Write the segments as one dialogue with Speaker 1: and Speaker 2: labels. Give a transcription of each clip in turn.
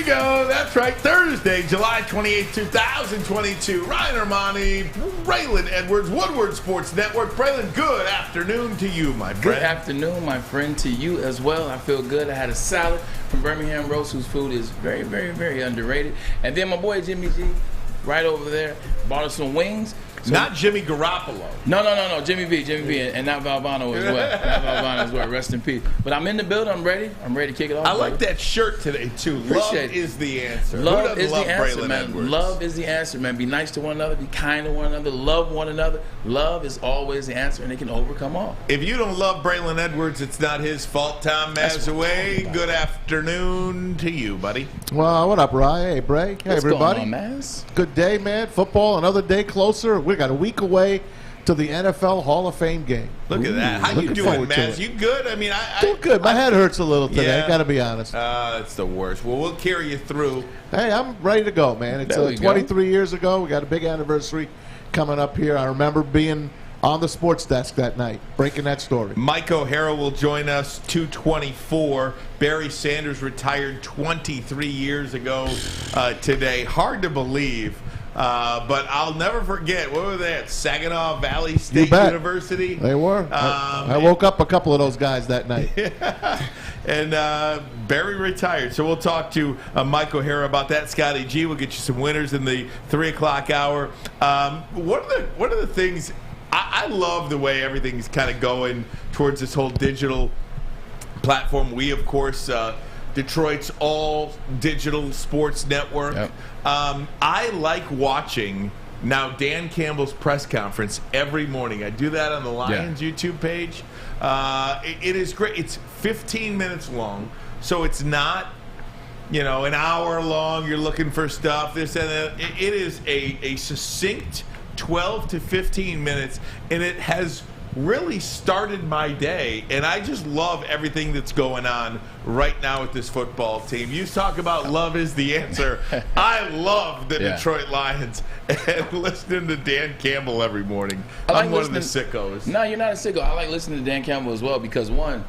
Speaker 1: we go. That's right. Thursday, July 28, 2022. Ryan Ermanni, Braylon Edwards, Woodward Sports Network. Braylon, good afternoon to you, my friend.
Speaker 2: Good afternoon, my friend, to you as well. I feel good. I had a salad from Birmingham Roast, whose food is very, very, very underrated. And then my boy Jimmy G, right over there, bought us some wings.
Speaker 1: So, not Jimmy Garoppolo.
Speaker 2: No. Jimmy V, and not Valvano as well. Not Valvano as well. Rest in peace. But I'm in the building. I'm ready. I'm ready to kick it off.
Speaker 1: I like that shirt today, too. Love is the answer.
Speaker 2: Love is the answer,
Speaker 1: Braylon
Speaker 2: man.
Speaker 1: Edwards?
Speaker 2: Love is the answer, man. Be nice to one another. Be kind to one another. Love one another. Love is always the answer, and it can overcome all.
Speaker 1: If you don't love Braylon Edwards, it's not his fault. Tom Mazawey, good afternoon to you, buddy.
Speaker 3: Well, what up, Ryan? Hey, Bray. Hey,
Speaker 2: What's
Speaker 3: everybody.
Speaker 2: going on, Maz?
Speaker 3: Good day, man. Football, another day closer. We got a week away to the NFL Hall of Fame game.
Speaker 1: Look at that. How you doing, Maz? You good? I mean,
Speaker 3: doing good. My head hurts a little today.
Speaker 1: Yeah.
Speaker 3: Got to be honest.
Speaker 1: It's the worst. Well, we'll carry you through.
Speaker 3: Hey, I'm ready to go, man. It's 23 years ago. We got a big anniversary coming up here. I remember being on the sports desk that night, breaking that story.
Speaker 1: Mike O'Hara will join us 2:24. Barry Sanders retired 23 years ago today. Hard to believe. But I'll never forget, what were they at? Saginaw Valley State University?
Speaker 3: They were. I woke up a couple of those guys that night.
Speaker 1: And Barry retired. So we'll talk to Mike O'Hara about that. Scotty G will get you some winners in the 3 o'clock hour. One of the things, I love the way everything's kind of going towards this whole digital platform. We, of course, Detroit's all digital sports network. Yep. I like watching now Dan Campbell's press conference every morning. I do that on the Lions YouTube page. It is great. It's 15 minutes long, so it's not, an hour long. You're looking for stuff, this and that. It is a succinct 12 to 15 minutes, and it has really started my day, and I just love everything that's going on right now with this football team. You talk about love is the answer. I love the Detroit Lions, and listening to Dan Campbell every morning. I'm one of the sickos.
Speaker 2: No, you're not a sicko. I like listening to Dan Campbell as well because, one,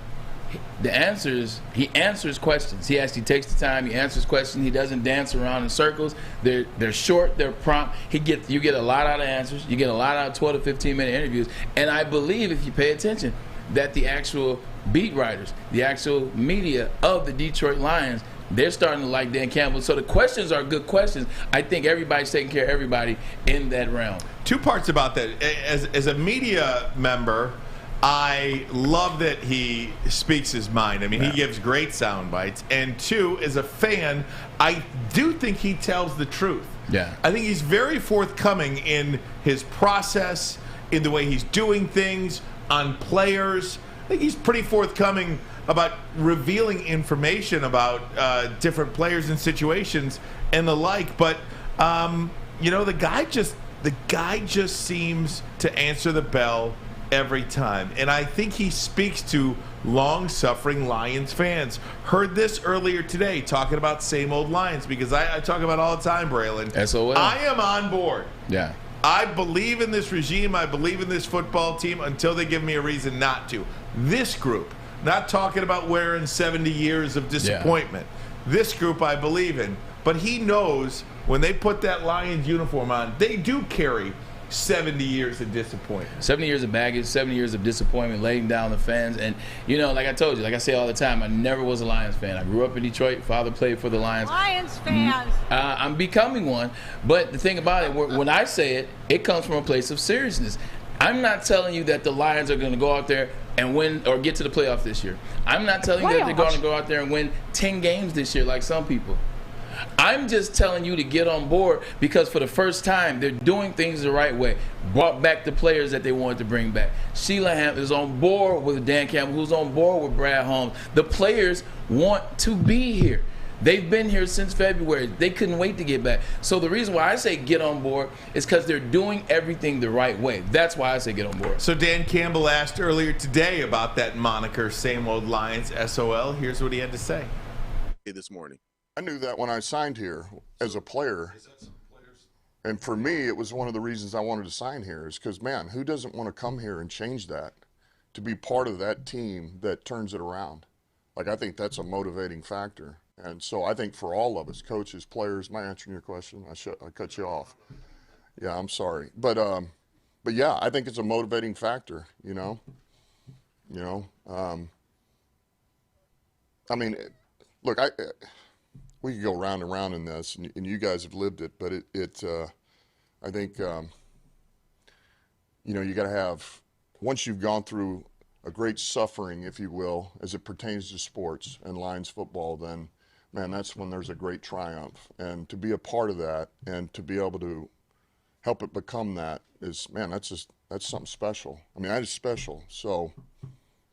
Speaker 2: he answers questions. He actually takes the time. He answers questions. He doesn't dance around in circles. They're short. They're prompt. You get a lot out of answers. You get a lot out of 12 to 15-minute interviews. And I believe, if you pay attention, that the actual beat writers, the actual media of the Detroit Lions, they're starting to like Dan Campbell. So the questions are good questions. I think everybody's taking care of everybody in that realm.
Speaker 1: Two parts about that. As a media member, I love that he speaks his mind. I mean, he gives great sound bites. And two, as a fan, I do think he tells the truth.
Speaker 2: Yeah.
Speaker 1: I think he's very forthcoming in his process, in the way he's doing things, on players. I think he's pretty forthcoming about revealing information about different players and situations and the like. But, the guy just seems to answer the bell every time. And I think he speaks to long-suffering Lions fans. Heard this earlier today talking about same old Lions, because I talk about it all the time, Braylon.
Speaker 2: S.O.L.
Speaker 1: I am on board.
Speaker 2: Yeah.
Speaker 1: I believe in this regime. I believe in this football team until they give me a reason not to. This group, not talking about wearing 70 years of disappointment. This group I believe in. But he knows when they put that Lions uniform on, they do carry 70 years of disappointment.
Speaker 2: 70 years of baggage, 70 years of disappointment, laying down the fans. And, like I told you, like I say all the time, I never was a Lions fan. I grew up in Detroit. Father played for the Lions.
Speaker 4: Lions fans.
Speaker 2: I'm becoming one. But the thing about it, when I say it, it comes from a place of seriousness. I'm not telling you that the Lions are going to go out there and win or get to the playoff this year. I'm not telling you that they're going to go out there and win 10 games this year like some people. I'm just telling you to get on board, because for the first time, they're doing things the right way. Brought back the players that they wanted to bring back. Sheila Ham is on board with Dan Campbell, who's on board with Brad Holmes. The players want to be here. They've been here since February. They couldn't wait to get back. So the reason why I say get on board is because they're doing everything the right way. That's why I say get on board.
Speaker 1: So Dan Campbell asked earlier today about that moniker, same old Lions, S.O.L. Here's what he had to say.
Speaker 5: This morning, I knew that when I signed here as a player, and for me, it was one of the reasons I wanted to sign here, is because, man, who doesn't want to come here and change that, to be part of that team that turns it around? Like, I think that's a motivating factor. And so I think for all of us, coaches, players, am I answering your question? I cut you off. Yeah, I'm sorry. But yeah, I think it's a motivating factor, you know. I mean, look, we could go round and round in this, and you guys have lived it, but I think, you got to have, once you've gone through a great suffering, if you will, as it pertains to sports and Lions football, then, man, that's when there's a great triumph. And to be a part of that and to be able to help it become that is, man, that's something special. I mean, that is special. So,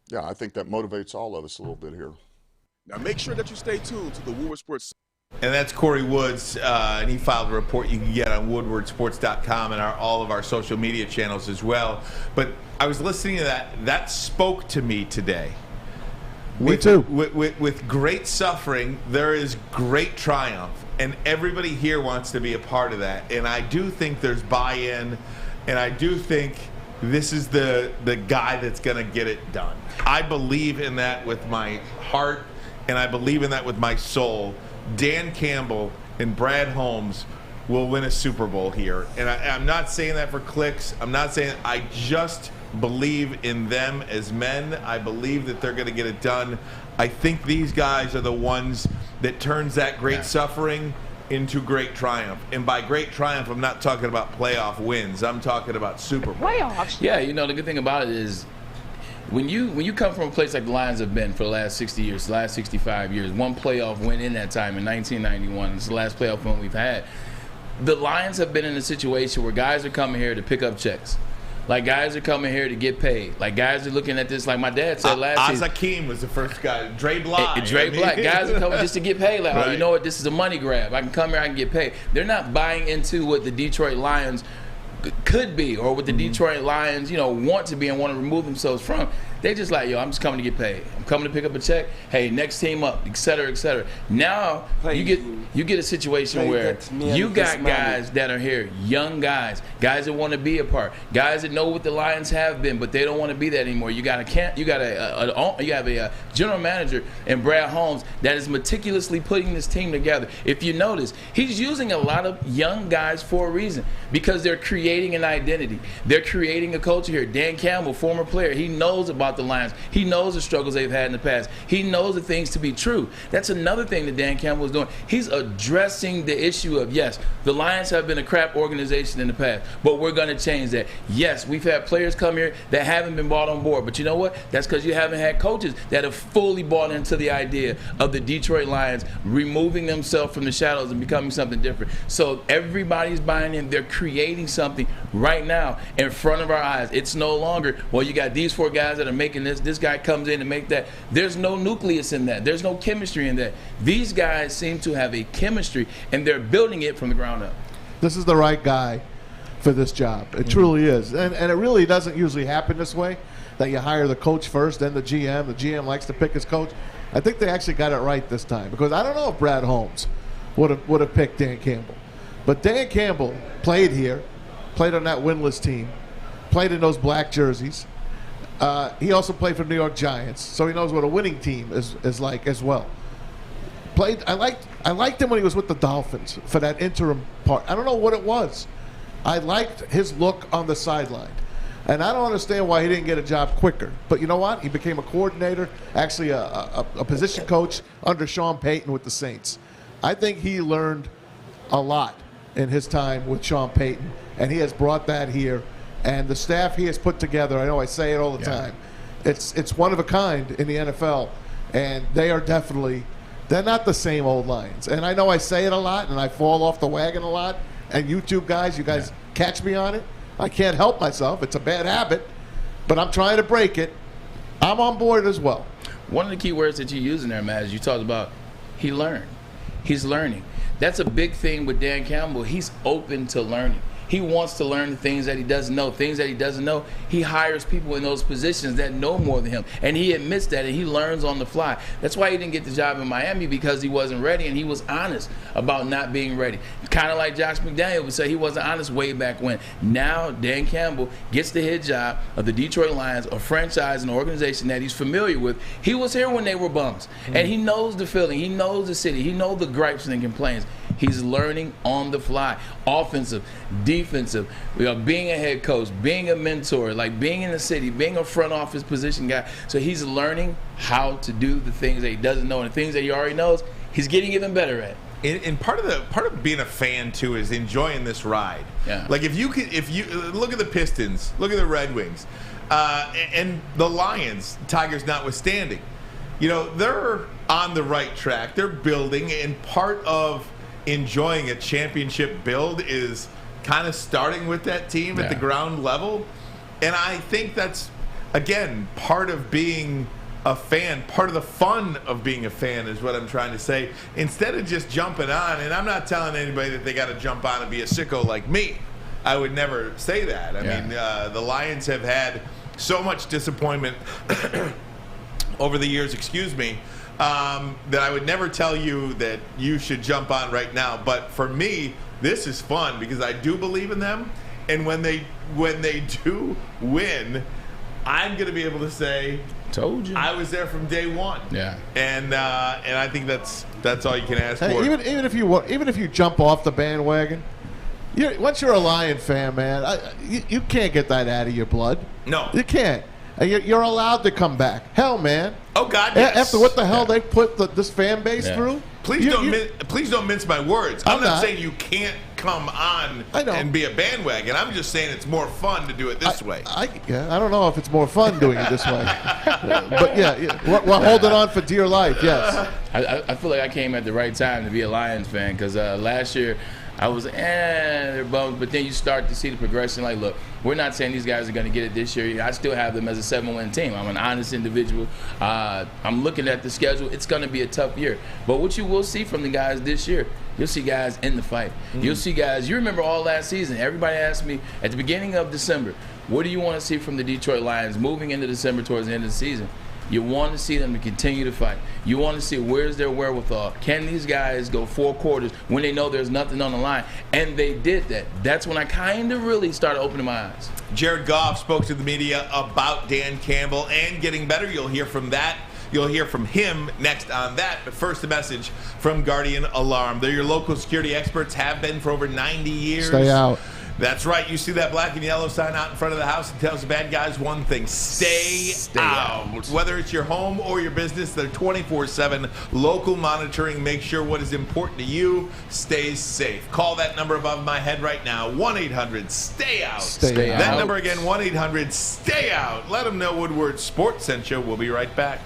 Speaker 5: yeah, I think that motivates all of us a little bit here.
Speaker 4: Now make sure that you stay tuned to the Woodward Sports.
Speaker 1: And that's Corey Woods, and he filed a report you can get on woodwardsports.com and all of our social media channels as well. But I was listening to that. That spoke to me today.
Speaker 3: Me too.
Speaker 1: With great suffering, there is great triumph. And everybody here wants to be a part of that. And I do think there's buy-in, and I do think this is the guy that's going to get it done. I believe in that with my heart, and I believe in that with my soul. Dan Campbell and Brad Holmes will win a Super Bowl here. And I'm not saying that for clicks. I'm not saying – I just believe in them as men. I believe that they're going to get it done. I think these guys are the ones that turns that great suffering into great triumph. And by great triumph, I'm not talking about playoff wins. I'm talking about Super Bowl.
Speaker 2: Playoffs? Yeah, the good thing about it is when you come from a place like the Lions have been for the last 60 years, the last 65 years, one playoff win in that time in 1991. It's the last playoff win we've had. The Lions have been in a situation where guys are coming here to pick up checks. Like, guys are coming here to get paid. Like, guys are looking at this, like my dad said last season.
Speaker 1: Azakim was the first guy. Dre Black.
Speaker 2: Guys are coming just to get paid. Like,
Speaker 1: right.
Speaker 2: Oh, you know what? This is a money grab. I can come here, I can get paid. They're not buying into what the Detroit Lions could be or what the Detroit Lions, want to be and want to remove themselves from. They just like, I'm just coming to get paid. I'm coming to pick up a check. Hey, next team up, et cetera, et cetera. Now you get a situation where you got guys that are here, young guys that want to be a part, guys that know what the Lions have been, but they don't want to be that anymore. You have a general manager in Brad Holmes that is meticulously putting this team together. If you notice, he's using a lot of young guys for a reason because they're creating an identity. They're creating a culture here. Dan Campbell, former player, he knows about the Lions. He knows the struggles they've had in the past. He knows the things to be true. That's another thing that Dan Campbell is doing. He's addressing the issue of, yes, the Lions have been a crap organization in the past, but we're going to change that. Yes, we've had players come here that haven't been brought on board, but you know what? That's because you haven't had coaches that have fully bought into the idea of the Detroit Lions removing themselves from the shadows and becoming something different. So everybody's buying in. They're creating something right now in front of our eyes. It's no longer, well, you got these 4 guys that are making this guy comes in to make that. There's no nucleus in that. There's no chemistry in that. These guys seem to have a chemistry, and they're building it from the ground up.
Speaker 3: This is the right guy for this job. It truly is. And it really doesn't usually happen this way, that you hire the coach first, then the GM. The GM likes to pick his coach. I think they actually got it right this time because I don't know if Brad Holmes would have picked Dan Campbell. But Dan Campbell played here, played on that winless team, played in those black jerseys. He also played for the New York Giants, so he knows what a winning team is like as well. I liked him when he was with the Dolphins for that interim part. I don't know what it was. I liked his look on the sideline. And I don't understand why he didn't get a job quicker. But you know what? He became a coordinator, actually a position coach under Sean Payton with the Saints. I think he learned a lot in his time with Sean Payton, and he has brought that here. And the staff he has put together, I know I say it all the time, it's one of a kind in the NFL. And they are definitely, they're not the same old Lions. And I know I say it a lot, and I fall off the wagon a lot. And YouTube guys, you guys catch me on it. I can't help myself. It's a bad habit, but I'm trying to break it. I'm on board as well.
Speaker 2: One of the key words that you use in there, Matt, is you talked about he learned. He's learning. That's a big thing with Dan Campbell. He's open to learning. He wants to learn the things that he doesn't know. Things that he doesn't know, he hires people in those positions that know more than him. And he admits that, and he learns on the fly. That's why he didn't get the job in Miami, because he wasn't ready, and he was honest about not being ready. Kind of like Josh McDaniel would say he wasn't honest way back when. Now, Dan Campbell gets the head job of the Detroit Lions, a franchise, an organization that he's familiar with. He was here when they were bums, and he knows the feeling. He knows the city. He knows the gripes and the complaints. He's learning on the fly. Offensive, defensive, being a head coach, being a mentor, like being in the city, being a front office position guy. So he's learning how to do the things that he doesn't know, and the things that he already knows, he's getting even better at.
Speaker 1: And part of being a fan too is enjoying this ride.
Speaker 2: Yeah.
Speaker 1: Like if you look at the Pistons, look at the Red Wings, and the Lions, Tigers notwithstanding, they're on the right track. They're building, and part of enjoying a championship build is kind of starting with that team at the ground level. And I think that's, again, part of being a fan. Part of the fun of being a fan is what I'm trying to say. Instead of just jumping on, and I'm not telling anybody that they got to jump on and be a sicko like me. I would never say that. I mean, the Lions have had so much disappointment over the years, that I would never tell you that you should jump on right now. But for me, this is fun because I do believe in them. And when they do win, I'm going to be able to say,
Speaker 2: "Told you,
Speaker 1: I was there from day one."
Speaker 2: Yeah.
Speaker 1: And I think that's all you can ask for.
Speaker 3: Even if you jump off the bandwagon, once you're a Lion fan, man, you can't get that out of your blood.
Speaker 1: No,
Speaker 3: you can't. You're allowed to come back. Hell, man.
Speaker 1: Oh God, yes.
Speaker 3: After what the hell they put this fan base through.
Speaker 1: Please don't mince my words. I'm not saying you can't come on and be a bandwagon. I'm just saying it's more fun to do it this way.
Speaker 3: I don't know if it's more fun doing it this way. But we're holding on for dear life, yes.
Speaker 2: I feel like I came at the right time to be a Lions fan, because last year I was, they're bummed. But then you start to see the progression. Like, look, we're not saying these guys are going to get it this year. I still have them as a 7-win team. I'm an honest individual. I'm looking at the schedule. It's going to be a tough year. But what you will see from the guys this year, you'll see guys in the fight. You'll see guys, you remember all last season, everybody asked me at the beginning of December, what do you want to see from the Detroit Lions moving into December towards the end of the season? You want to see them to continue to fight. You want to see where's their wherewithal. Can these guys go 4 quarters when they know there's nothing on the line? And they did that. That's when I kind of really started opening my eyes.
Speaker 1: Jared Goff spoke to the media about Dan Campbell and getting better. You'll hear from that. You'll hear from him next on that. But first, a message from Guardian Alarm. They're your local security experts, have been for over 90 years.
Speaker 3: Stay out.
Speaker 1: That's right. You see that black and yellow sign out in front of the house? It tells the bad guys one thing. Stay out. Whether it's your home or your business, they're 24/7 local monitoring. Make sure what is important to you stays safe. Call that number above my head right now, 1-800-STAY-OUT.
Speaker 3: Stay out.
Speaker 1: That number again, 1-800-STAY-OUT. Let them know Woodward Sports sent you. We'll be right back.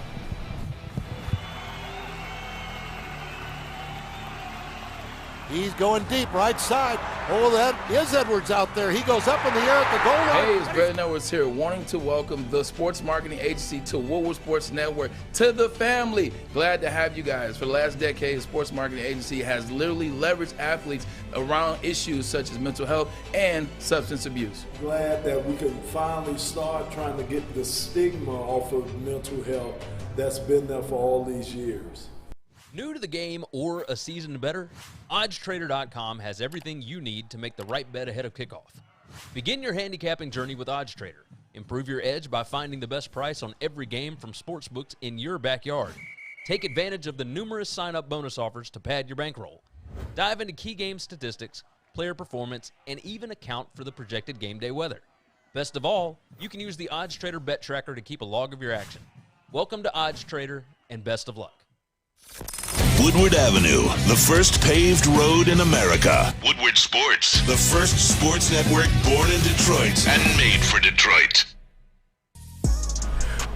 Speaker 6: He's going deep, right side. Oh, that is Edwards out there. He goes up in the air at the goal line.
Speaker 2: Hey, it's Braylon Edwards here, wanting to welcome the sports marketing agency to Woodward Sports Network, to the family. Glad to have you guys. For the last decade, the sports marketing agency has literally leveraged athletes around issues such as mental health and substance abuse.
Speaker 7: Glad that we can finally start trying to get the stigma off of mental health that's been there for all these years.
Speaker 8: New to the game or a season better? OddsTrader.com has everything you need to make the right bet ahead of kickoff. Begin your handicapping journey with OddsTrader. Improve your edge by finding the best price on every game from sportsbooks in your backyard. Take advantage of the numerous sign-up bonus offers to pad your bankroll. Dive into key game statistics, player performance, and even account for the projected game day weather. Best of all, you can use the OddsTrader bet tracker to keep a log of your action. Welcome to OddsTrader, and best of luck.
Speaker 9: Woodward Avenue, the first paved road in America. Woodward Sports, the first sports network born in Detroit and made for Detroit.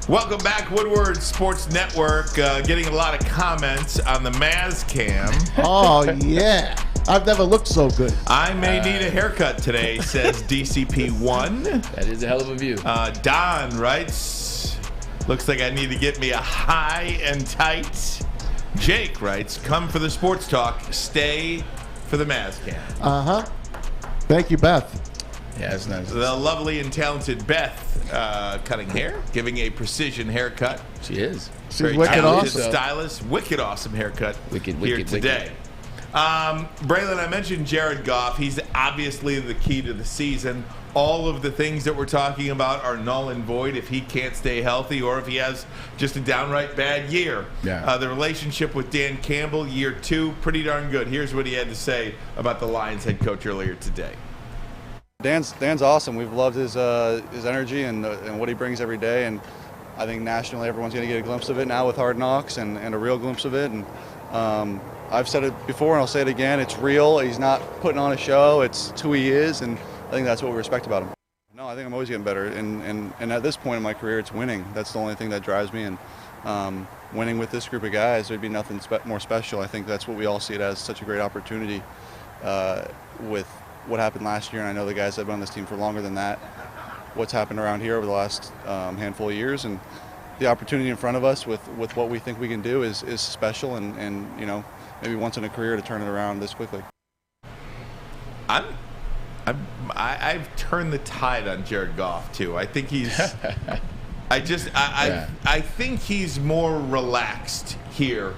Speaker 1: Welcome back, Woodward Sports Network. Getting a lot of comments on the Maz Cam.
Speaker 3: Oh, yeah. I've never looked so good.
Speaker 1: I may need a haircut today, says DCP1.
Speaker 2: That is a hell of a view.
Speaker 1: Don writes, looks like I need to get me a high and tight. Jake writes, come for the sports talk, stay for the Maz Cam.
Speaker 3: Uh-huh. Thank you, Beth.
Speaker 2: Yeah, it's nice.
Speaker 1: The lovely and talented Beth cutting hair, giving a precision haircut.
Speaker 2: She is.
Speaker 3: She's
Speaker 1: Very
Speaker 3: wicked
Speaker 1: talented
Speaker 3: awesome.
Speaker 1: stylist. Wicked awesome haircut
Speaker 2: Wicked
Speaker 1: today. Braylon, I mentioned Jared Goff. He's obviously the key to the season. All of the things that we're talking about are null and void if he can't stay healthy or if he has just a downright bad year.
Speaker 2: Yeah.
Speaker 1: The relationship with Dan Campbell, year 2, pretty darn good. Here's what he had to say about the Lions head coach earlier today.
Speaker 10: Dan's awesome. We've loved his energy and what he brings every day, and I think nationally everyone's going to get a glimpse of it now with Hard Knocks and a real glimpse of it. And I've said it before and I'll say it again. It's real. He's not putting on a show. It's who he is, and I think that's what we respect about him. No, I think I'm always getting better, and at this point in my career, it's winning. That's the only thing that drives me, and winning with this group of guys, there'd be nothing more special. I think that's what we all see it as, such a great opportunity with what happened last year, and I know the guys that have been on this team for longer than that, what's happened around here over the last handful of years, and the opportunity in front of us with what we think we can do is special, and you know, maybe once in a career to turn it around this quickly.
Speaker 1: I've turned the tide on Jared Goff too. I think he's I think he's more relaxed here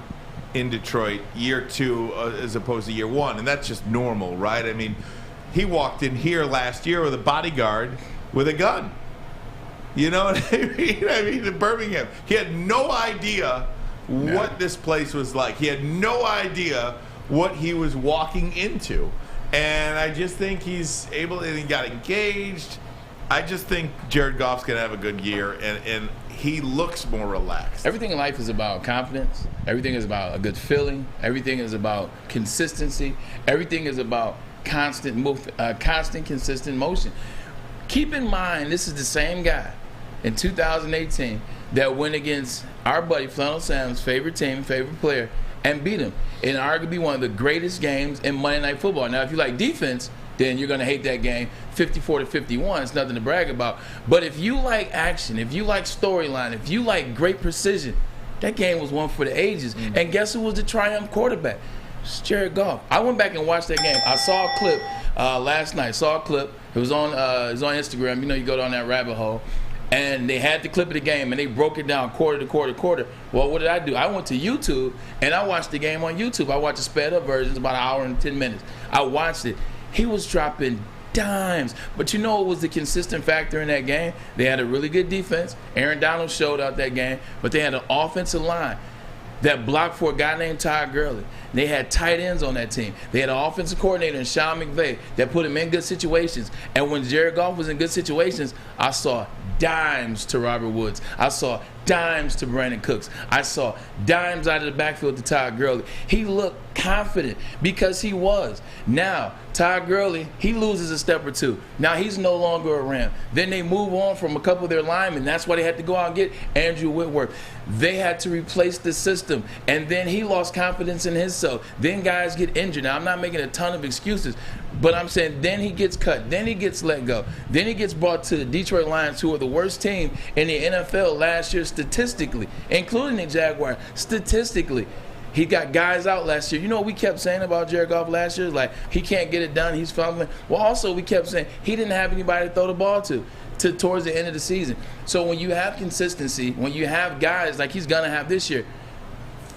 Speaker 1: in Detroit year 2 as opposed to year 1, and that's just normal, right? I mean, he walked in here last year with a bodyguard with a gun. You know what I mean? I mean, in Birmingham, he had no idea what this place was like. He had no idea what he was walking into. And I just think he's able, and he got engaged. I just think Jared Goff's going to have a good year, and he looks more relaxed.
Speaker 2: Everything in life is about confidence. Everything is about a good feeling. Everything is about consistency. Everything is about constant, consistent motion. Keep in mind, this is the same guy in 2018 that went against our buddy Flannel Sam's favorite team, favorite player, and beat him in arguably one of the greatest games in Monday Night Football. Now, if you like defense, then you're going to hate that game 54-51. It's nothing to brag about. But if you like action, if you like storyline, if you like great precision, that game was one for the ages. And guess who was the triumph quarterback? It's Jared Goff. I went back and watched that game. I saw a clip last night. It was on Instagram. You know, you go down that rabbit hole. And they had the clip of the game, and they broke it down quarter to quarter. Well, what did I do? I went to YouTube, and I watched the game on YouTube. I watched the sped-up version. It's about an hour and 10 minutes. I watched it. He was dropping dimes. But you know what was the consistent factor in that game? They had a really good defense. Aaron Donald showed out that game. But they had an offensive line that blocked for a guy named Todd Gurley. They had tight ends on that team. They had an offensive coordinator in Sean McVay that put him in good situations. And when Jared Goff was in good situations, I saw dimes to Robert Woods. I saw dimes to Brandon Cooks. I saw dimes out of the backfield to Todd Gurley. He looked confident because he was. Now, Todd Gurley, he loses a step or two. Now he's no longer a Ram. Then they move on from a couple of their linemen. That's why they had to go out and get Andrew Whitworth. They had to replace the system. And then he lost confidence in himself. Then guys get injured. Now, I'm not making a ton of excuses, but I'm saying then he gets cut. Then he gets let go. Then he gets brought to the Detroit Lions, who are the worst team in the NFL last year statistically, including the Jaguars. Statistically, he got guys out last year. You know what we kept saying about Jared Goff last year? Like, he can't get it done. He's fumbling. Well, also, we kept saying he didn't have anybody to throw the ball to towards the end of the season. So when you have consistency, when you have guys like he's going to have this year,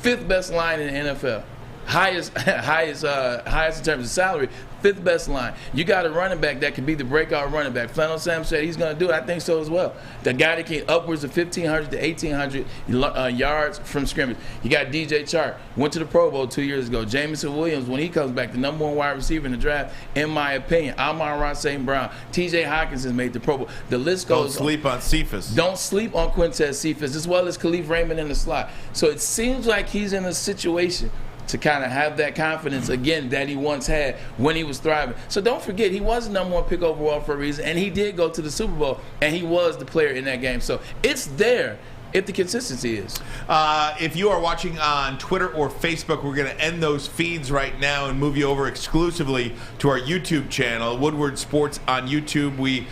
Speaker 2: 5th best line in the NFL, highest in terms of salary, 5th best line. You got a running back that can be the breakout running back. Flannel Sam said he's going to do it. I think so as well. The guy that can upwards of 1,500 to 1,800 yards from scrimmage. You got DJ Chark, went to the Pro Bowl 2 years ago. Jameson Williams, when he comes back, the number 1 wide receiver in the draft, in my opinion. Amon-Ra St. Brown. TJ Hawkins has made the Pro Bowl. The list goes.
Speaker 1: Don't sleep on Cephas.
Speaker 2: Don't sleep on Quintez Cephas, as well as Khalif Raymond in the slot. So it seems like he's in a situation to kind of have that confidence again that he once had when he was thriving. So don't forget, he was the number 1 pick overall for a reason, and he did go to the Super Bowl, and he was the player in that game. So it's there if the consistency is.
Speaker 1: If you are watching on Twitter or Facebook, we're going to end those feeds right now and move you over exclusively to our YouTube channel, Woodward Sports on YouTube. We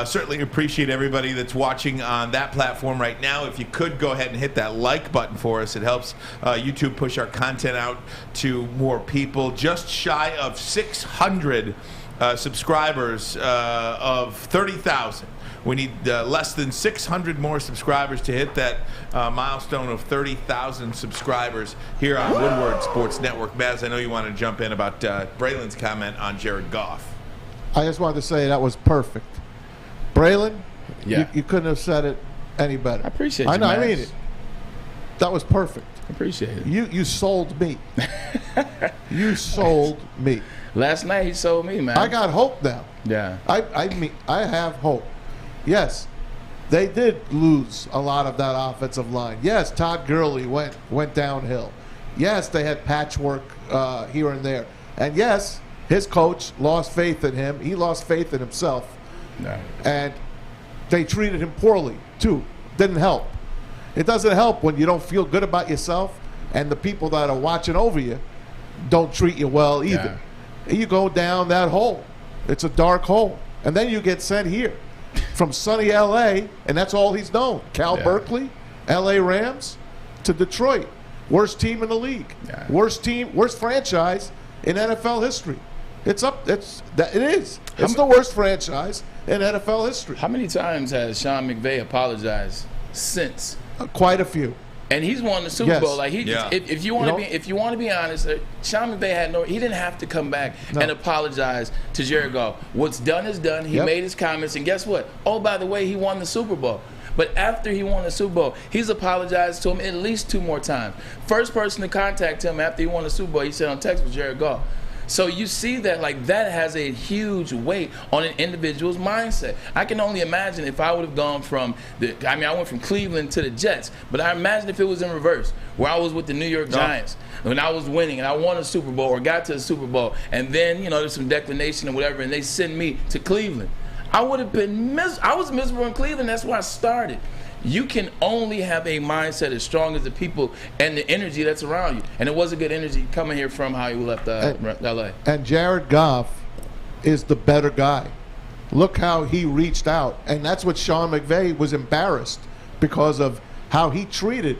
Speaker 1: certainly appreciate everybody that's watching on that platform right now. If you could go ahead and hit that like button for us, it helps YouTube push our content out to more people. Just shy of 600 subscribers of 30,000. We need less than 600 more subscribers to hit that milestone of 30,000 subscribers here on Woodward Sports Network. Maz, I know you want to jump in about Braylon's comment on Jared Goff.
Speaker 3: I just wanted to say that was perfect. Braylon,
Speaker 2: Yeah.
Speaker 3: you couldn't have said it any better.
Speaker 2: I appreciate
Speaker 3: I
Speaker 2: you,
Speaker 3: know, I
Speaker 2: Maz.
Speaker 3: mean it. That was perfect.
Speaker 2: I appreciate it.
Speaker 3: You sold me. You sold me.
Speaker 2: Last night he sold me, man.
Speaker 3: I got hope now.
Speaker 2: Yeah.
Speaker 3: I mean, I have hope. Yes, they did lose a lot of that offensive line. Yes, Todd Gurley went downhill. Yes, they had patchwork here and there. And yes, his coach lost faith in him. He lost faith in himself.
Speaker 2: No.
Speaker 3: And they treated him poorly, too. Didn't help. It doesn't help when you don't feel good about yourself and the people that are watching over you don't treat you well either. Yeah. You go down that hole. It's a dark hole. And then you get sent here from sunny L.A., and that's all he's known. Berkeley, L.A. Rams, to Detroit. Worst team in the league. Yeah. Worst franchise in NFL history. It is. It's the worst franchise in NFL history.
Speaker 2: How many times has Sean McVay apologized since?
Speaker 3: Quite a few.
Speaker 2: And he's won the Super Bowl. Like
Speaker 1: Yeah.
Speaker 2: if you want to be honest, Sean McVay he didn't have to come back and apologize to Jared Goff. What's done is done. He made his comments, and guess what? Oh, by the way, he won the Super Bowl. But after he won the Super Bowl, he's apologized to him at least 2 more times. First person to contact him after he won the Super Bowl, he said on text, was Jared Goff. So you see that that has a huge weight on an individual's mindset. I can only imagine if I would have gone from I went from Cleveland to the Jets, but I imagine if it was in reverse, where I was with the New York Giants when I was winning and I won a Super Bowl or got to the Super Bowl, and then there's some declination or whatever, and they send me to Cleveland. I would have been I was miserable in Cleveland. That's where I started. You can only have a mindset as strong as the people and the energy that's around you. And it was a good energy coming here from how you left L.A.
Speaker 3: And Jared Goff is the better guy. Look how he reached out. And that's what Sean McVay was embarrassed because of how he treated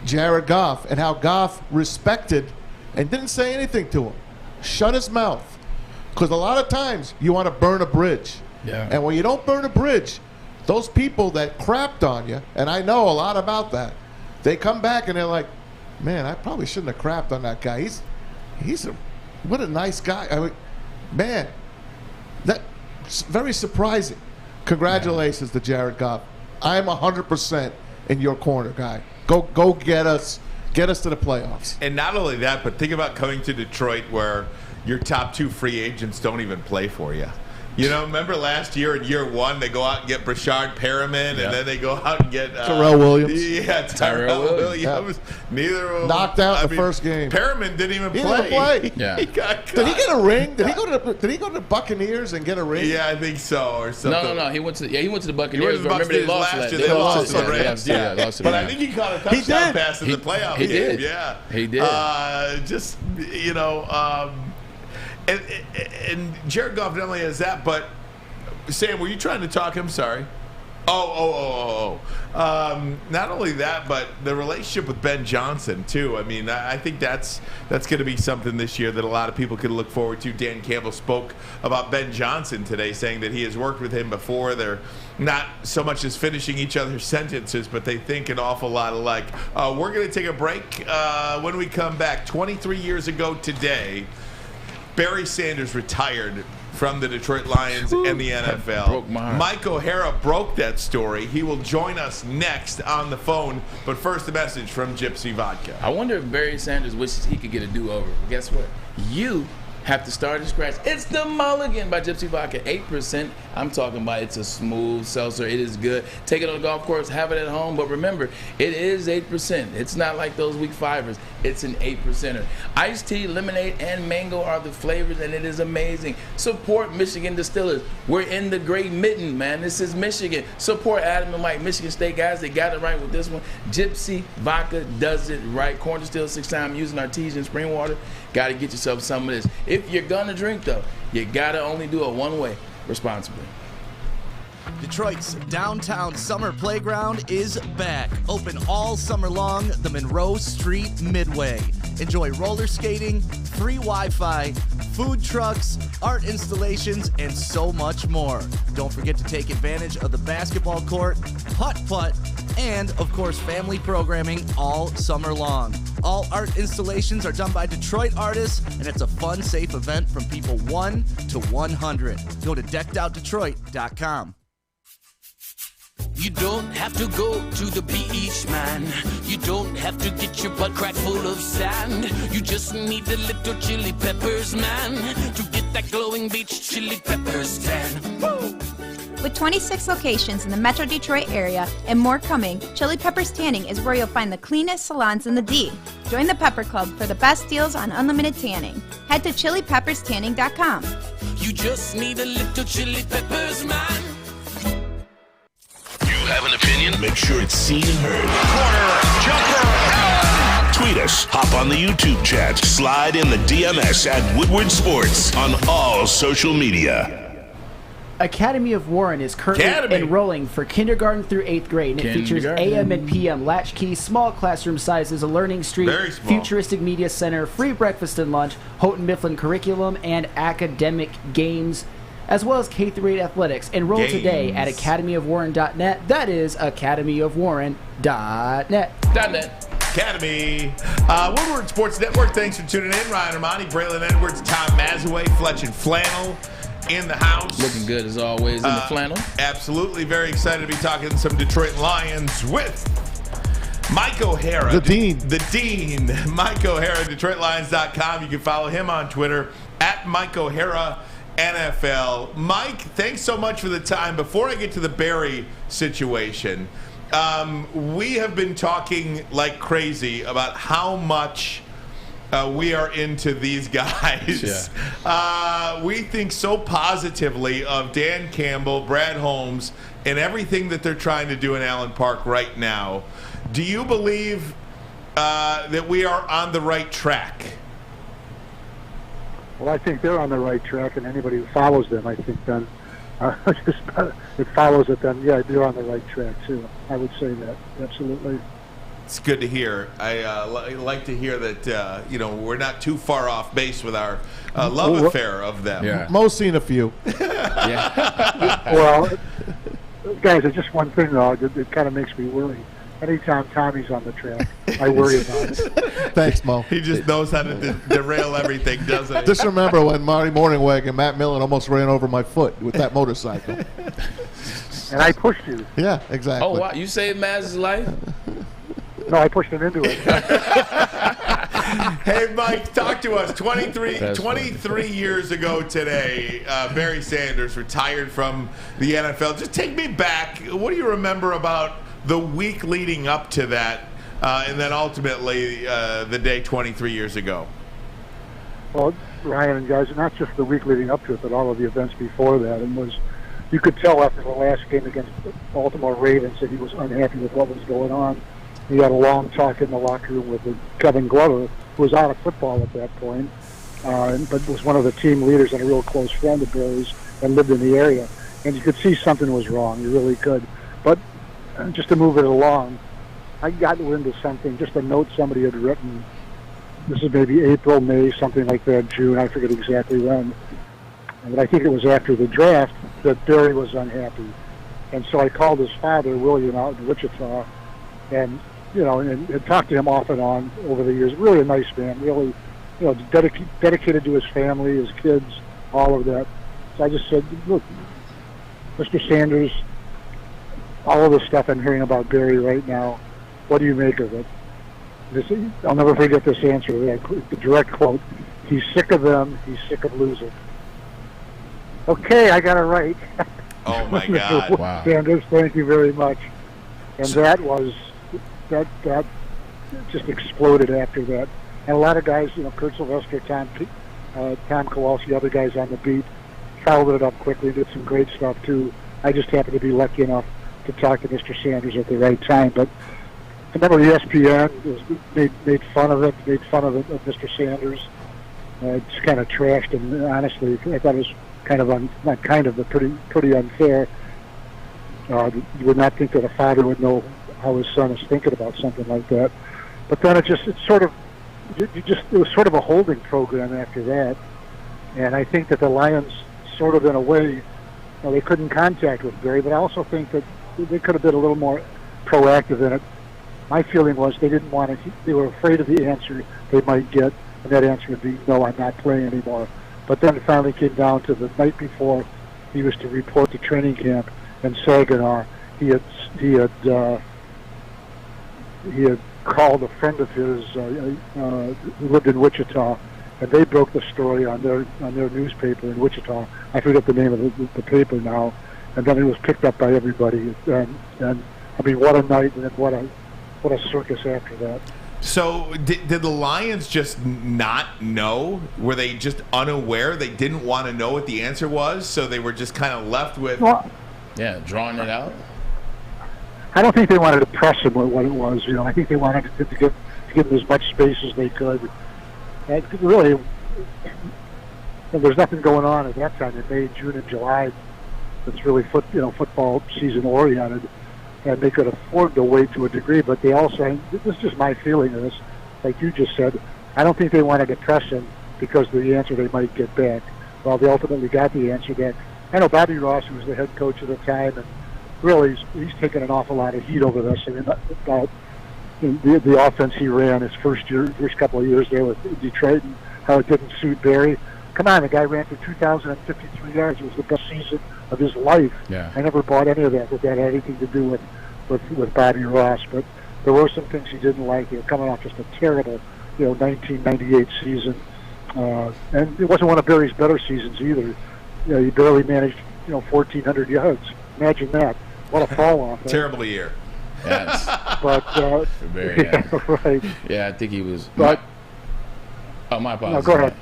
Speaker 3: Jared Goff and how Goff respected and didn't say anything to him. Shut his mouth. Because a lot of times you want to burn a bridge.
Speaker 2: Yeah.
Speaker 3: And when you don't burn a bridge, those people that crapped on you, and I know a lot about that, they come back and they're like, man, I probably shouldn't have crapped on that guy. What a nice guy. I mean, man, that's very surprising. Congratulations to Jared Goff. I'm 100% in your corner, guy. Go get us to the playoffs.
Speaker 1: And not only that, but think about coming to Detroit where your top 2 free agents don't even play for you. Remember last year in year 1, they go out and get Brashard Perriman, and then they go out and get
Speaker 3: Terrell Williams.
Speaker 1: Yeah, Tyrell Williams.
Speaker 3: Yeah.
Speaker 1: Neither of them
Speaker 3: knocked out the first game.
Speaker 1: Perriman didn't even
Speaker 3: He
Speaker 1: play.
Speaker 3: didn't play.
Speaker 2: Yeah.
Speaker 1: He got cut.
Speaker 3: Did he get a ring? Did he go to the Buccaneers and get a ring?
Speaker 1: Yeah, I think so, or something.
Speaker 2: No. He went to the
Speaker 1: He went
Speaker 2: Buccaneers.
Speaker 1: to the
Speaker 2: Remember they
Speaker 1: Buccaneers
Speaker 2: lost
Speaker 1: last
Speaker 2: to
Speaker 1: year. They lost to the
Speaker 2: Rams.
Speaker 1: Rams.
Speaker 2: Yeah, lost to the
Speaker 1: But I
Speaker 2: Rams.
Speaker 1: think he caught a touchdown pass in the playoff game.
Speaker 2: Did.
Speaker 1: Yeah,
Speaker 2: He did.
Speaker 1: And Jared Goff not only has that, but Sam, were you trying to talk him? Sorry. Not only that, but the relationship with Ben Johnson too. I mean, I think that's going to be something this year that a lot of people can look forward to. Dan Campbell spoke about Ben Johnson today, saying that he has worked with him before. They're not so much as finishing each other's sentences, but they think an awful lot alike. We're going to take a break. When we come back, 23 years ago today, Barry Sanders retired from the Detroit Lions and the NFL.
Speaker 2: Broke my heart.
Speaker 1: Mike O'Hara broke that story. He will join us next on the phone. But first, a message from Gypsy Vodka.
Speaker 2: I wonder if Barry Sanders wishes he could get a do-over. Guess what? You have to start at scratch. It's the Mulligan by Gypsy Vodka. 8%. I'm talking about it's a smooth seltzer. It is good. Take it on the golf course. Have it at home. But remember, it is 8%. It's not like those weak 5ers. It's an 8%er. Iced tea, lemonade, and mango are the flavors, and it is amazing. Support Michigan Distillers. We're in the Great Mitten, man. This is Michigan. Support Adam and Mike, Michigan State guys. They got it right with this one. Gypsy Vodka does it right. Corn distilled 6 times using artesian spring water. Got to get yourself some of this. If you're going to drink, though, you got to only do it one way, responsibly.
Speaker 11: Detroit's downtown summer playground is back. Open all summer long, the Monroe Street Midway. Enjoy roller skating, free Wi-Fi, food trucks, art installations, and so much more. Don't forget to take advantage of the basketball court, putt-putt, and, of course, family programming all summer long. All art installations are done by Detroit artists, and it's a fun, safe event from people 1 to 100. Go to deckedoutdetroit.com.
Speaker 12: You don't have to go to the beach, man. You don't have to get your butt crack full of sand. You just need a little chili peppers, man, to get that glowing beach chili peppers tan. Woo!
Speaker 13: With 26 locations in the Metro Detroit area and more coming, Chili Peppers Tanning is where you'll find the cleanest salons in the D. Join the Pepper Club for the best deals on unlimited tanning. Head to chilipepperstanning.com.
Speaker 12: You just need a little chili peppers, man.
Speaker 9: Have an opinion? Make sure it's seen and heard. Corner, jumper, tweet us, hop on the YouTube chat, slide in the DMS at Woodward Sports on all social media.
Speaker 14: Academy of Warren is currently enrolling for kindergarten through 8th grade, and it features AM and PM latchkey, small classroom sizes, a learning street, futuristic media center, free breakfast and lunch, Houghton Mifflin curriculum, and academic games, as well as K-8 athletics. Enroll today at academyofwarren.net. That is academyofwarren.net.
Speaker 1: Academy. Woodward Sports Network, thanks for tuning in. Ryan Ermanni, Braylon Edwards, Tom Mazawey, Fletch and Flannel in the house.
Speaker 2: Looking good as always in the flannel.
Speaker 1: Absolutely. Very excited to be talking some Detroit Lions with Mike O'Hara.
Speaker 3: The Dean.
Speaker 1: The Dean. Mike O'Hara, DetroitLions.com. You can follow him on Twitter at Mike O'Hara NFL. Mike, thanks so much for the time. Before I get to the Barry situation, we have been talking like crazy about how much we are into these guys. Yeah. We think so positively of Dan Campbell, Brad Holmes, and everything that they're trying to do in Allen Park right now. Do you believe that we are on the right track?
Speaker 15: Well, I think they're on the right track, and anybody who follows them, I think, then it follows it. Then, yeah, they're on the right track too. I would say that absolutely.
Speaker 1: It's good to hear. I like to hear that we're not too far off base with our love affair of them.
Speaker 3: Yeah. Mo's seen a few.
Speaker 15: Well, guys, it's just one thing though. It kind of makes me worry. Anytime Tommy's on the track, I worry about it.
Speaker 3: Thanks, Mo.
Speaker 1: He just knows how to derail everything, doesn't he?
Speaker 3: Just remember when Marty Morningweg and Matt Millen almost ran over my foot with that motorcycle.
Speaker 15: And I pushed you.
Speaker 3: Yeah, exactly.
Speaker 2: Oh, wow. You saved Maz's life?
Speaker 15: No, I pushed him into it.
Speaker 1: Hey, Mike, talk to us. 23 years ago today, Barry Sanders retired from the NFL. Just take me back. What do you remember about the week leading up to that, and then ultimately the day 23 years ago?
Speaker 15: Well, Ryan and guys, not just the week leading up to it, but all of the events before that. And you could tell after the last game against the Baltimore Ravens that he was unhappy with what was going on. He had a long talk in the locker room with Kevin Glover, who was out of football at that point, but was one of the team leaders and a real close friend of Barry's and lived in the area. And you could see something was wrong. You really could. But just to move it along, I got into something, just a note somebody had written. This is maybe April, May, something like that, June. I forget exactly when. But I think it was after the draft that Barry was unhappy. And so I called his father, William, out in Wichita, and talked to him off and on over the years. Really a nice man, really, dedicated to his family, his kids, all of that. So I just said, look, Mr. Sanders, all of the stuff I'm hearing about Barry right now, what do you make of it? I'll never forget this answer, the direct quote, he's sick of them, he's sick of losing. Okay, I got it right.
Speaker 1: Oh, my God.
Speaker 15: Wow. Sanders, thank you very much. And that just exploded after that. And a lot of guys, Kurt Sylvester, Tom Kowalski, other guys on the beat, followed it up quickly, did some great stuff, too. I just happened to be lucky enough to talk to Mr. Sanders at the right time. But I remember ESPN made fun of it, of Mr. Sanders. Just kind of trashed him, honestly. I thought it was pretty unfair. You would not think that a father would know how his son is thinking about something like that. But then it sort of it was sort of a holding program after that. And I think that the Lions sort of in a way, they couldn't contact with Barry, but I also think that they could have been a little more proactive in it. My feeling was they didn't want to, they were afraid of the answer they might get, and that answer would be, no, I'm not playing anymore. But then it finally came down to the night before he was to report to training camp in Saginaw. He had called a friend of his who lived in Wichita, and they broke the story on their newspaper in Wichita. I forget the name of the paper now. And then it was picked up by everybody. And I mean, what a night, and what a circus after that.
Speaker 1: So did the Lions just not know? Were they just unaware? They didn't want to know what the answer was, so they were just kind of left with,
Speaker 2: drawing it out?
Speaker 15: I don't think they wanted to press him with what it was. I think they wanted to give him as much space as they could. And really, there's nothing going on at that time in May, June, and July that's really football season oriented, and they could afford to wait to a degree. But they also, this is just my feeling of this, like you just said, I don't think they wanted to press him because of the answer they might get back. Well, they ultimately got the answer back. I know Bobby Ross, who was the head coach at the time, and really he's taken an awful lot of heat over this. I mean, about the offense he ran his first couple of years there with Detroit, and how it didn't suit Barry. Come on, the guy ran for 2,053 yards. It was the best season of his life.
Speaker 2: Yeah.
Speaker 15: I never bought any of that had anything to do with Bobby Ross. But there were some things he didn't like. He was coming off just a terrible, 1998 season, and it wasn't one of Barry's better seasons either. He barely managed, 1,400 yards. Imagine that. What a fall off.
Speaker 1: Terrible year.
Speaker 2: Yes.
Speaker 15: But right.
Speaker 2: Yeah, I think he was.
Speaker 15: But
Speaker 2: my apologies.
Speaker 15: No, go ahead.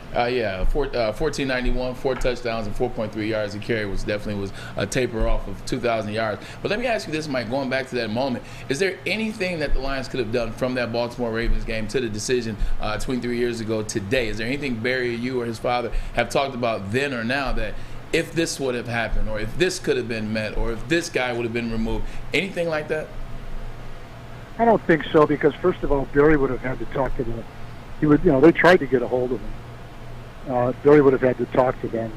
Speaker 2: 1491, 4 touchdowns and 4.3 yards a carry, which definitely was a taper off of 2,000 yards. But let me ask you this, Mike, going back to that moment, is there anything that the Lions could have done from that Baltimore Ravens game to the decision 23 years ago today? Is there anything Barry or you or his father have talked about then or now that if this would have happened, or if this could have been met, or if this guy would have been removed, anything like that?
Speaker 15: I don't think so, because first of all, Barry would have had to talk to them. He would, they tried to get a hold of him. Barry would have had to talk to them,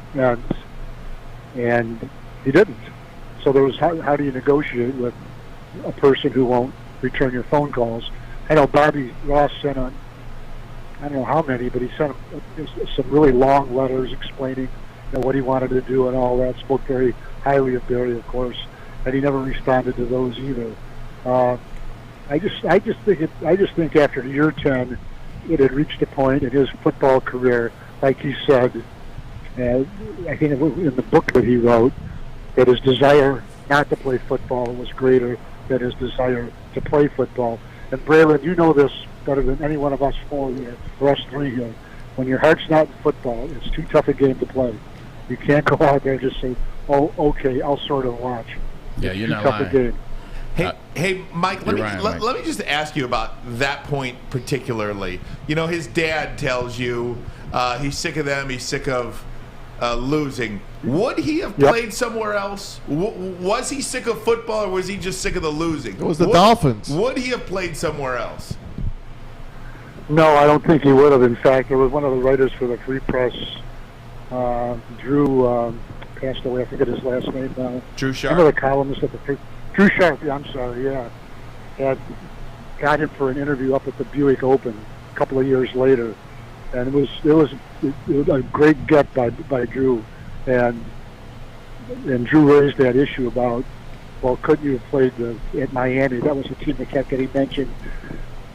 Speaker 15: and he didn't. So there was how do you negotiate with a person who won't return your phone calls? I know Bobby Ross sent I don't know how many, but he sent some really long letters explaining what he wanted to do and all that. Spoke very highly of Barry, of course, and he never responded to those either. I just think after year 10, it had reached a point in his football career, like he said, I think in the book that he wrote, that his desire not to play football was greater than his desire to play football. And Braylon, you know this better than any one of us four here, or us three here. When your heart's not in football, it's too tough a game to play. You can't go out there and just say, "Oh, okay, I'll sort of watch."
Speaker 2: Yeah, you're not
Speaker 15: lying. Too tough a game.
Speaker 1: Hey, Mike, let me just ask you about that point particularly. His dad tells you he's sick of them, he's sick of losing. Would he have played somewhere else? Was he sick of football, or was he just sick of the losing?
Speaker 3: It was the Dolphins.
Speaker 1: Would he have played somewhere else?
Speaker 15: No, I don't think he would have. In fact, there was one of the writers for the Free Press, Drew, passed away. I forget his last name now.
Speaker 1: Drew Sharp?
Speaker 15: Remember the columnist at the Free Drew Sharp, I'm sorry, had got him for an interview up at the Buick Open a couple of years later, and it was a great get by Drew, and Drew raised that issue about, well, couldn't you have played at Miami? That was the team that kept getting mentioned,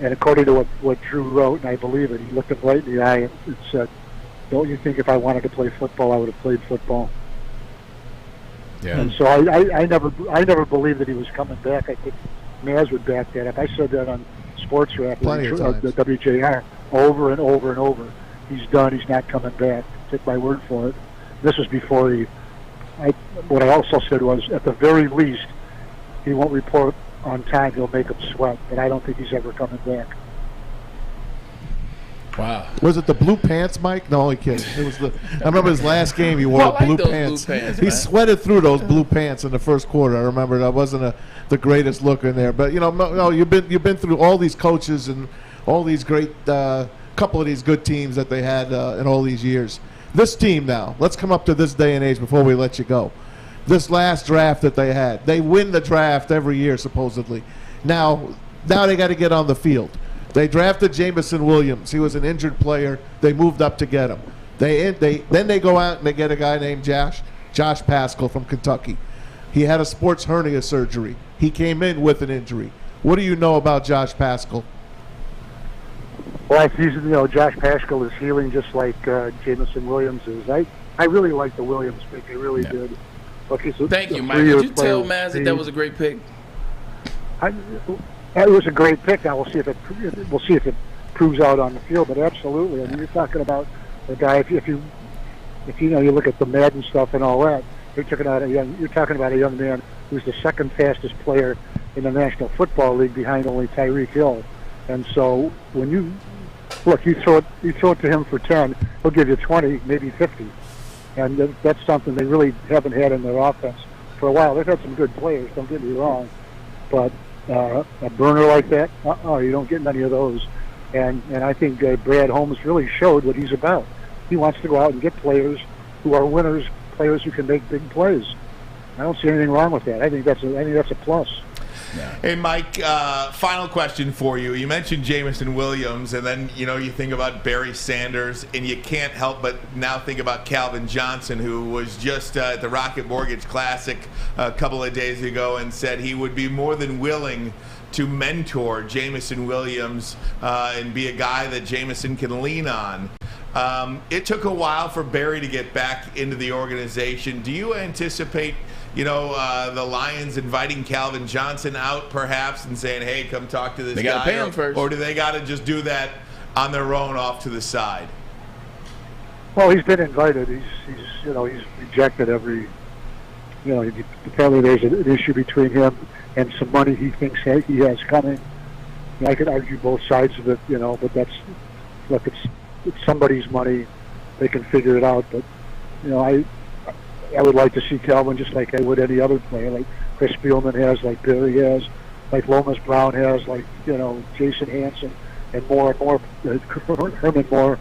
Speaker 15: and according to what Drew wrote, and I believe it, he looked him right in the eye and said, "Don't you think if I wanted to play football, I would have played football?"
Speaker 2: Yeah.
Speaker 15: And so I never believed that he was coming back. I think Maz would back that up. I said that on Sports Rap, the WJR, over and over and over. He's done. He's not coming back. Take my word for it. This was before what I also said was, at the very least, he won't report on time. He'll make him sweat. But I don't think he's ever coming back.
Speaker 2: Wow.
Speaker 3: Was it the blue pants, Mike? No, only kidding. It was I remember his last game. He wore blue pants. He sweated through those blue pants in the first quarter. I remember that wasn't the greatest look in there. But no, you've been through all these coaches and all these great couple of these good teams that they had in all these years. This team now, let's come up to this day and age before we let you go. This last draft that they had, they win the draft every year supposedly. Now they got to get on the field. They drafted Jameson Williams. He was an injured player. They moved up to get him. Then they go out and they get a guy named Josh Paschal from Kentucky. He had a sports hernia surgery. He came in with an injury. What do you know about Josh Paschal?
Speaker 15: Well, Josh Paschal is healing just like Jameson Williams is. I really like the Williams pick. I really did. Look,
Speaker 2: Thank you, Mike. Did you tell Maz that was a great pick?
Speaker 15: It was a great pick. Now we'll see if it proves out on the field. But absolutely, I mean, you're talking about a guy. If you look at the Madden stuff and all that, you're talking about a young man who's the second fastest player in the National Football League behind only Tyreek Hill. And so when you throw it to him for 10, he'll give you 20, maybe 50. And that's something they really haven't had in their offense for a while. They've had some good players, don't get me wrong, but a burner like that, you don't get many of those. And I think Brad Holmes really showed what he's about. He wants to go out and get players who are winners, players who can make big plays. I don't see anything wrong with that. I think that's a plus.
Speaker 1: Yeah. Hey, Mike, final question for you. You mentioned Jameson Williams, and then, you think about Barry Sanders, and you can't help but now think about Calvin Johnson, who was just at the Rocket Mortgage Classic a couple of days ago and said he would be more than willing to mentor Jameson Williams and be a guy that Jameson can lean on. It took a while for Barry to get back into the organization. Do you anticipate the Lions inviting Calvin Johnson out perhaps and saying, hey, come talk to this guy?
Speaker 2: They got to pay him first.
Speaker 1: Or do they got to just do that on their own off to the side?
Speaker 15: Well, he's been invited. He's rejected every, apparently there's an issue between him and some money he thinks he has coming. I could argue both sides of it, but it's somebody's money. They can figure it out. But, I would like to see Calvin just like I would any other player, like Chris Spielman has, like Barry has, like Lomas Brown has, like Jason Hanson, and more Herman Moore,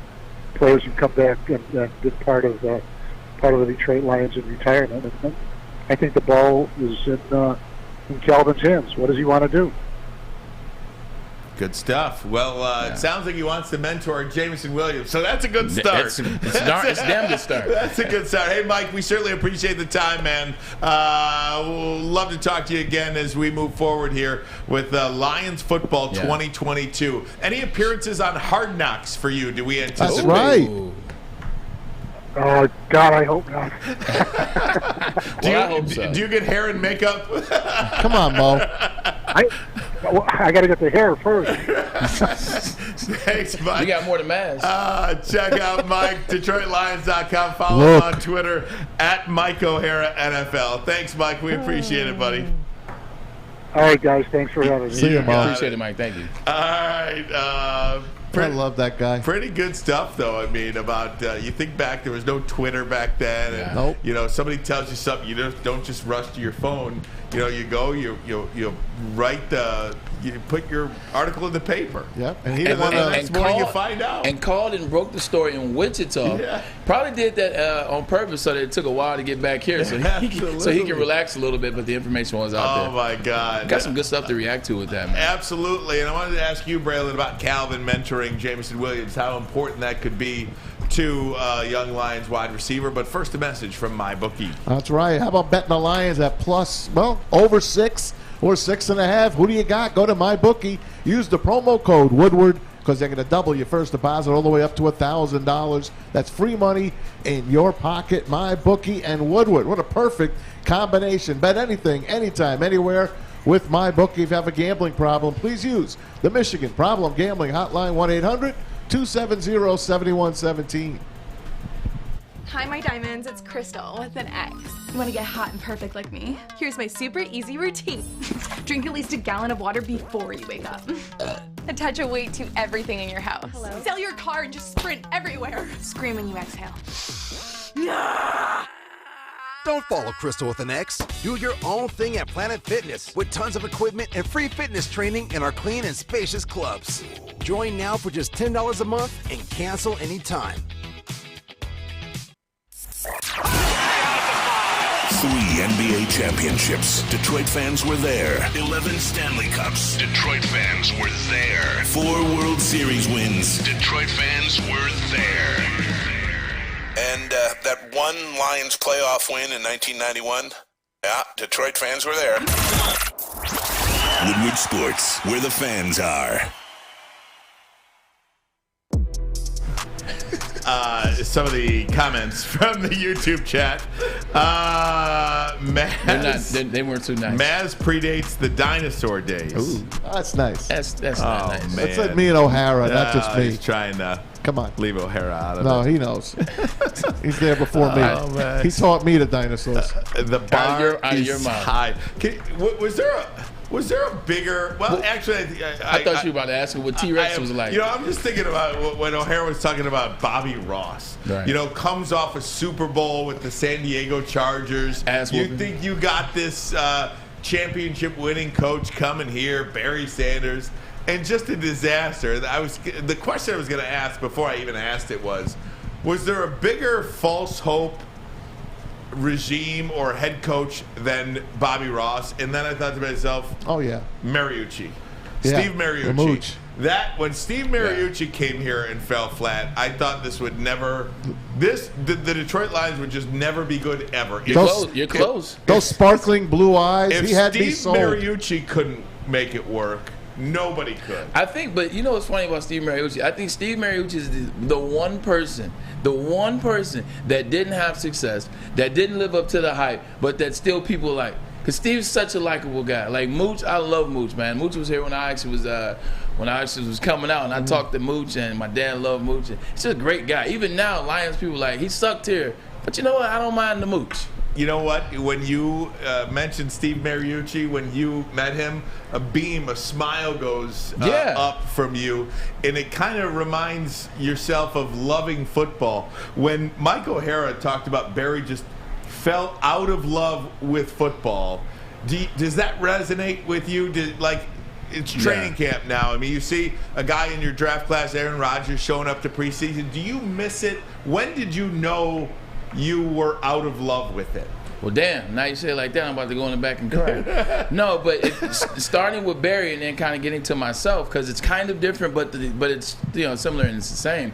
Speaker 15: players who come back and been part of the Detroit Lions in retirement. And I think the ball is in Calvin's hands. What does he want to do?
Speaker 1: Good stuff. Well, It sounds like he wants to mentor Jameson Williams, so that's a good start.
Speaker 2: It's a damn good start.
Speaker 1: That's a good start. Hey, Mike, we certainly appreciate the time, man. We'll love to talk to you again as we move forward here with Lions football 2022. Any appearances on Hard Knocks for you? Do we anticipate?
Speaker 3: That's right.
Speaker 15: Oh, God, I hope not.
Speaker 2: I hope so.
Speaker 1: Do you get hair and makeup?
Speaker 3: Come on, Mo.
Speaker 15: I got to get the hair first.
Speaker 1: Thanks, Mike.
Speaker 2: You got more than Maz.
Speaker 1: Check out Mike, DetroitLions.com. Follow him on Twitter at Mike O'Hara NFL. Thanks, Mike. We appreciate it, buddy.
Speaker 15: All right, guys. Thanks for having me.
Speaker 3: See you, Mo.
Speaker 2: Appreciate it, Mike. Thank you.
Speaker 1: All right.
Speaker 3: I love that guy.
Speaker 1: Pretty good stuff, though. I mean, about you think back, there was no Twitter back then, and
Speaker 3: Nope.
Speaker 1: Somebody tells you something, you don't just rush to your phone. You go, you write you put your article in the paper.
Speaker 3: Yep.
Speaker 1: And next morning you find out.
Speaker 2: And called and broke the story in Wichita.
Speaker 1: Yeah.
Speaker 2: Probably did that on purpose so that it took a while to get back here, so he can relax a little bit. But the information was out there.
Speaker 1: Oh my God!
Speaker 2: Got some good stuff to react to with that, man.
Speaker 1: Absolutely. And I wanted to ask you, Braylon, about Calvin mentoring Jameson Williams. How important that could be to young Lions wide receiver. But first, a message from MyBookie.
Speaker 3: That's right. How about betting the Lions at over 6 or 6.5? Who do you got? Go to MyBookie. Use the promo code Woodward because they're going to double your first deposit all the way up to $1,000. That's free money in your pocket. MyBookie and Woodward. What a perfect combination. Bet anything, anytime, anywhere with MyBookie. If you have a gambling problem, please use the Michigan Problem Gambling Hotline, 1-800-270-7117.
Speaker 16: Hi, my diamonds. It's Crystal with an X. You want to get hot and perfect like me? Here's my super easy routine. Drink at least a gallon of water before you wake up. Attach a weight to everything in your house. Hello? Sell your car and just sprint everywhere. Scream when you exhale.
Speaker 17: Don't follow Crystal with an X. Do your own thing at Planet Fitness with tons of equipment and free fitness training in our clean and spacious clubs. Join now for just $10 a month and cancel anytime.
Speaker 9: 3 NBA championships. Detroit fans were there. 11 Stanley Cups. Detroit fans were there. 4 World Series wins. Detroit fans were there. And that one Lions playoff win in 1991. Yeah, Detroit fans were there. Woodward Sports, where the fans are.
Speaker 1: Some of the comments from the YouTube chat. Maz,
Speaker 2: they weren't too nice.
Speaker 1: Maz predates the dinosaur days.
Speaker 3: Ooh, that's nice.
Speaker 2: That's not nice.
Speaker 1: Man.
Speaker 3: That's like me and O'Hara, not just me.
Speaker 1: He's trying to leave O'Hara out of it.
Speaker 3: No, he knows. He's there before me.
Speaker 1: Man.
Speaker 3: He taught me the dinosaurs.
Speaker 1: The bar
Speaker 2: out of your
Speaker 1: is
Speaker 2: mouth.
Speaker 1: high. Was there a bigger? Well, actually,
Speaker 2: I thought you were about to ask what T-Rex was like.
Speaker 1: You know, I'm just thinking about when O'Hara was talking about Bobby Ross.
Speaker 2: Right.
Speaker 1: You know, comes off a Super Bowl with the San Diego Chargers. You think you got this championship-winning coach coming here, Barry Sanders, and just a disaster. The question I was going to ask before I even asked it was there a bigger false hope regime or head coach than Bobby Ross? And then I thought to myself,
Speaker 3: oh yeah,
Speaker 1: Mariucci.
Speaker 3: Yeah,
Speaker 1: Steve Mariucci. When Steve Mariucci came here and fell flat, I thought this would never the Detroit Lions would just never be good ever.
Speaker 2: You're close.
Speaker 3: Those sparkling blue eyes,
Speaker 1: If
Speaker 3: he had
Speaker 1: Steve
Speaker 3: me sold.
Speaker 1: Mariucci couldn't make it work, nobody could.
Speaker 2: I think, but you know what's funny about Steve Mariucci? I think Steve Mariucci is the one person that didn't have success, that didn't live up to the hype, but that still people like. Because Steve's such a likable guy. Like Mooch, I love Mooch, man. Mooch was here when I actually was coming out, and I talked to Mooch, and my dad loved Mooch. He's just a great guy. Even now, Lions people like, he sucked here. But you know what? I don't mind the Mooch.
Speaker 1: You know what? When you mentioned Steve Mariucci, when you met him, a smile goes up from you, and it kind of reminds yourself of loving football. When Mike O'Hara talked about Barry just fell out of love with football, does that resonate with you? It's training camp now. I mean, you see a guy in your draft class, Aaron Rodgers, showing up to preseason. Do you miss it? When did you know you were out of love with it?
Speaker 2: Well, damn, now you say it like that, I'm about to go in the back and cry. No, but starting with Barry and then kind of getting to myself, because it's kind of different, but it's similar and it's the same.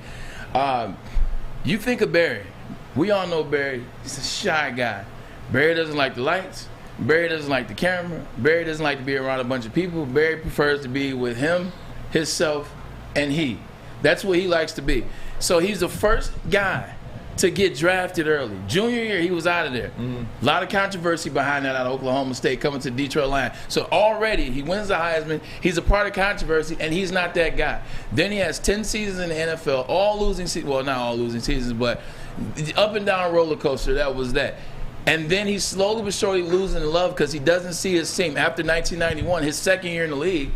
Speaker 2: You think of Barry. We all know Barry. He's a shy guy. Barry doesn't like the lights. Barry doesn't like the camera. Barry doesn't like to be around a bunch of people. Barry prefers to be with him, himself, and he. That's what he likes to be. So he's the first guy to get drafted early. Junior year, he was out of there. A lot of controversy behind that out of Oklahoma State coming to the Detroit Lions. So already, he wins the Heisman. He's a part of controversy, and he's not that guy. Then he has 10 seasons in the NFL, all losing seasons. Well, not all losing seasons, but up and down roller coaster, that was that. And then he's slowly but surely losing love because he doesn't see his team. After 1991, his second year in the league,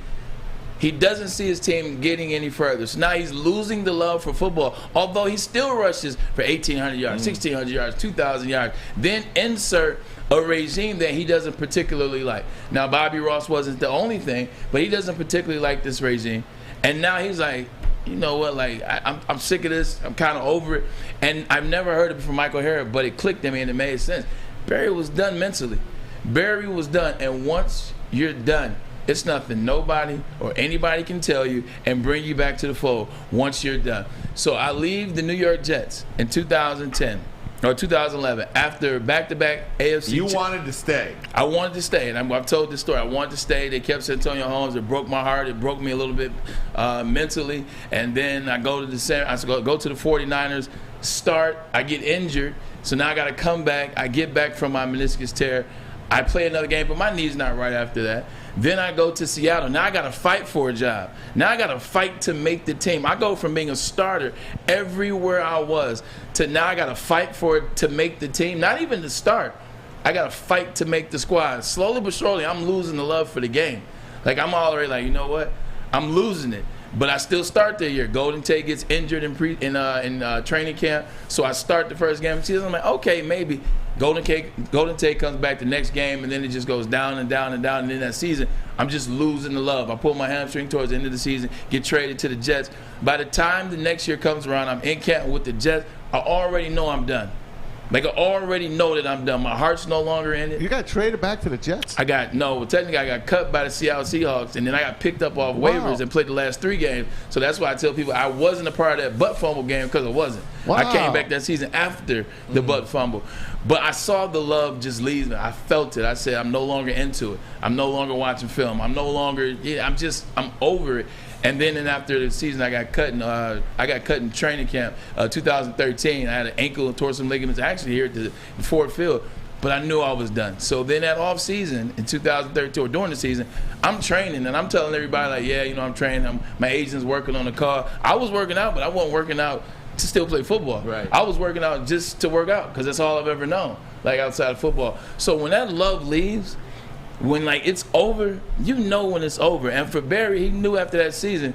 Speaker 2: he doesn't see his team getting any further. So now he's losing the love for football, although he still rushes for 1,800 yards, 1,600 yards, 2,000 yards. Then insert a regime that he doesn't particularly like. Now, Bobby Ross wasn't the only thing, but he doesn't particularly like this regime. And now he's like, you know what, like, I'm sick of this. I'm kind of over it. And I've never heard it from Michael O'Hara, but it clicked to me and it made sense. Barry was done mentally. Barry was done. And once you're done, it's nothing nobody or anybody can tell you and bring you back to the fold once you're done. So I leave the New York Jets in 2010 or 2011 after back-to-back AFC.
Speaker 1: You wanted to stay.
Speaker 2: I wanted to stay, and I've told this story. I wanted to stay. They kept Santonio Holmes. It broke my heart. It broke me a little bit mentally. And then I go to the 49ers, start. I get injured, so now I got to come back. I get back from my meniscus tear. I play another game, but my knee's not right after that. Then I go to Seattle. Now I got to fight for a job. Now I got to fight to make the team. I go from being a starter everywhere I was to now I got to fight for it to make the team. Not even to start. I got to fight to make the squad. Slowly but surely, I'm losing the love for the game. Like, I'm already like, you know what? I'm losing it. But I still start the year. Golden Tate gets injured in training camp, so I start the first game of the season. I'm like, okay, maybe. Golden Tate comes back the next game, and then it just goes down and down and down. And in that season, I'm just losing the love. I pull my hamstring towards the end of the season, get traded to the Jets. By the time the next year comes around, I'm in camp with the Jets. I already know I'm done. Like, I already know that I'm done. My heart's no longer in it.
Speaker 3: You got traded back to the Jets?
Speaker 2: Technically I got cut by the Seattle Seahawks, and then I got picked up off waivers and played the last 3 games. So that's why I tell people I wasn't a part of that butt fumble game, because I wasn't.
Speaker 3: Wow.
Speaker 2: I came back that season after the butt fumble. But I saw the love just leave me. I felt it. I said, I'm no longer into it. I'm no longer watching film. I'm no longer, I'm over it. And then after the season, I got cut in training camp, 2013. I had an ankle and tore some ligaments actually here at the Ford Field, but I knew I was done. So then that off season in 2013, or during the season, I'm training and I'm telling everybody like, I'm training. My agent's working on the car. I was working out, but I wasn't working out to still play football.
Speaker 1: Right.
Speaker 2: I was working out just to work out, because that's all I've ever known, like outside of football. So when that love leaves, when it's over, you know when it's over. And for Barry, he knew after that season,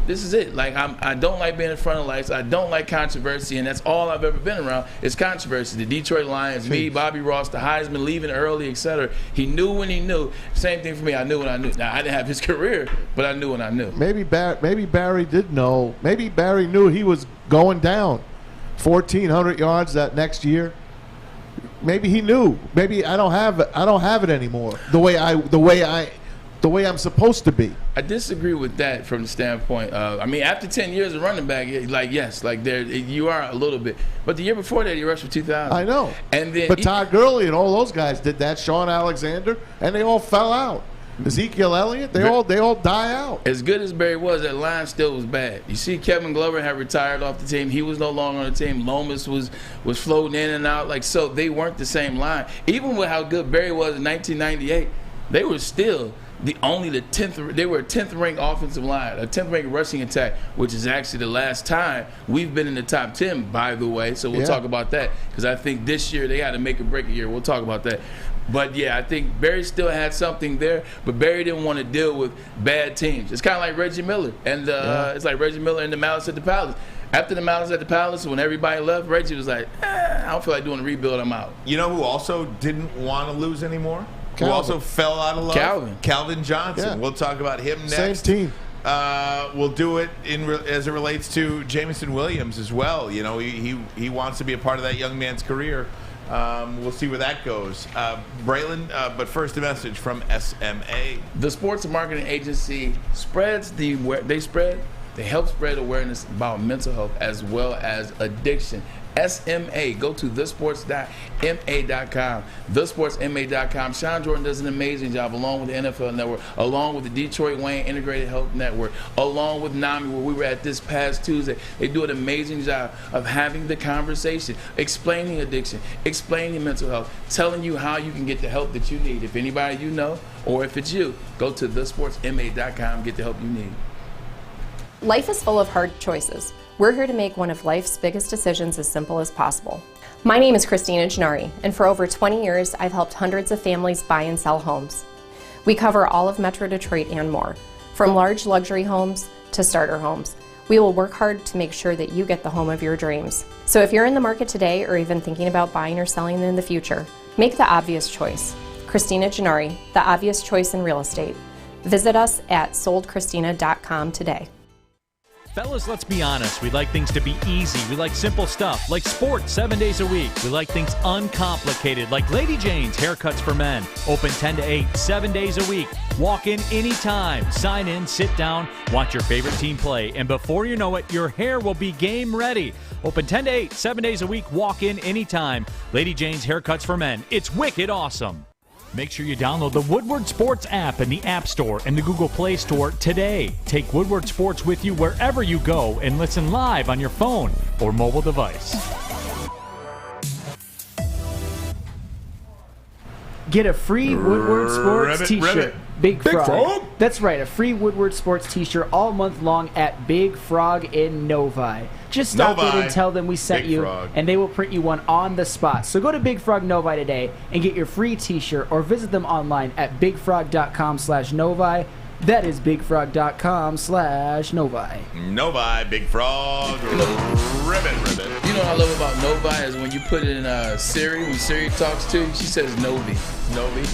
Speaker 2: this is it. Like, I don't like being in front of lights. I don't like controversy, and that's all I've ever been around is controversy. The Detroit Lions, me, Bobby Ross, the Heisman, leaving early, etc. He knew when he knew. Same thing for me. I knew when I knew. Now, I didn't have his career, but I knew when I knew.
Speaker 3: Maybe Barry did know. Maybe Barry knew he was going down 1,400 yards that next year. Maybe he knew. Maybe I don't have it anymore. The way I'm supposed to be.
Speaker 2: I disagree with that from the standpoint of, after 10 years of running back, you are a little bit. But the year before that, you rushed for 2,000.
Speaker 3: I know.
Speaker 2: And then,
Speaker 3: but Todd Gurley and all those guys did that. Sean Alexander, and they all fell out. Ezekiel Elliott, they all die out.
Speaker 2: As good as Barry was, that line still was bad. You see, Kevin Glover had retired off the team. He was no longer on the team. Lomas was floating in and out. So they weren't the same line. Even with how good Barry was in 1998, they were still they were a 10th ranked offensive line, a 10th ranked rushing attack, which is actually the last time we've been in the top 10, by the way. So we'll talk about that, because I think this year they got to make a break a year. We'll talk about that. But I think Barry still had something there, but Barry didn't want to deal with bad teams. It's kind of like Reggie Miller, and it's like Reggie Miller and the Malice at the Palace. After the Malice at the Palace, when everybody left, Reggie was like, I don't feel like doing a rebuild, I'm out.
Speaker 1: You know who also didn't want to lose anymore? Calvin. Who also fell out of love? Calvin Johnson. Yeah. We'll talk about him next.
Speaker 3: Same team.
Speaker 1: We'll do it as it relates to Jameson Williams as well. He wants to be a part of that young man's career. We'll see where that goes. Braylon, but first a message from SMA.
Speaker 2: The sports marketing agency they help spread awareness about mental health as well as addiction. SMA. Go to thesports.ma.com. Thesportsma.com. Sean Jordan does an amazing job along with the NFL Network, along with the Detroit Wayne Integrated Health Network, along with NAMI, where we were at this past Tuesday. They do an amazing job of having the conversation, explaining addiction, explaining mental health, telling you how you can get the help that you need. If anybody you know, or if it's you, go to thesportsma.com, get the help you need.
Speaker 18: Life is full of hard choices. We're here to make one of life's biggest decisions as simple as possible. My name is Christina Gennari, and for over 20 years, I've helped hundreds of families buy and sell homes. We cover all of Metro Detroit and more, from large luxury homes to starter homes. We will work hard to make sure that you get the home of your dreams. So if you're in the market today or even thinking about buying or selling in the future, make the obvious choice. Christina Gennari, the obvious choice in real estate. Visit us at soldchristina.com today.
Speaker 19: Fellas, let's be honest. We like things to be easy. We like simple stuff, like sports 7 days a week. We like things uncomplicated, like Lady Jane's Haircuts for Men. Open 10 to 8, 7 days a week. Walk in anytime. Sign in, sit down, watch your favorite team play, and before you know it, your hair will be game ready. Open 10 to 8, 7 days a week. Walk in anytime. Lady Jane's Haircuts for Men. It's wicked awesome. Make sure you download the Woodward Sports app in the App Store and the Google Play Store today. Take Woodward Sports with you wherever you go and listen live on your phone or mobile device.
Speaker 14: Get a free Woodward Sports t-shirt. Big Frog. That's right, a free Woodward Sports t-shirt all month long at Big Frog in Novi. Just stop in and tell them we sent Big you, Frog. And they will print you one on the spot. So go to Big Frog Novi today and get your free t-shirt, or visit them online at bigfrog.com/Novi. That is bigfrog.com/Novi.
Speaker 1: Novi, Big Frog, ribbon.
Speaker 2: You know what I love about Novi is when you put it in Siri, when Siri talks to you, she says Novi.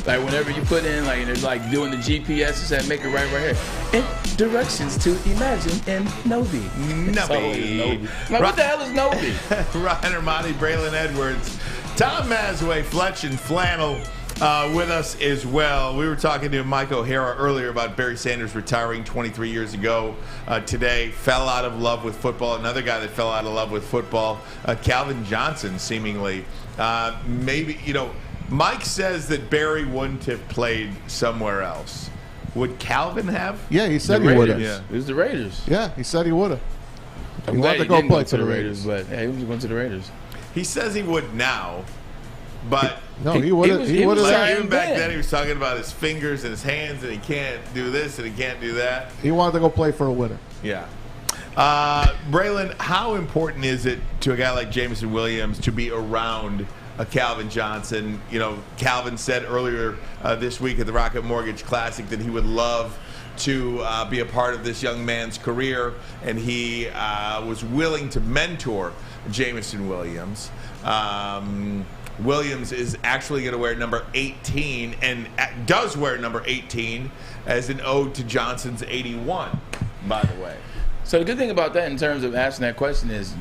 Speaker 2: Like whenever you put in, like, they're like doing the GPS, it said make it right here. And directions to imagine in Novi.
Speaker 1: Novi.
Speaker 2: Like, what the hell is Novi?
Speaker 1: Ryan Ermanni, Braylon Edwards, Tom Mazawey, Fletch and Flannel with us as well. We were talking to Mike O'Hara earlier about Barry Sanders retiring 23 years ago today. Fell out of love with football. Another guy that fell out of love with football, Calvin Johnson, seemingly. Maybe, Mike says that Barry wouldn't have played somewhere else. Would Calvin have?
Speaker 3: Yeah, he said he would have.
Speaker 2: Yeah. It was the Raiders.
Speaker 3: Yeah, he said he would have.
Speaker 2: He wanted to go play for the Raiders, but he was going to the Raiders.
Speaker 1: He says he would now, but
Speaker 3: he would have.
Speaker 1: Even back then, he was talking about his fingers and his hands, and he can't do this and he can't do that.
Speaker 3: He wanted to go play for a winner.
Speaker 1: Yeah. Braylon, how important is it to a guy like Jameson Williams to be around a Calvin Johnson? Calvin said earlier this week at the Rocket Mortgage Classic that he would love to be a part of this young man's career, and he was willing to mentor Jameson Williams. Williams is actually going to wear number 18 and does wear number 18 as an ode to Johnson's 81, by the way.
Speaker 2: So the good thing about that in terms of asking that question is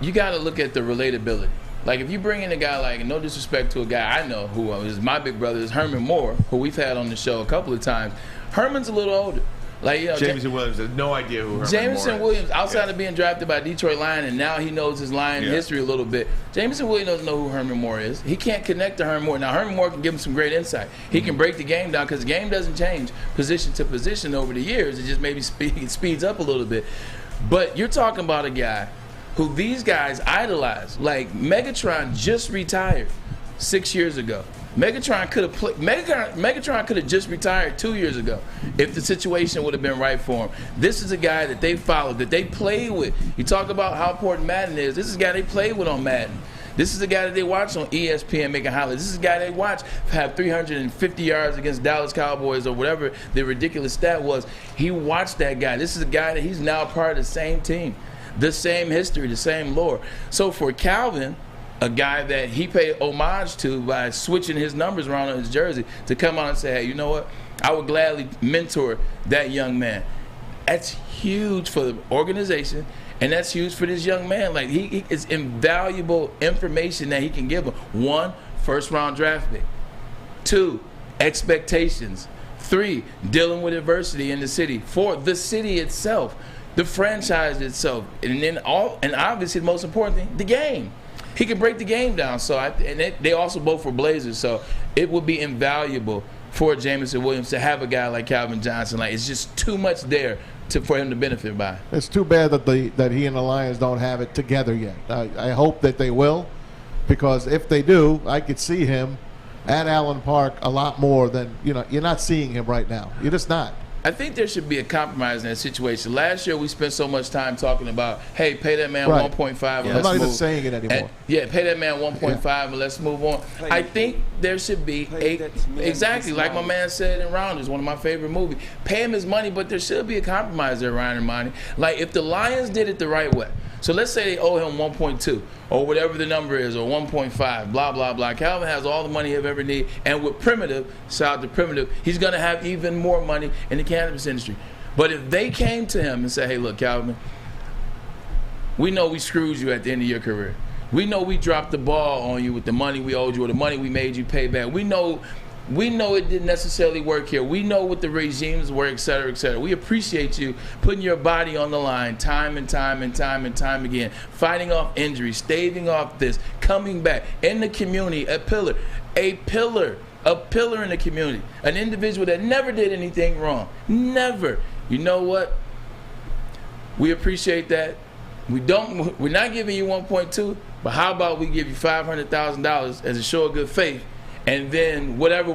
Speaker 2: you got to look at the relatability. Like if you bring in a guy like, no disrespect to a guy I know who is my big brother, is Herman Moore, who we've had on the show a couple of times. Herman's a little older. Like,
Speaker 1: Jameson Williams has no idea who Herman
Speaker 2: Jameson
Speaker 1: Moore is.
Speaker 2: Williams, outside of being drafted by Detroit Lion, and now he knows his Lion history a little bit. Jameson Williams doesn't know who Herman Moore is. He can't connect to Herman Moore. Now, Herman Moore can give him some great insight. He can break the game down because the game doesn't change position to position over the years. It just maybe speeds up a little bit. But you're talking about a guy who these guys idolize. Like Megatron just retired 6 years ago. Megatron could have just retired 2 years ago if the situation would have been right for him. This is a guy that they followed, that they played with. You talk about how important Madden is. This is a guy they played with on Madden. This is a guy that they watch on ESPN making highlights. This is a guy they watch have 350 yards against Dallas Cowboys or whatever the ridiculous stat was. He watched that guy. This is a guy that he's now part of the same team, the same history, the same lore. So for Calvin, a guy that he paid homage to by switching his numbers around on his jersey, to come out and say, hey, you know what? I would gladly mentor that young man. That's huge for the organization, and that's huge for this young man. Like, he is invaluable information that he can give him. 1, first-round draft pick. 2, expectations. 3, dealing with adversity in the city. 4, the city itself, the franchise itself, and then obviously the most important thing, the game. He can break the game down. They also both were Blazers, so it would be invaluable for Jameson Williams to have a guy like Calvin Johnson. Like, it's just too much there for him to benefit by.
Speaker 3: It's too bad that he and the Lions don't have it together yet. I hope that they will, because if they do, I could see him at Allen Park a lot more than you're not seeing him right now. You're just not.
Speaker 2: I think there should be a compromise in that situation. Last year, we spent so much time talking about, hey, pay that man 1.5 and let's move.
Speaker 3: I'm not even saying it anymore.
Speaker 2: Pay that man 1.5 and let's move on. I think there should be exactly like my man said in Rounders, one of my favorite movies. Pay him his money, but there should be a compromise there, Ryan and Monty. Like, if the Lions did it the right way, so let's say they owe him 1.2 or whatever the number is, or 1.5, blah, blah, blah. Calvin has all the money he'll ever need. And with Primitive, shout out to Primitive, he's going to have even more money in the cannabis industry. But if they came to him and said, hey, look, Calvin, we know we screwed you at the end of your career. We know we dropped the ball on you with the money we owed you or the money we made you pay back. We know it didn't necessarily work here. We know what the regimes were, et cetera, et cetera. We appreciate you putting your body on the line time and time and time and time again, fighting off injuries, staving off this, coming back in the community, a pillar in the community, an individual that never did anything wrong. Never. You know what? We appreciate that. We're not giving you 1.2, but how about we give you $500,000 as a show of good faith? And then whatever.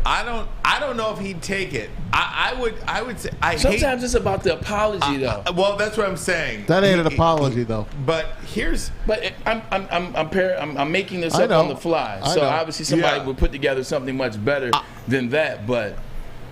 Speaker 1: I don't know if he'd take it. I would say
Speaker 2: sometimes it's about the apology though.
Speaker 1: Well, that's what I'm saying.
Speaker 3: That ain't an apology though.
Speaker 1: But
Speaker 2: I'm making this up on the fly. So obviously somebody would put together something much better than that. But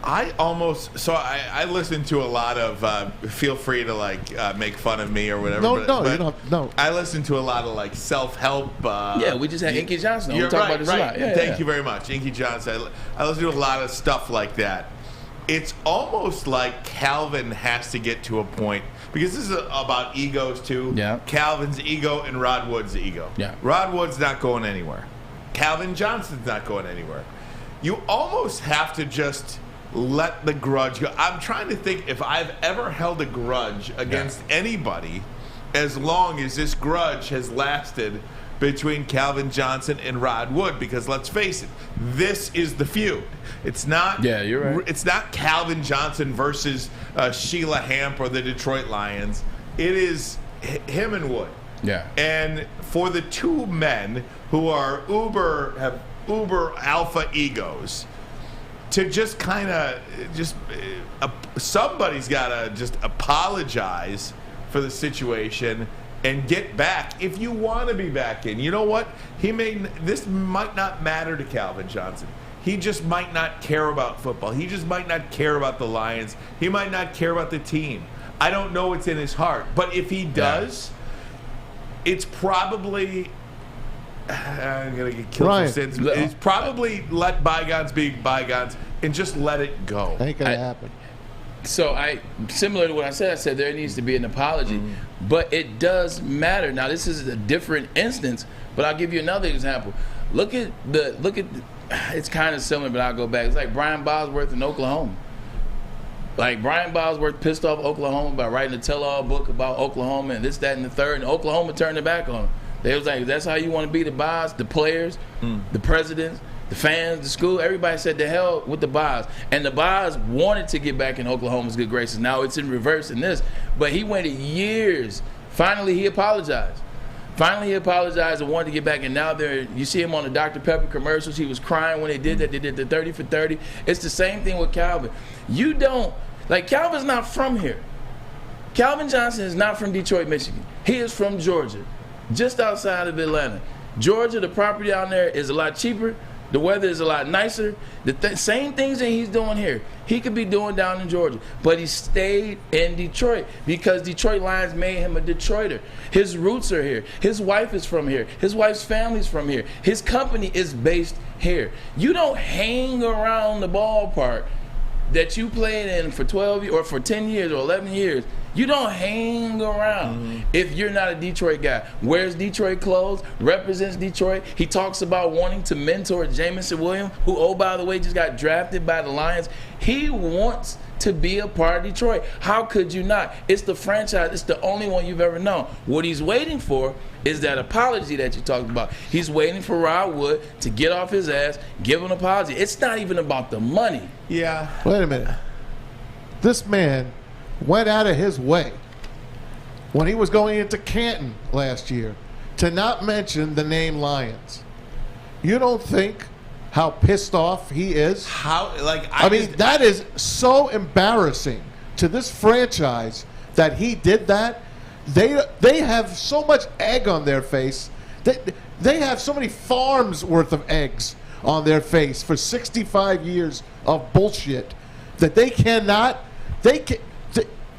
Speaker 1: I listen to a lot of. Feel free to make fun of me or whatever.
Speaker 3: No.
Speaker 1: I listen to a lot of self-help.
Speaker 2: We just had Inky Johnson.
Speaker 1: You're
Speaker 2: we talk about this a lot.
Speaker 1: Thank you very much, Inky Johnson. I listen to a lot of stuff like that. It's almost like Calvin has to get to a point, because this is about egos too.
Speaker 2: Yeah.
Speaker 1: Calvin's ego and Rod Wood's ego.
Speaker 2: Yeah.
Speaker 1: Rod Wood's not going anywhere. Calvin Johnson's not going anywhere. You almost have to just let the grudge go. I'm trying to think if I've ever held a grudge against anybody as long as this grudge has lasted between Calvin Johnson and Rod Wood, because let's face it, this is the feud. It's not.
Speaker 2: Yeah, you're right.
Speaker 1: It's not Calvin Johnson versus Sheila Hamp or the Detroit Lions. It is him and Wood.
Speaker 2: Yeah.
Speaker 1: And for the two men who are have uber alpha egos, to just kind of somebody's got to just apologize for the situation and get back if you want to be back in. You know what? This might not matter to Calvin Johnson. He just might not care about football. He just might not care about the Lions. He might not care about the team. I don't know what's in his heart. But if he does, it's probably... I'm going to get killed for sins. It's probably let bygones be bygones and just let it go.
Speaker 3: Ain't going to happen.
Speaker 2: So similar to what I said there needs to be an apology, but it does matter. Now this is a different instance, but I'll give you another example. Look at it's kind of similar, but I'll go back. It's like Brian Bosworth in Oklahoma. Like Brian Bosworth pissed off Oklahoma by writing a tell-all book about Oklahoma and this, that, and the third, and Oklahoma turned their back on him. They was like, that's how you want to be the boss, the players, the presidents, the fans, the school. Everybody said the hell with the Boz. And the Boz wanted to get back in Oklahoma's good graces. Now it's in reverse in this. But he waited years. Finally, he apologized. And wanted to get back. And now you see him on the Dr. Pepper commercials. He was crying when they did that. They did the 30 for 30. It's the same thing with Calvin. Calvin's not from here. Calvin Johnson is not from Detroit, Michigan. He is from Georgia, just outside of Atlanta. Georgia, the property down there is a lot cheaper. The weather is a lot nicer. The same things that he's doing here, he could be doing down in Georgia. But he stayed in Detroit because Detroit Lions made him a Detroiter. His roots are here. His wife is from here. His wife's family's from here. His company is based here. You don't hang around the ballpark that you played in for 12 or for 10 years or 11 years. You don't hang around if you're not a Detroit guy. Wears Detroit clothes, represents Detroit. He talks about wanting to mentor Jameson Williams, who, oh, by the way, just got drafted by the Lions. He wants to be a part of Detroit. How could you not? It's the franchise. It's the only one you've ever known. What he's waiting for is that apology that you talked about. He's waiting for Rod Wood to get off his ass, give him an apology. It's not even about the money.
Speaker 1: Yeah.
Speaker 3: Wait a minute. This man went out of his way when he was going into Canton last year to not mention the name Lions. You don't think how pissed off he is? I mean, that is so embarrassing to this franchise that he did that. They have so much egg on their face. They have so many farms worth of eggs on their face for 65 years of bullshit that they cannot.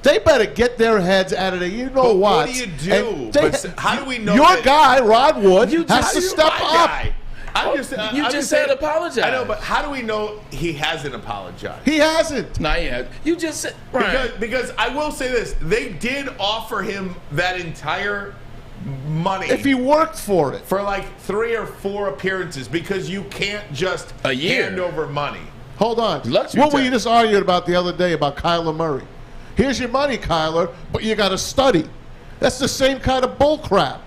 Speaker 3: They better get their heads out of there. You know what?
Speaker 1: What do you do? How do we know
Speaker 3: your guy, Rod Wood, has to step up?
Speaker 2: You just said apologize.
Speaker 1: I know, but how do we know he hasn't apologized?
Speaker 3: He hasn't.
Speaker 2: Not yet. You just said, right.
Speaker 1: Because I will say this. They did offer him that entire money.
Speaker 3: If he worked for it.
Speaker 1: For like 3 or 4 appearances, because you can't just hand over money.
Speaker 3: Hold on. What were you just arguing about the other day about Kyler Murray? Here's your money, Kyler, but you got to study. That's the same kind of bull crap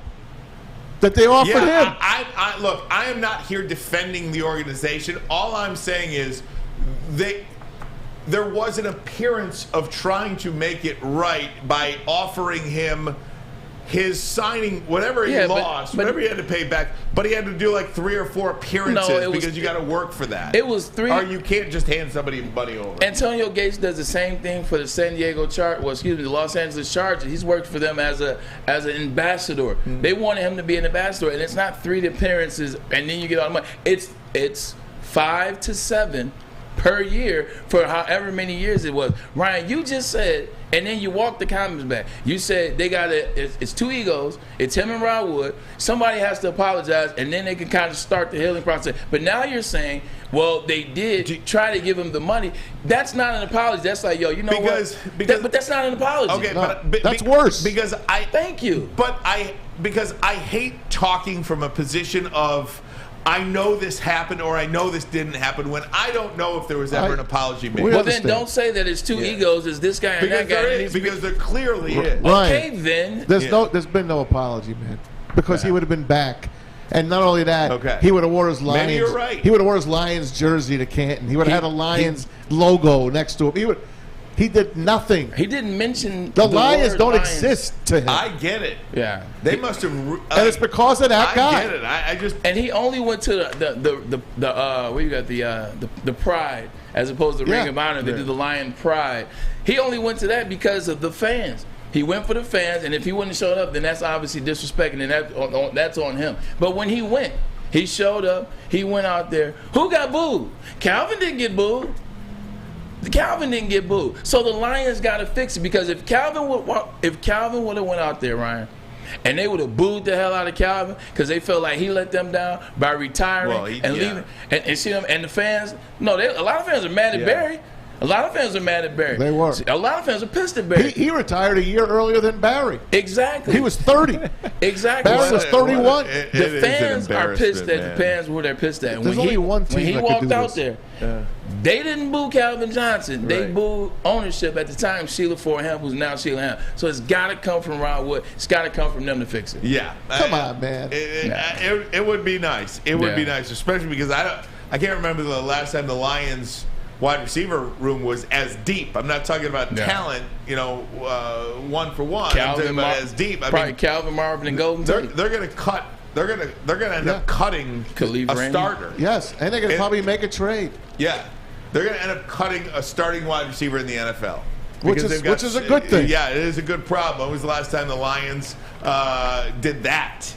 Speaker 3: that they offered him.
Speaker 1: Look, I am not here defending the organization. All I'm saying is there was an appearance of trying to make it right by offering him his signing, whatever he lost, whatever he had to pay back, but he had to do like 3 or 4 appearances because you got to work for that.
Speaker 2: It was 3.
Speaker 1: Or you can't just hand somebody money over.
Speaker 2: Antonio Gates does the same thing for the the Los Angeles Chargers. He's worked for them as an ambassador. They wanted him to be an ambassador, and it's not 3 appearances and then you get all the money. It's 5 to 7 per year for however many years it was. Ryan, you just said, and then you walked the comments back. You said they got it's two egos. It's him and Rod Wood. Somebody has to apologize, and then they can kind of start the healing process. But now you're saying, well, they did try to give him the money. That's not an apology. That's like, yo, you know what? But that's not an apology.
Speaker 1: Okay,
Speaker 3: No,
Speaker 1: but
Speaker 3: that's worse.
Speaker 1: Because
Speaker 2: thank you.
Speaker 1: But because I hate talking from a position of I know this happened or I know this didn't happen when I don't know if there was ever an apology made.
Speaker 2: Well, then don't say that it's two egos. It's this guy and
Speaker 1: Because
Speaker 2: that guy.
Speaker 1: there is, because there clearly is.
Speaker 2: Okay, then.
Speaker 3: There's been no apology, man, because he would have been back. And not only that, he would have wore his Lions.
Speaker 1: Maybe you're right.
Speaker 3: He would have wore his Lions jersey to Canton. He would have had a Lions logo next to him. He did nothing.
Speaker 2: He didn't mention
Speaker 3: the Lions
Speaker 2: word
Speaker 3: don't
Speaker 2: Lions.
Speaker 3: exist to him.
Speaker 1: I get it.
Speaker 2: Yeah,
Speaker 1: they must have.
Speaker 3: And it's because of that guy.
Speaker 1: I get it. I just
Speaker 2: and he only went to the where you got the Pride as opposed to Ring of Honor. They did the Lion Pride. He only went to that because of the fans. He went for the fans, and if he wouldn't have showed up, then that's obviously disrespecting, and that's on him. But when he went, he showed up. He went out there. Who got booed? Calvin didn't get booed. Calvin didn't get booed. So the Lions got to fix it, because if Calvin would have went out there, Ryan, and they would have booed the hell out of Calvin because they felt like he let them down by retiring and leaving, and see them, and the fans. No, a lot of fans are mad at Barry. A lot of fans are mad at Barry.
Speaker 3: They were.
Speaker 2: A lot of fans are pissed at Barry.
Speaker 3: He retired a year earlier than Barry.
Speaker 2: Exactly.
Speaker 3: He was 30.
Speaker 2: Exactly.
Speaker 3: Barry was 31.
Speaker 2: The fans are pissed at the fans where they're pissed at.
Speaker 3: There's only one team
Speaker 2: when he
Speaker 3: that
Speaker 2: walked
Speaker 3: could do
Speaker 2: out
Speaker 3: this.
Speaker 2: there, they didn't boo Calvin Johnson. They booed ownership at the time, Sheila Foreham, who's now Sheila Ham. So it's got to come from Ron Wood. It's got to come from them to fix it.
Speaker 1: Yeah.
Speaker 3: Come on, man.
Speaker 1: It would be nice. It would be nice, especially because I can't remember the last time the Lions wide receiver room was as deep. I'm not talking about talent, one for one. I'm talking about as deep.
Speaker 2: Probably Calvin, Marvin, and Golden.
Speaker 1: They're going to cut. They're gonna end up cutting a starter.
Speaker 3: Yes, and they're gonna probably make a trade.
Speaker 1: Yeah, they're gonna end up cutting a starting wide receiver in the NFL.
Speaker 3: Which is a good thing.
Speaker 1: Yeah, it is a good problem. When was the last time the Lions did that?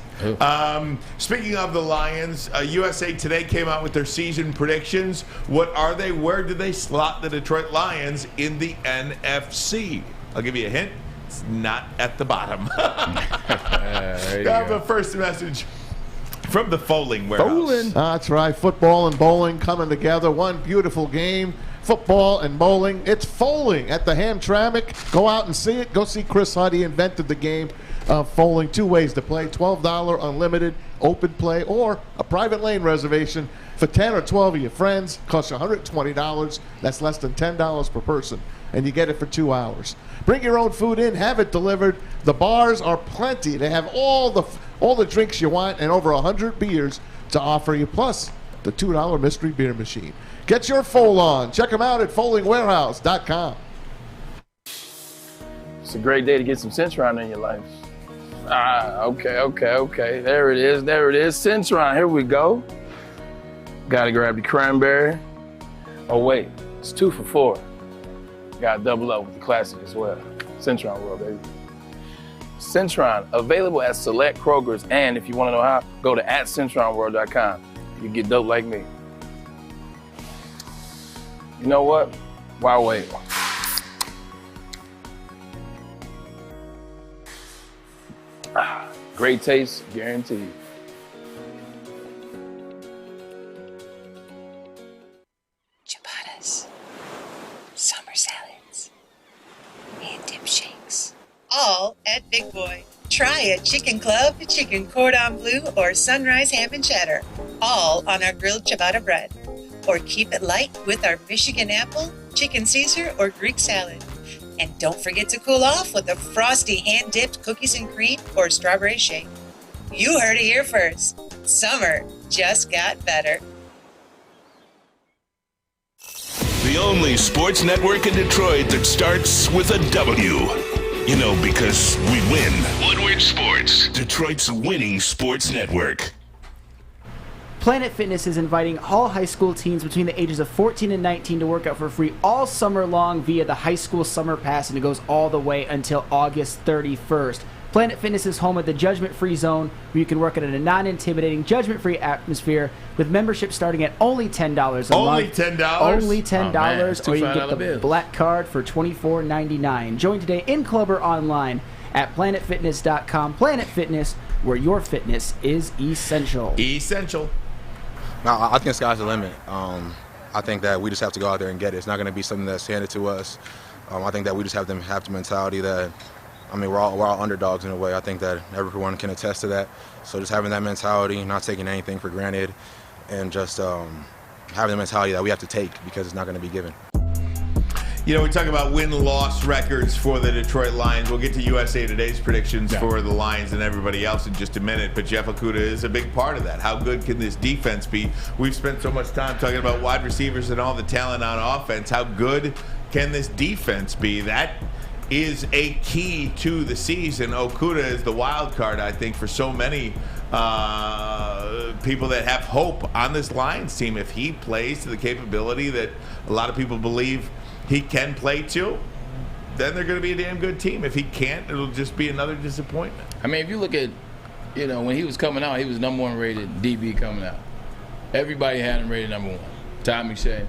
Speaker 1: Speaking of the Lions, USA Today came out with their season predictions. What are they? Where do they slot the Detroit Lions in the NFC? I'll give you a hint. It's not at the bottom. But first message from the Foaling Warehouse.
Speaker 3: That's right. Football and bowling coming together. One beautiful game. Football and bowling. It's Foaling at the Hamtramck. Go out and see it. Go see Chris Hudd. He invented the game of Foaling. 2 ways to play. $12 unlimited open play or a private lane reservation for 10 or 12 of your friends. Costs you $120. That's less than $10 per person. And you get it for 2 hours. Bring your own food in. Have it delivered. The bars are plenty. They have all the drinks you want and over 100 beers to offer you, plus the $2 mystery beer machine. Get your Foal on. Check them out at foalingwarehouse.com.
Speaker 2: It's a great day to get some Centron in your life. Okay. There it is. Centron. Here we go. Got to grab the cranberry. Oh, wait. It's 2 for $4. Got to double up with the classic as well. Centron World, baby. Centron, available at select Krogers, and if you want to know how, go to @CentronWorld.com. You get dope like me. You know what? Why wait? Great taste, guaranteed.
Speaker 20: Ciabattas, summer salads, and dip shakes. All at Big Boy. Try a chicken club, chicken cordon bleu, or sunrise ham and cheddar. All on our grilled ciabatta bread. Or keep it light with our Michigan apple, chicken Caesar, or Greek salad. And don't forget to cool off with a frosty hand-dipped cookies and cream or strawberry shake. You heard it here first. Summer just got better.
Speaker 9: The only sports network in Detroit that starts with a W. You know, because we win. Woodward Sports, Detroit's winning sports network.
Speaker 14: Planet Fitness is inviting all high school teens between the ages of 14 and 19 to work out for free all summer long via the High School Summer Pass, and it goes all the way until August 31st. Planet Fitness is home of the Judgment-Free Zone, where you can work out in a non-intimidating, judgment-free atmosphere with membership starting at only $10 a month.
Speaker 1: Only $10?
Speaker 14: Only $10,
Speaker 2: Oh,
Speaker 14: or you can get the
Speaker 2: bills.
Speaker 14: black card for $24.99. Join today in club or online at planetfitness.com. Planet Fitness, where your fitness is essential.
Speaker 1: Essential.
Speaker 21: No, I think the sky's the limit. I think that we just have to go out there and get it. It's not going to be something that's handed to us. I think that we just have to have the mentality that, I mean, we're all underdogs in a way. I think that everyone can attest to that. So just having that mentality, not taking anything for granted, and just having the mentality that we have to take because it's not going to be given.
Speaker 1: You know, we talk about win-loss records for the Detroit Lions. We'll get to USA Today's predictions for the Lions and everybody else in just a minute, but Jeff Okudah is a big part of that. How good can this defense be? We've spent so much time talking about wide receivers and all the talent on offense. How good can this defense be? That is a key to the season. Okudah is the wild card, I think, for so many people that have hope on this Lions team. If he plays to the capability that a lot of people believe he can play to, then they're going to be a damn good team. If he can't, it'll just be another disappointment.
Speaker 2: I mean, if you look at, you know, when he was coming out, he was number 1 rated DB coming out. Everybody had him rated number 1. Todd McShay,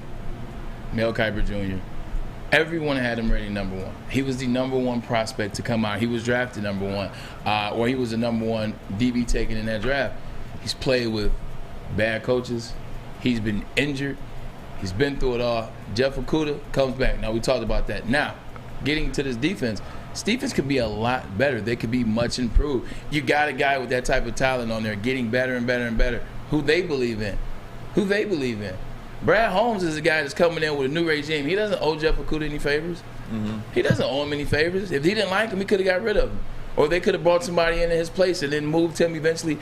Speaker 2: Mel Kiper Jr., everyone had him rated number 1. He was the number 1 prospect to come out. He was drafted number 1, or he was the number 1 DB taken in that draft. He's played with bad coaches. He's been injured. He's been through it all. Jeff Okudah comes back. Now, we talked about that. Now, getting to this defense could be a lot better. They could be much improved. You got a guy with that type of talent on there getting better and better and better. Who they believe in. Brad Holmes is a guy that's coming in with a new regime. He doesn't owe Jeff Okudah any favors. He doesn't owe him any favors. If he didn't like him, he could have got rid of him. Or they could have brought somebody in his place and then moved him eventually.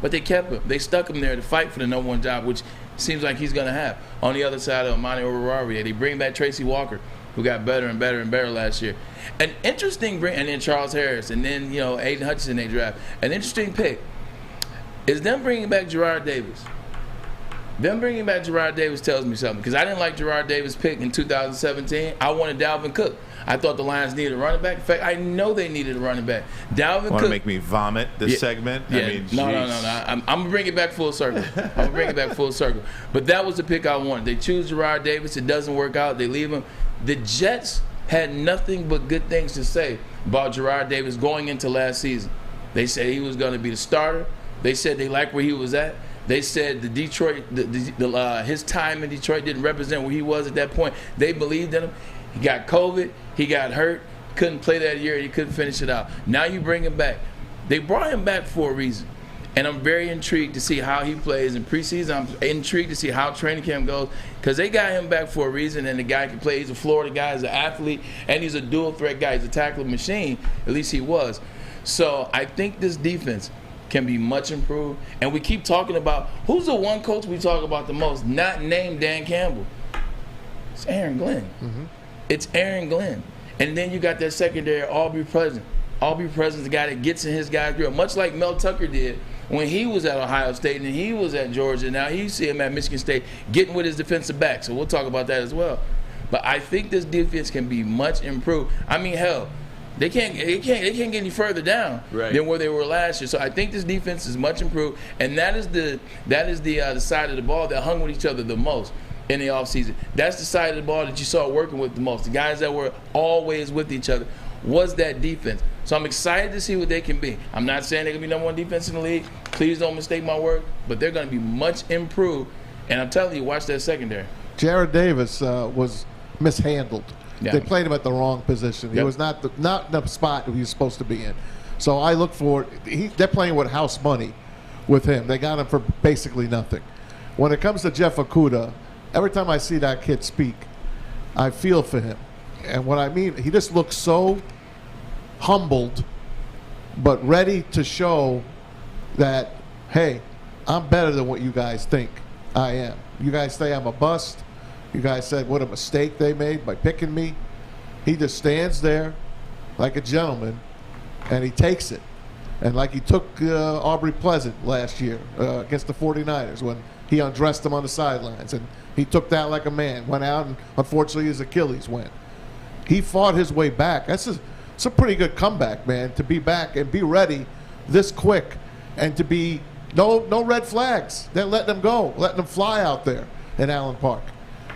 Speaker 2: But they kept him. They stuck him there to fight for the number 1 job, which seems like he's going to have. On the other side of Ermanni and they bring back Tracy Walker, who got better and better and better last year. An interesting and then Charles Harris, and then, you know, Aiden Hutchinson they draft. An interesting pick is them bringing back Gerard Davis. Them bringing back Gerard Davis tells me something, because I didn't like Gerard Davis' pick in 2017. I wanted Dalvin Cook. I thought the Lions needed a running back. In fact, I know they needed a running back. Dalvin
Speaker 1: Want
Speaker 2: Cook.
Speaker 1: to make me vomit this segment?
Speaker 2: Yeah.
Speaker 1: I mean,
Speaker 2: No. I'm going to bring it back full circle. But that was the pick I wanted. They choose Gerard Davis. It doesn't work out. They leave him. The Jets had nothing but good things to say about Gerard Davis going into last season. They said he was going to be the starter. They said they liked where he was at. They said the Detroit, his time in Detroit didn't represent where he was at that point. They believed in him. He got COVID. He got hurt. Couldn't play that year. He couldn't finish it out. Now you bring him back. They brought him back for a reason. And I'm very intrigued to see how he plays in preseason. I'm intrigued to see how training camp goes, because they got him back for a reason, and the guy can play. He's a Florida guy. He's an athlete, and he's a dual-threat guy. He's a tackling machine. At least he was. So I think this defense can be much improved. And we keep talking about, who's the one coach we talk about the most, not named Dan Campbell? It's Aaron Glenn. It's Aaron Glenn. And then you got that secondary, Aubrey Pleasant. Aubrey Pleasant's the guy that gets in his guy's grill, much like Mel Tucker did when he was at Ohio State and he was at Georgia. Now you see him at Michigan State getting with his defensive back. So we'll talk about that as well. But I think this defense can be much improved. I mean, hell, they can't get any further down than where they were last year. So I think this defense is much improved, and that is the side of the ball that hung with each other the most in the offseason. That's the side of the ball that you saw working with the most. The guys that were always with each other was that defense. So I'm excited to see what they can be. I'm not saying they're going to be number 1 defense in the league. Please don't mistake my word. But they're going to be much improved. And I'm telling you, watch that secondary.
Speaker 3: Jared Davis was mishandled.
Speaker 2: Yeah.
Speaker 3: They played him at the wrong position. He was not the spot he was supposed to be in. So I look for they're playing with house money with him. They got him for basically nothing. When it comes to Jeff Okudah, every time I see that kid speak, I feel for him. And what I mean, he just looks so humbled, but ready to show that, hey, I'm better than what you guys think I am. You guys say I'm a bust. You guys said what a mistake they made by picking me. He just stands there like a gentleman, and he takes it. And like he took Aubrey Pleasant last year against the 49ers when he undressed him on the sidelines. And he took that like a man, went out, and unfortunately his Achilles went. He fought his way back. it's a pretty good comeback, man, to be back and be ready this quick and to be no red flags. They're letting them go, letting them fly out there in Allen Park.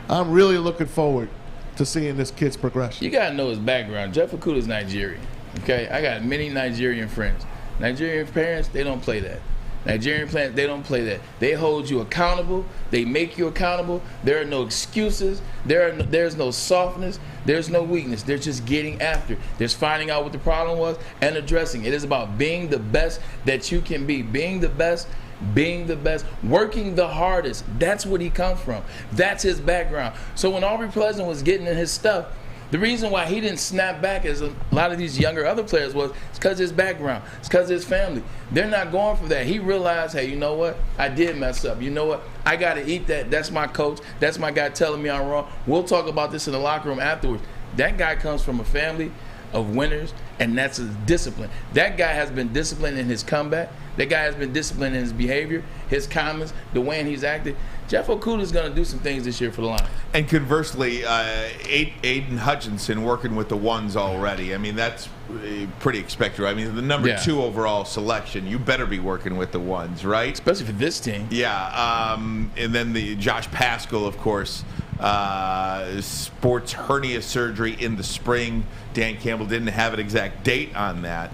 Speaker 3: I'm really looking forward to seeing this kid's progression.
Speaker 2: You got to know his background. Jeff Okudah is Nigerian, okay? I got many Nigerian friends. Nigerian parents, they don't play that. Nigerian parents, they don't play that. They hold you accountable. They make you accountable. There are no excuses. There's no softness. There's no weakness. They're just getting after. There's finding out what the problem was and addressing. It is about being the best that you can be. Being the best, working the hardest. That's what he comes from. That's his background. So when Aubrey Pleasant was getting in his stuff, the reason why he didn't snap back as a lot of these younger other players was it's because of his background. It's because of his family. They're not going for that. He realized, hey, you know what? I did mess up. You know what? I got to eat that. That's my coach. That's my guy telling me I'm wrong. We'll talk about this in the locker room afterwards. That guy comes from a family of winners, and that's his discipline. That guy has been disciplined in his comeback. That guy has been disciplined in his behavior, his comments, the way he's acted. Jeff Okudah is going to do some things this year for the Lions.
Speaker 1: And conversely, Aiden Hutchinson working with the ones already. I mean, that's pretty expected. I mean, the number 2 overall selection, you better be working with the ones, right?
Speaker 2: Especially for this team.
Speaker 1: Yeah. And then the Josh Paschal, of course, sports hernia surgery in the spring. Dan Campbell didn't have an exact date on that.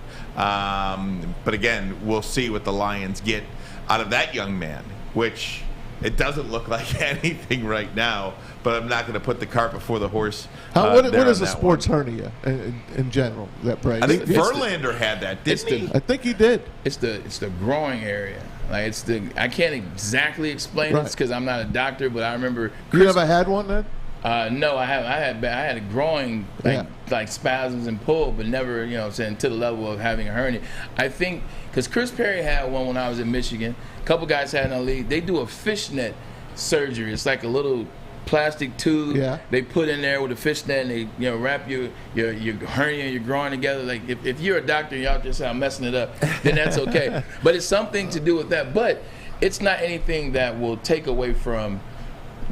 Speaker 1: But again, we'll see what the Lions get out of that young man, which it doesn't look like anything right now, but I'm not going to put the cart before the horse.
Speaker 3: What is a sports hernia in general? That Bray?
Speaker 1: I think Verlander had that, didn't he?
Speaker 3: I think he did.
Speaker 2: It's the growing area. Like I can't exactly explain it because I'm not a doctor, but I remember.
Speaker 3: You never had one then?
Speaker 2: No, I had a growing like spasms and pull, but never, to the level of having a hernia. I think because Chris Perry had one when I was in Michigan. A couple guys had in the league. They do a fishnet surgery. It's like a little plastic tube they put in there with a fishnet, and they wrap your hernia and your groin together. Like if you're a doctor and y'all just say I'm messing it up, then that's okay. But it's something to do with that. But it's not anything that will take away from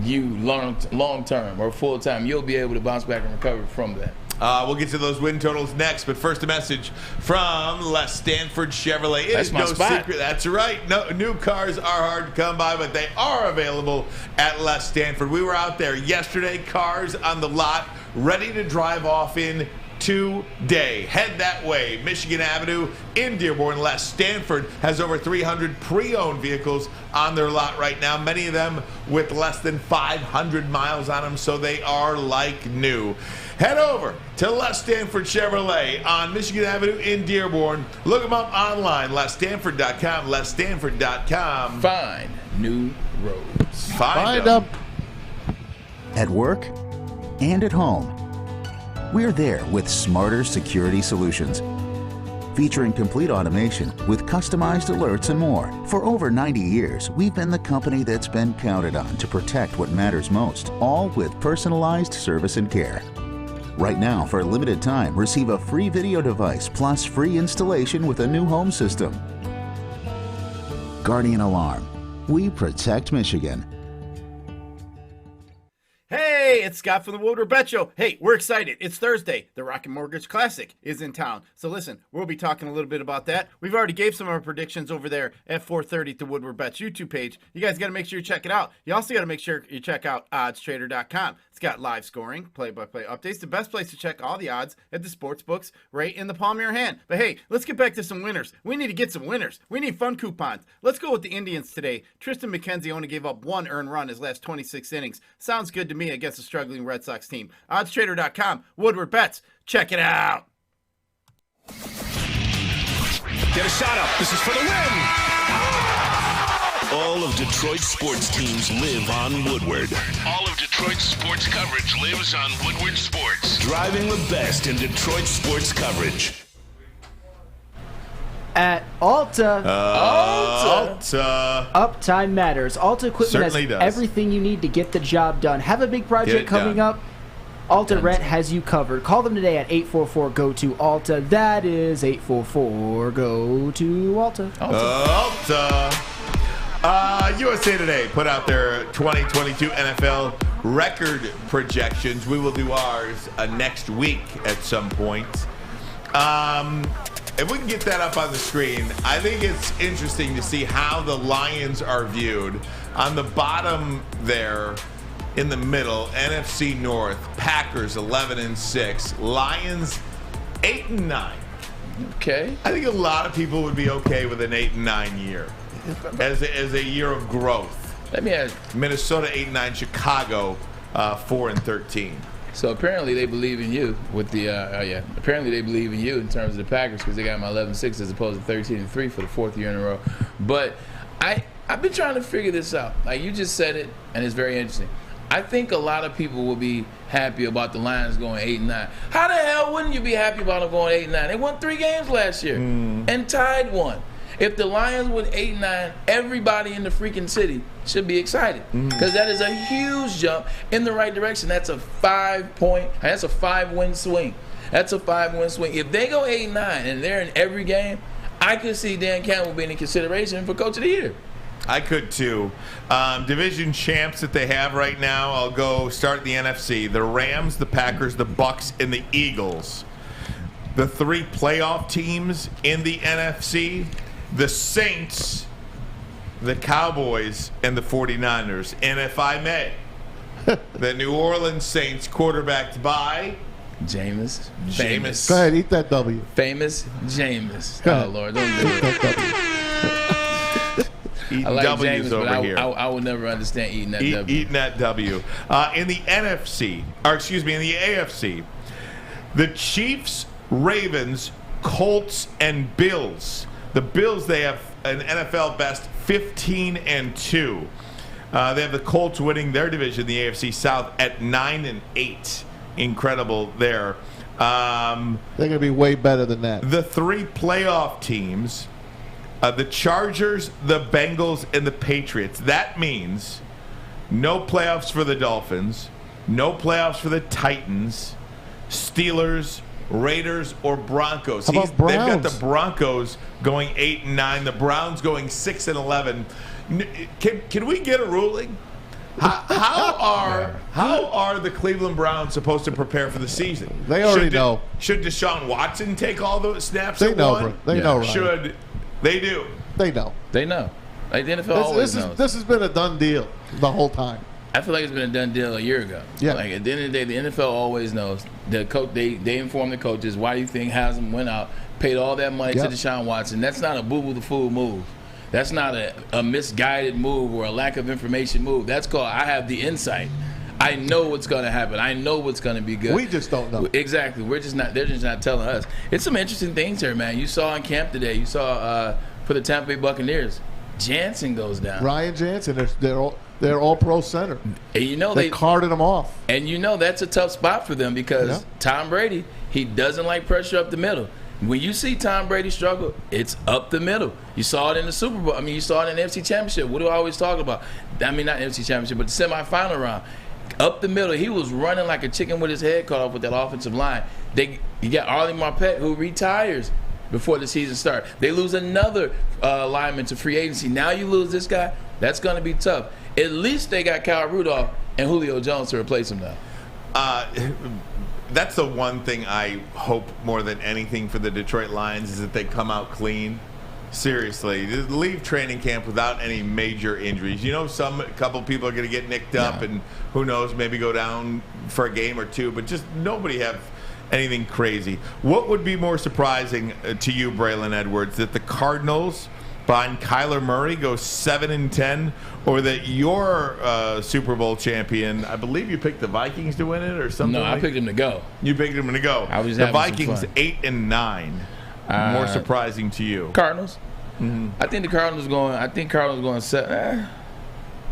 Speaker 2: you long term or full time. You'll be able to bounce back and recover from that.
Speaker 1: We'll get to those win totals next, but first a message from Les Stanford Chevrolet. It is no secret. That's right. No, new cars are hard to come by, but they are available at Les Stanford. We were out there yesterday, cars on the lot, ready to drive off in today. Head that way. Michigan Avenue in Dearborn. Les Stanford has over 300 pre-owned vehicles on their lot right now, many of them with less than 500 miles on them, so they are like new. Head over to Les Stanford Chevrolet on Michigan Avenue in Dearborn. Look them up online, lesstanford.com, lesstanford.com.
Speaker 2: Find new roads.
Speaker 1: Find them.
Speaker 5: At work and at home, we're there with smarter security solutions. Featuring complete automation with customized alerts and more. For over 90 years, we've been the company that's been counted on to protect what matters most, all with personalized service and care. Right now, for a limited time, receive a free video device plus free installation with a new home system. Guardian Alarm. We protect Michigan.
Speaker 22: Hey, it's Scott from the Woodward Bet Show. Hey, we're excited. It's Thursday. The Rocket Mortgage Classic is in town. So listen, we'll be talking a little bit about that. We've already gave some of our predictions over there at 4:30 at the Woodward Bets YouTube page. You guys got to make sure you check it out. You also got to make sure you check out oddstrader.com. It's got live scoring, play-by-play updates, the best place to check all the odds at the sports books right in the palm of your hand. But hey, let's get back to some winners. We need to get some winners. We need fun coupons. Let's go with the Indians today. Tristan McKenzie only gave up one earned run his last 26 innings. Sounds good to me against a struggling Red Sox team. Oddstrader.com, Woodward Bets. Check it out.
Speaker 9: Get a shot up. This is for the win. All of Detroit's sports teams live on Woodward. All of Detroit's sports coverage lives on Woodward Sports. Driving the best in Detroit sports coverage.
Speaker 14: At Alta.
Speaker 1: Alta.
Speaker 14: Uptime matters. Alta equipment
Speaker 1: Certainly
Speaker 14: has
Speaker 1: does.
Speaker 14: everything you need to get the job done. Have a big project coming up? Alta Rent has you covered. Call them today at 844-GO-TO-ALTA. That is 844-GO-TO-ALTA.
Speaker 1: Alta. USA Today put out their 2022 NFL record projections. We will do ours next week at some point. If we can get that up on the screen, I think it's interesting to see how the Lions are viewed. On the bottom there, in the middle, NFC North, Packers 11-6, Lions 8-9.
Speaker 2: Okay.
Speaker 1: I think a lot of people would be okay with an 8-9 year as a year of growth.
Speaker 2: Let me ask.
Speaker 1: Minnesota 8-9, Chicago 4-13.
Speaker 2: So apparently they believe in you with the Apparently they believe in you in terms of the Packers because they got my 11-6 as opposed to 13-3 for the 4th year in a row. But I've been trying to figure this out. Like you just said it, and it's very interesting. I think a lot of people will be happy about the Lions going 8-9. How the hell wouldn't you be happy about them going 8-9? They won 3 games last year and tied 1. If the Lions win 8-9, everybody in the freaking city should be excited because that is a huge jump in the right direction. That's a 5-win swing. That's a 5-win swing. If they go 8-9 and they're in every game, I could see Dan Campbell being in consideration for Coach of the Year.
Speaker 1: I could too. Division champs that they have right now, I'll go start the NFC. The Rams, the Packers, the Bucks, and the Eagles. The 3 playoff teams in the NFC, the Saints, the Cowboys, and the 49ers. And if I may, the New Orleans Saints quarterbacked by
Speaker 2: Jameis.
Speaker 3: Go ahead, eat that W.
Speaker 2: Famous Jameis.
Speaker 3: Go
Speaker 2: Oh, Lord, don't do it.
Speaker 1: Eating
Speaker 2: I like
Speaker 1: W's
Speaker 2: Jameis,
Speaker 1: over
Speaker 2: but
Speaker 1: here.
Speaker 2: I will never understand eating that W.
Speaker 1: Eating that W. In the NFC, or excuse me, in the AFC, the Chiefs, Ravens, Colts, and Bills. The Bills, they have an NFL best 15-2. They have the Colts winning their division, the AFC South, at 9-8. Incredible there.
Speaker 3: They're going to be way better than that.
Speaker 1: The 3 playoff teams, the Chargers, the Bengals, and the Patriots. That means no playoffs for the Dolphins, no playoffs for the Titans, Steelers, Raiders, or Broncos.
Speaker 3: How about Browns?
Speaker 1: They've got the Broncos going 8-9, the Browns going 6-11. Can we get a ruling? How are the Cleveland Browns supposed to prepare for the season?
Speaker 3: They already know.
Speaker 1: Should Deshaun Watson take all the snaps?
Speaker 3: They
Speaker 1: at
Speaker 3: know.
Speaker 1: one?
Speaker 3: They know. Ryan.
Speaker 1: Should they do?
Speaker 3: They know.
Speaker 2: They know. Like the NFL always knows.
Speaker 3: This has been a done deal the whole time.
Speaker 2: I feel like it's been a done deal a year ago.
Speaker 3: Yeah.
Speaker 2: Like at the end of the day, the NFL always knows. The coach, they inform the coaches. Why do you think Haslam went out, paid all that money to Deshaun Watson? That's not a boo-boo the fool move. That's not a misguided move or a lack of information move. That's called I have the insight. I know what's going to happen. I know what's going to be good.
Speaker 3: We just don't know.
Speaker 2: Exactly. We're just not. They're just not telling us. It's some interesting things here, man. You saw in camp today. You saw for the Tampa Bay Buccaneers, Jansen goes down.
Speaker 3: Ryan Jansen. They're all pro center.
Speaker 2: And you know
Speaker 3: they carted them off.
Speaker 2: And you know that's a tough spot for them because Tom Brady, he doesn't like pressure up the middle. When you see Tom Brady struggle, it's up the middle. You saw it in the Super Bowl. I mean, you saw it in the NFC Championship. What do I always talk about? I mean, not NFC Championship, but the semifinal round. Up the middle, he was running like a chicken with his head cut off with that offensive line. You got Arlie Marpet, who retires before the season starts. They lose another lineman to free agency. Now you lose this guy. That's going to be tough. At least they got Kyle Rudolph and Julio Jones to replace him now.
Speaker 1: That's the one thing I hope more than anything for the Detroit Lions is that they come out clean. Seriously, just leave training camp without any major injuries. You know, a couple people are going to get nicked up, and who knows, maybe go down for a game or two, but just nobody have anything crazy. What would be more surprising to you, Braylon Edwards, that the Cardinals behind Kyler Murray go 7-10, or that your Super Bowl champion, I believe you picked the Vikings to win it or something?
Speaker 2: No, I picked them to go.
Speaker 1: You picked them to go.
Speaker 2: I was
Speaker 1: the
Speaker 2: having
Speaker 1: Vikings
Speaker 2: some fun.
Speaker 1: 8-9. More surprising to you?
Speaker 2: Cardinals. Mm-hmm. I think Cardinals going 7.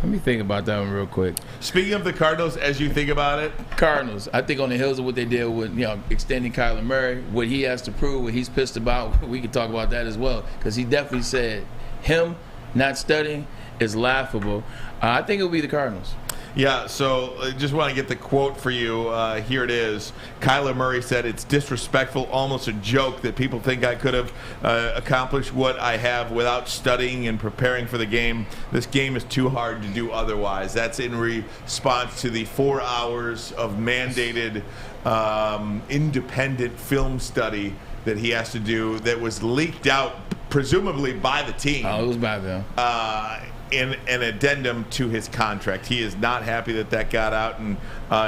Speaker 2: Let me think about that one real quick.
Speaker 1: Speaking of the Cardinals, as you think about it,
Speaker 2: Cardinals. I think on the heels of what they did with extending Kyler Murray, what he has to prove, what he's pissed about, we could talk about that as well because he definitely said him not studying is laughable. I think it'll be the Cardinals.
Speaker 1: Yeah, so I just want to get the quote for you. Here it is. Kyler Murray said, "It's disrespectful, almost a joke, that people think I could have accomplished what I have without studying and preparing for the game. This game is too hard to do otherwise." That's in response to the 4 hours of mandated independent film study that he has to do that was leaked out, presumably by the team.
Speaker 2: Oh, it was by them.
Speaker 1: In an addendum to his contract. He is not happy that got out, and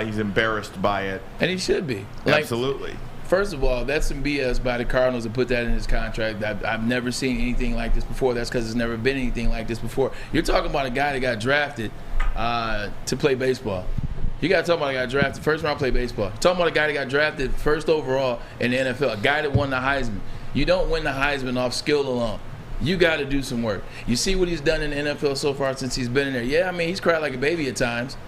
Speaker 1: he's embarrassed by it.
Speaker 2: And he should be.
Speaker 1: Absolutely.
Speaker 2: First of all, that's some BS by the Cardinals to put that in his contract. I've never seen anything like this before. That's because there's never been anything like this before. You're talking about a guy that got drafted to play baseball. You got to talk about a guy drafted first round play baseball. You're talking about a guy that got drafted first overall in the NFL, a guy that won the Heisman. You don't win the Heisman off skill alone. You got to do some work. You see what he's done in the NFL so far since he's been in there. Yeah, I mean, he's cried like a baby at times.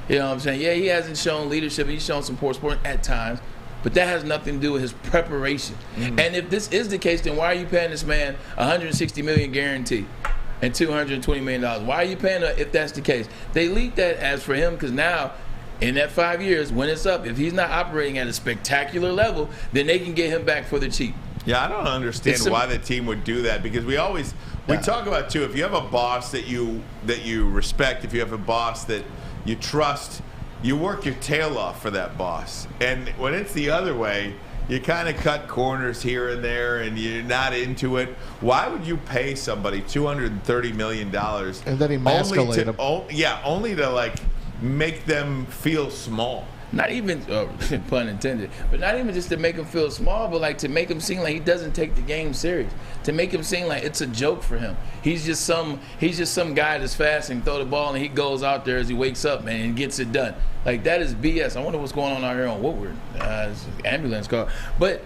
Speaker 2: You know what I'm saying? Yeah, he hasn't shown leadership. He's shown some poor sport at times. But that has nothing to do with his preparation. Mm-hmm. And if this is the case, then why are you paying this man $160 million guarantee and $220 million? Why are you paying if that's the case? They leaked that as for him because now, in that 5 years, when it's up, if he's not operating at a spectacular level, then they can get him back for the cheap.
Speaker 1: Yeah, I don't understand why the team would do that, because we talk about, too, if you have a boss that you respect, if you have a boss that you trust, you work your tail off for that boss. And when it's the other way, you kind of cut corners here and there, and you're not into it. Why would you pay somebody $230 million?
Speaker 3: And then emasculate them.
Speaker 1: Only to, like, make them feel small.
Speaker 2: Not even, pun intended, but not even just to make him feel small, but like to make him seem like he doesn't take the game serious. To make him seem like it's a joke for him. He's just some guy that's fast and throw the ball and he goes out there as he wakes up, man, and gets it done. Like, that is BS. I wonder what's going on out here on Woodward. It's an ambulance car. But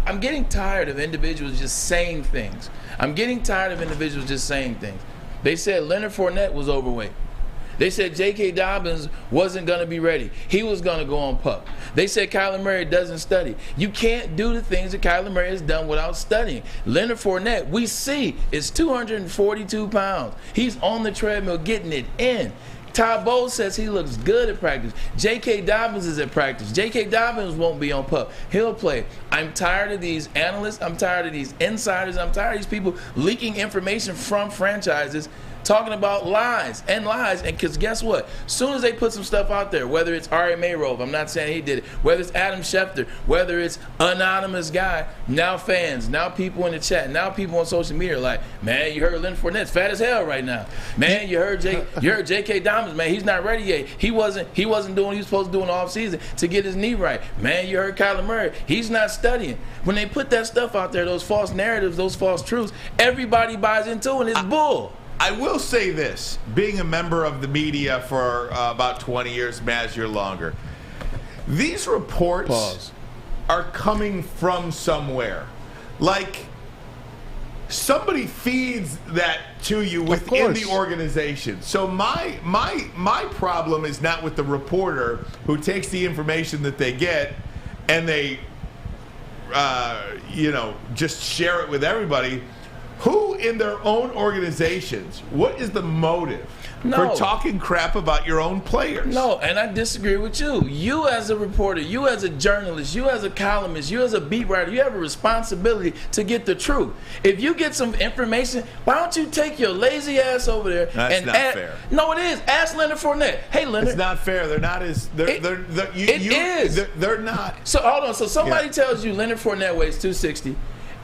Speaker 2: I'm getting tired of individuals just saying things. They said Leonard Fournette was overweight. They said J.K. Dobbins wasn't going to be ready. He was going to go on pup. They said Kyler Murray doesn't study. You can't do the things that Kyler Murray has done without studying. Leonard Fournette, we see, is 242 pounds. He's on the treadmill getting it in. Todd Bowles says he looks good at practice. J.K. Dobbins is at practice. J.K. Dobbins won't be on pup. He'll play. I'm tired of these analysts. I'm tired of these insiders. I'm tired of these people leaking information from franchises, talking about lies, and because guess what? As soon as they put some stuff out there, whether it's Ari Mayrove, I'm not saying he did it, whether it's Adam Schefter, whether it's anonymous guy, now fans, now people in the chat, now people on social media are like, man, you heard Leonard Fournette's fat as hell right now. Man, you heard J.K. Dobbins, man, he's not ready yet. He wasn't doing what he was supposed to do in the offseason to get his knee right. Man, you heard Kyler Murray, he's not studying. When they put that stuff out there, those false narratives, those false truths, everybody buys into it, and it's bull.
Speaker 1: I will say this, being a member of the media for about 20 years, Maz, you're longer. These reports are coming from somewhere. Like, somebody feeds that to you within the organization. So my problem is not with the reporter who takes the information that they get and they, just share it with everybody. Who in their own organizations, what is the motive for talking crap about your own players?
Speaker 2: No, and I disagree with you. You as a reporter, you as a journalist, you as a columnist, you as a beat writer, you have a responsibility to get the truth. If you get some information, why don't you take your lazy ass over there
Speaker 1: That's not fair.
Speaker 2: No, it is. Ask Leonard Fournette. Hey, Leonard.
Speaker 1: It's not fair. They're not as... They're not.
Speaker 2: So, hold on. So, somebody tells you Leonard Fournette weighs 260.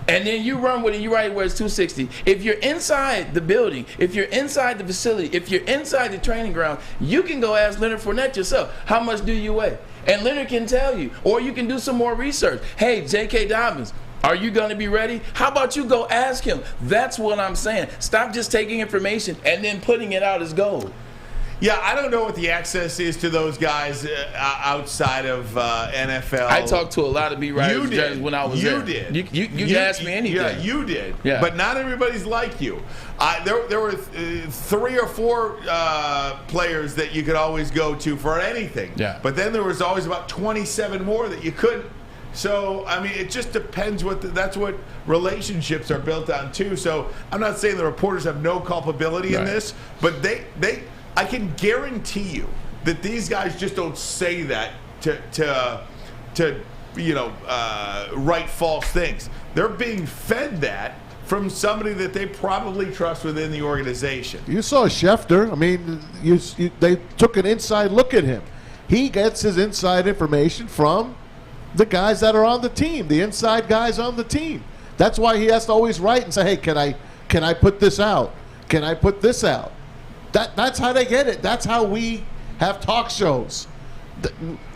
Speaker 2: And then you run with it, you write where it's 260. If you're inside the building, if you're inside the facility, if you're inside the training ground, you can go ask Leonard Fournette yourself, how much do you weigh? And Leonard can tell you. Or you can do some more research. Hey, J.K. Dobbins, are you going to be ready? How about you go ask him? That's what I'm saying. Stop just taking information and then putting it out as gold.
Speaker 1: Yeah, I don't know what the access is to those guys outside of NFL.
Speaker 2: I talked to a lot of beat writers when I was there.
Speaker 1: You did.
Speaker 2: You asked me anything.
Speaker 1: Yeah, you did. Yeah. But not everybody's like you. There were 3 or 4 players that you could always go to for anything.
Speaker 2: Yeah.
Speaker 1: But then there was always about 27 more that you couldn't. So, I mean, it just depends that's what relationships are built on too. So I'm not saying the reporters have no culpability in this, but I can guarantee you that these guys just don't say that to write false things. They're being fed that from somebody that they probably trust within the organization.
Speaker 3: You saw Schefter. I mean, they took an inside look at him. He gets his inside information from the guys that are on the team, the inside guys on the team. That's why he has to always write and say, hey, can I put this out? Can I put this out? That's how they get it. That's how we have talk shows.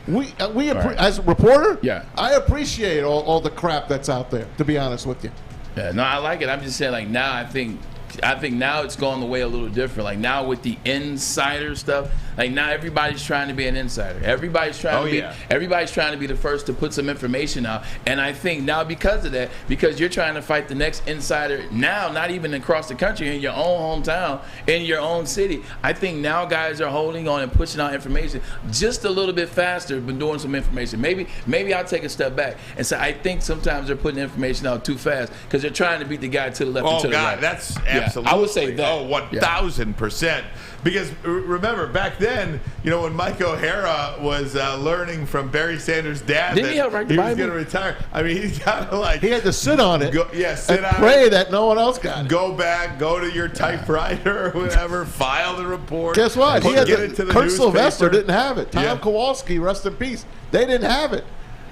Speaker 3: As a reporter, I appreciate all the crap that's out there, to be honest with you.
Speaker 2: Yeah, no, I like it. I'm just saying, like, now I think now it's going the way a little different. Like, now with the insider stuff, like, now everybody's trying to be an insider. Everybody's trying to be the first to put some information out. And I think now because of that, because you're trying to fight the next insider now, not even across the country, in your own hometown, in your own city, I think now guys are holding on and pushing out information just a little bit faster, but doing some information. Maybe I'll take a step back and say I think sometimes they're putting information out too fast because they're trying to beat the guy to the left and to the right.
Speaker 1: That's absolutely.
Speaker 2: I would say that.
Speaker 1: Oh, 1,000%. Because remember, back then, when Mike O'Hara was learning from Barry Sanders' dad
Speaker 2: Didn't he help write the
Speaker 1: was
Speaker 2: Bible?
Speaker 1: going to retire. I mean, he's got to
Speaker 3: he had to sit on it.
Speaker 1: Sit on
Speaker 3: pray
Speaker 1: it.
Speaker 3: that no one else got it.
Speaker 1: Go back, go to your typewriter or whatever, file the report.
Speaker 3: Guess what?
Speaker 1: Get it to the
Speaker 3: Kurt
Speaker 1: newspaper.
Speaker 3: Sylvester didn't have it. Tom Kowalski, rest in peace. They didn't have it.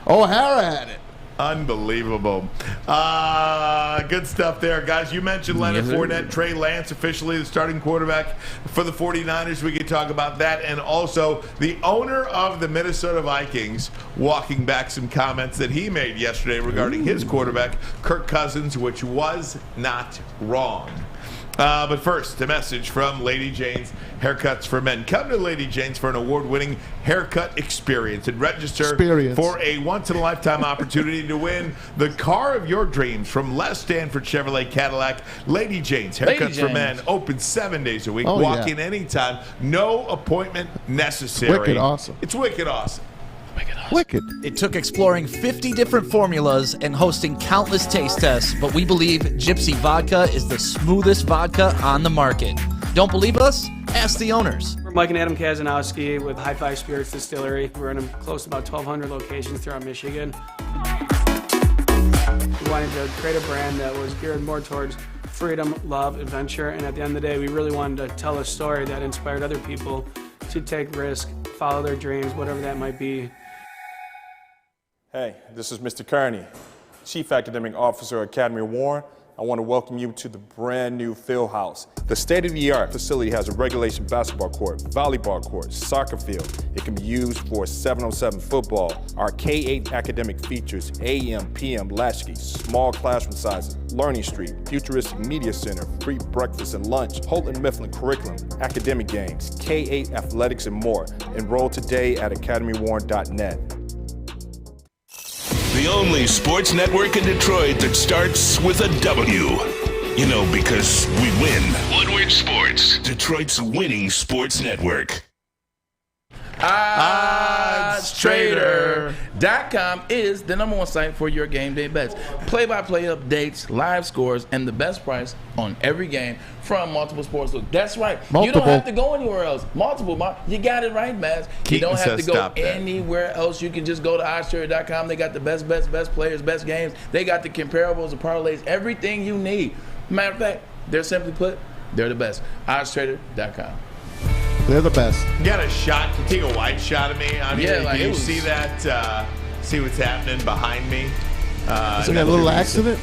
Speaker 3: O'Hara had it.
Speaker 1: Unbelievable. Good stuff there, guys. You mentioned Leonard Fournette, Trey Lance, officially the starting quarterback for the 49ers. We could talk about that. And also the owner of the Minnesota Vikings walking back some comments that he made yesterday regarding his quarterback, Kirk Cousins, which was not wrong. But first, a message from Lady Jane's Haircuts for Men. Come to Lady Jane's for an award-winning haircut experience and register for a once-in-a-lifetime opportunity to win the car of your dreams from Les Stanford Chevrolet Cadillac. Lady Jane's Haircuts for Men, open 7 days a week. Walk in anytime. No appointment necessary.
Speaker 3: Wicked awesome.
Speaker 1: It's wicked awesome.
Speaker 3: Wicked.
Speaker 11: It took exploring 50 different formulas and hosting countless taste tests, but we believe Gypsy Vodka is the smoothest vodka on the market. Don't believe us? Ask the owners.
Speaker 4: We're Mike and Adam Kazanowski with High Five Spirits Distillery. We're in close to about 1,200 locations throughout Michigan. We wanted to create a brand that was geared more towards freedom, love, adventure, and at the end of the day, we really wanted to tell a story that inspired other people to take risk, follow their dreams, whatever that might be.
Speaker 6: Hey, this is Mr. Kearney, Chief Academic Officer, Academy of Warren. I want to welcome you to the brand new field house. The state-of-the-art facility has a regulation basketball court, volleyball court, soccer field. It can be used for 7-on-7 football. Our K-8 academic features AM, PM, latchkey, small classroom sizes, Learning Street, futuristic media center, free breakfast and lunch, Holton Mifflin curriculum, academic games, K-8 athletics, and more. Enroll today at academywarren.net.
Speaker 9: The only sports network in Detroit that starts with a W. Because we win. Woodward Sports, Detroit's winning sports network.
Speaker 2: OddsTrader.com is the #1 site for your game day bets. Play-by-play updates, live scores, and the best price on every game from multiple sports. Look, that's right. You don't have to go anywhere else. You got it right, Maz. You don't have to go anywhere else. You can just go to OddsTrader.com. They got the best bets, best players, best games. They got the comparables, the parlays, everything you need. Matter of fact, they're simply put, they're the best. OddsTrader.com.
Speaker 3: They're the best.
Speaker 1: You got a shot. Can you take a wide shot of me? I mean,
Speaker 2: like
Speaker 1: do you see that? See what's happening behind me?
Speaker 3: Is that a little accident?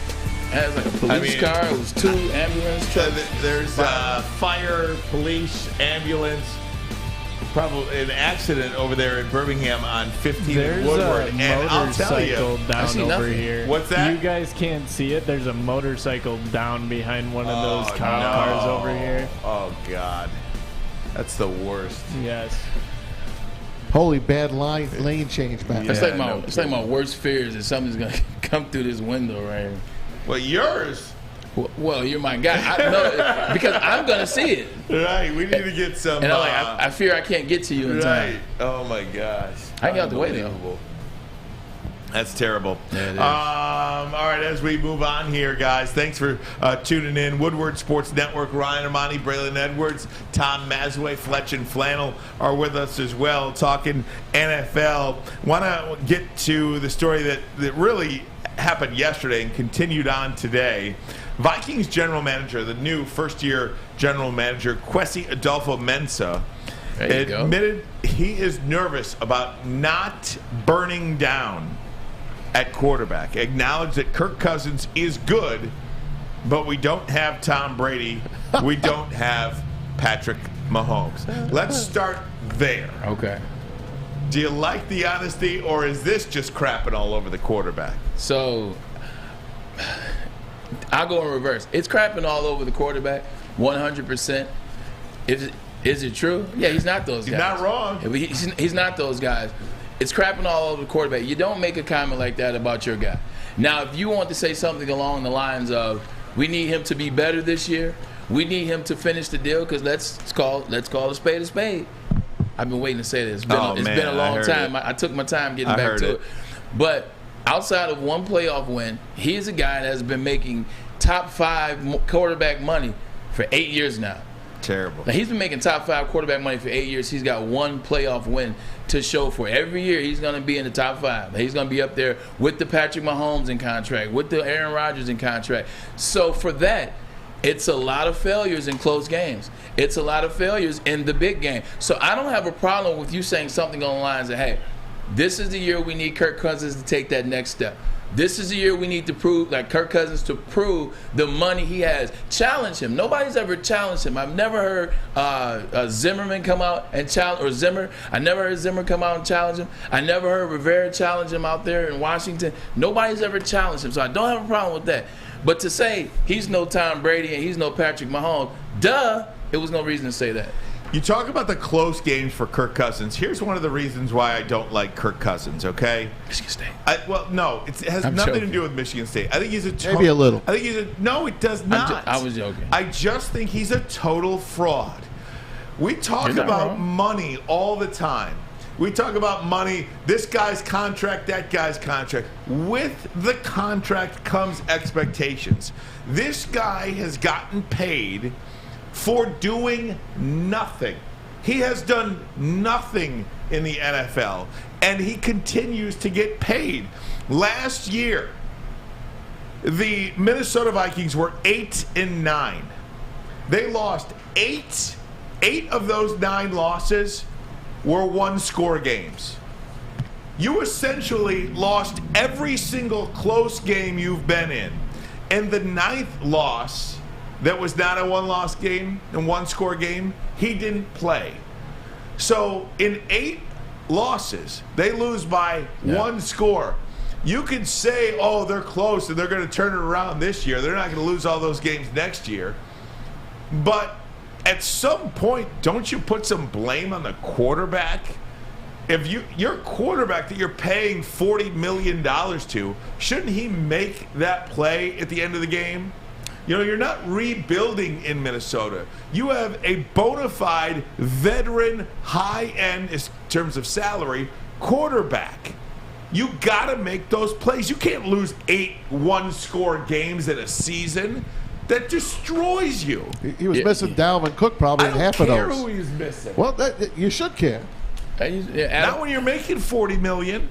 Speaker 2: It was like a police car. It was 2 ambulance trucks.
Speaker 1: There's fire, police, ambulance. Probably an accident over there in Birmingham on 15 and Woodward. And I'll tell you,
Speaker 23: down over here.
Speaker 1: What's that?
Speaker 23: You guys can't see it. There's a motorcycle down behind one of those cars over here.
Speaker 1: Oh, God. That's the worst.
Speaker 23: Yes.
Speaker 3: Holy bad lane change back
Speaker 2: there. It's like my worst fears is something's going to come through this window right here.
Speaker 1: Well, yours.
Speaker 2: Well, you're my guy. I know because I'm going to see it.
Speaker 1: Right. We need to get some.
Speaker 2: And I fear I can't get to you in time.
Speaker 1: Oh, my gosh.
Speaker 2: I got the way though.
Speaker 1: That's terrible.
Speaker 2: Yeah, it is.
Speaker 1: All right, as we move on here, guys, thanks for tuning in. Woodward Sports Network, Ryan Ermanni, Braylon Edwards, Tom Mazawey, Fletch and Flannel are with us as well, talking NFL. Want to get to the story that really happened yesterday and continued on today. Vikings general manager, the new first-year general manager, Kwesi Adolfo-Mensah, admitted he is nervous about not burning down at quarterback. Acknowledge that Kirk Cousins is good, but we don't have Tom Brady. We don't have Patrick Mahomes. Let's start there.
Speaker 2: Okay.
Speaker 1: Do you like the honesty, or is this just crapping all over the quarterback?
Speaker 2: So I'll go in reverse. It's crapping all over the quarterback, 100%. Is it true? Yeah, he's not those guys.
Speaker 1: He's not wrong.
Speaker 2: He's not those guys. It's crapping all over the quarterback. You don't make a comment like that about your guy. Now, if you want to say something along the lines of, we need him to be better this year, we need him to finish the deal, because let's call a spade a spade. I've been waiting to say this. It's been a long time. I took my time getting back to it. But outside of one playoff win, he's a guy that has been making top 5 quarterback money for 8 years now.
Speaker 1: Terrible.
Speaker 2: Now, he's been making top 5 quarterback money for 8 years. He's got one playoff win to show for it. Every year he's going to be in the top 5. He's going to be up there with the Patrick Mahomes in contract, with the Aaron Rodgers in contract. So for that, it's a lot of failures in close games. It's a lot of failures in the big game. So I don't have a problem with you saying something on the lines of, hey, this is the year we need Kirk Cousins to take that next step. This is the year we need to prove, like Kirk Cousins, to prove the money he has. Challenge him. Nobody's ever challenged him. I've never heard Zimmerman come out and challenge, or Zimmer. I never heard Zimmer come out and challenge him. I never heard Rivera challenge him out there in Washington. Nobody's ever challenged him, so I don't have a problem with that. But to say he's no Tom Brady and he's no Patrick Mahomes, it was no reason to say that.
Speaker 1: You talk about the close games for Kirk Cousins. Here's one of the reasons why I don't like Kirk Cousins, okay?
Speaker 2: Michigan State.
Speaker 1: No, it has nothing to do with Michigan State. I think he's
Speaker 3: maybe a little.
Speaker 1: I think no, it does not.
Speaker 2: I was joking.
Speaker 1: I just think he's a total fraud. We talk about money all the time. We talk about money, this guy's contract, that guy's contract. With the contract comes expectations. This guy has gotten paid for doing nothing. He has done nothing in the NFL, and he continues to get paid. Last year, the Minnesota Vikings were 8-9. They lost 8. 8 of those 9 losses were one-score games. You essentially lost every single close game you've been in. And the 9th loss, that was not a one-loss game and one-score game, he didn't play. So in 8 losses, they lose by 1 score. You could say, oh, they're close and they're going to turn it around this year. They're not going to lose all those games next year. But at some point, don't you put some blame on the quarterback? If your quarterback that you're paying $40 million to, shouldn't he make that play at the end of the game? You know, you're not rebuilding in Minnesota. You have a bona fide veteran, high-end in terms of salary quarterback. You got to make those plays. You can't lose 8 one-score games in a season. That destroys you.
Speaker 3: He was missing Dalvin Cook probably in half of those.
Speaker 1: I don't care who he's missing.
Speaker 3: Well, you should care.
Speaker 1: Not when you're making $40 million.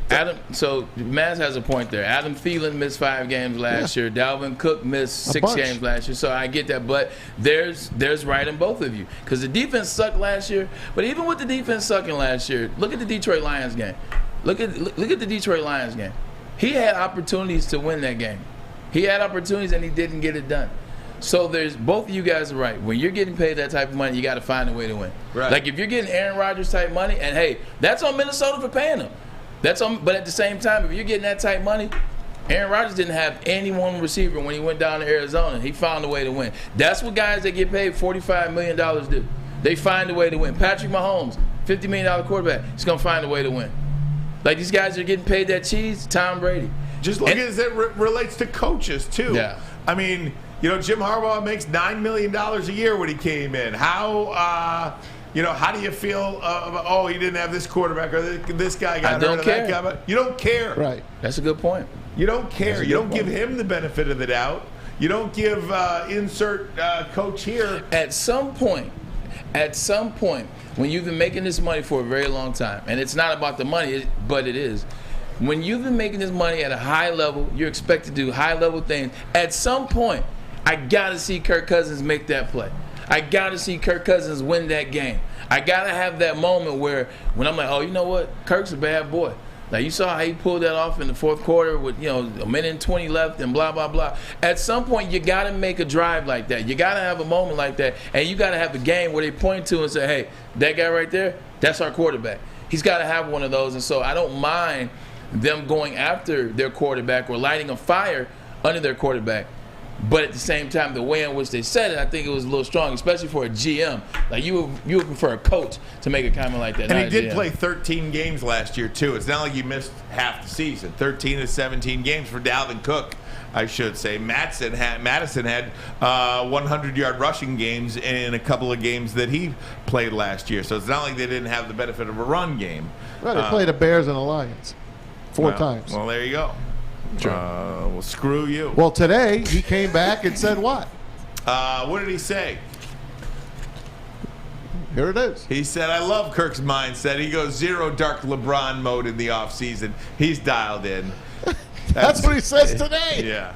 Speaker 2: So Maz has a point there. Adam Thielen missed 5 games last year. Dalvin Cook missed 6 games last year. So I get that, but there's right in both of you, because the defense sucked last year. But even with the defense sucking last year, look at the Detroit Lions game. Look at the Detroit Lions game. He had opportunities to win that game. He had opportunities and he didn't get it done. So both of you guys are right. When you're getting paid that type of money, you got to find a way to win.
Speaker 1: Right.
Speaker 2: Like if you're getting Aaron Rodgers type money, and hey, that's on Minnesota for paying him. But at the same time, if you're getting that type money, Aaron Rodgers didn't have any one receiver when he went down to Arizona. He found a way to win. That's what guys that get paid $45 million do. They find a way to win. Patrick Mahomes, $50 million quarterback, he's going to find a way to win. Like these guys are getting paid that cheese, Tom Brady.
Speaker 1: Just look as it relates to coaches, too.
Speaker 2: Yeah.
Speaker 1: I mean, you know, Jim Harbaugh makes $9 million a year when he came in. How do you feel about, he didn't have this quarterback or this guy got hurt or that guy? But you don't care.
Speaker 3: Right.
Speaker 2: That's a good point.
Speaker 1: You don't care. You don't give him the benefit of the doubt. You don't give insert coach here.
Speaker 2: At some point, when you've been making this money for a very long time, and it's not about the money, but it is. When you've been making this money at a high level, you're expected to do high-level things. At some point, I got to see Kirk Cousins make that play. I got to see Kirk Cousins win that game. I got to have that moment when I'm like, oh, you know what? Kirk's a bad boy. Like, you saw how he pulled that off in the fourth quarter with, a minute and 20 left and blah, blah, blah. At some point, you got to make a drive like that. You got to have a moment like that. And you got to have the game where they point to and say, hey, that guy right there, that's our quarterback. He's got to have one of those. And so I don't mind them going after their quarterback or lighting a fire under their quarterback. But at the same time, the way in which they said it, I think it was a little strong, especially for a GM. Like, you would prefer a coach to make a comment like that.
Speaker 1: And he did play 13 games last year, too. It's not like he missed half the season. 13 to 17 games for Dalvin Cook, I should say. Madison had 100-yard rushing games in a couple of games that he played last year. So it's not like they didn't have the benefit of a run game.
Speaker 3: Well, they played the Bears and the Lions four times.
Speaker 1: Well, there you go. Sure. Well, screw you.
Speaker 3: Well, today he came back and said what?
Speaker 1: What did he say?
Speaker 3: Here it is.
Speaker 1: He said, I love Kirk's mindset. He goes zero dark LeBron mode in the offseason. He's dialed in.
Speaker 3: That's what he says today.
Speaker 1: Yeah.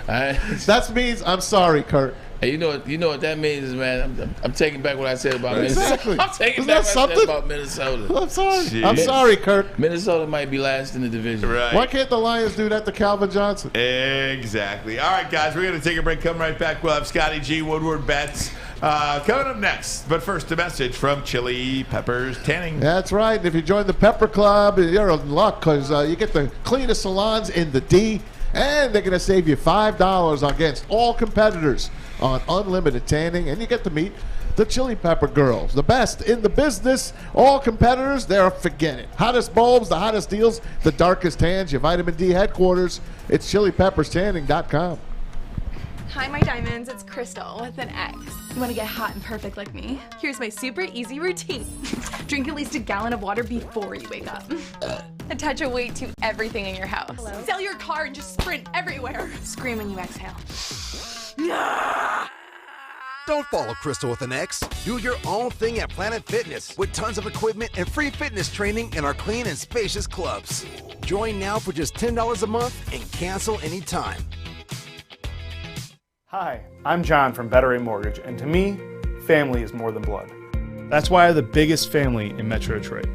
Speaker 3: That means I'm sorry, Kirk.
Speaker 2: Hey, you know what that means, man. I'm taking back what I said about
Speaker 3: exactly.
Speaker 2: Minnesota. I'm taking
Speaker 3: Isn't
Speaker 2: back
Speaker 3: that
Speaker 2: what I said
Speaker 3: something?
Speaker 2: about Minnesota.
Speaker 3: I'm sorry. Jeez. I'm sorry, Kirk.
Speaker 2: Minnesota might be last in the division.
Speaker 1: Right.
Speaker 3: Why can't the Lions do that to Calvin Johnson?
Speaker 1: Exactly. All right, guys, we're going to take a break. Come right back. We'll have Scotty G, Woodward Bets coming up next. But first, a message from Chili Peppers Tanning.
Speaker 3: That's right. And if you join the Pepper Club, you're in luck because you get the cleanest salons in the D. And they're going to save you $5 against all competitors on unlimited tanning. And you get to meet the Chili Pepper Girls, the best in the business. All competitors, they're forget it. Hottest bulbs, the hottest deals, the darkest tans, your vitamin D headquarters. It's chilipepperstanning.com.
Speaker 16: Hi, my diamonds. It's Crystal with an X. You want to get hot and perfect like me? Here's my super easy routine. Drink at least a gallon of water before you wake up. Attach a weight to everything in your house. Hello? Sell your car and just sprint everywhere. Scream when you exhale.
Speaker 17: Don't follow Crystal with an X. Do your own thing at Planet Fitness with tons of equipment and free fitness training in our clean and spacious clubs. Join now for just $10 a month and cancel anytime.
Speaker 6: Hi, I'm John from Better Rate Mortgage, and to me, family is more than blood. That's why I have the biggest family in Metro Detroit.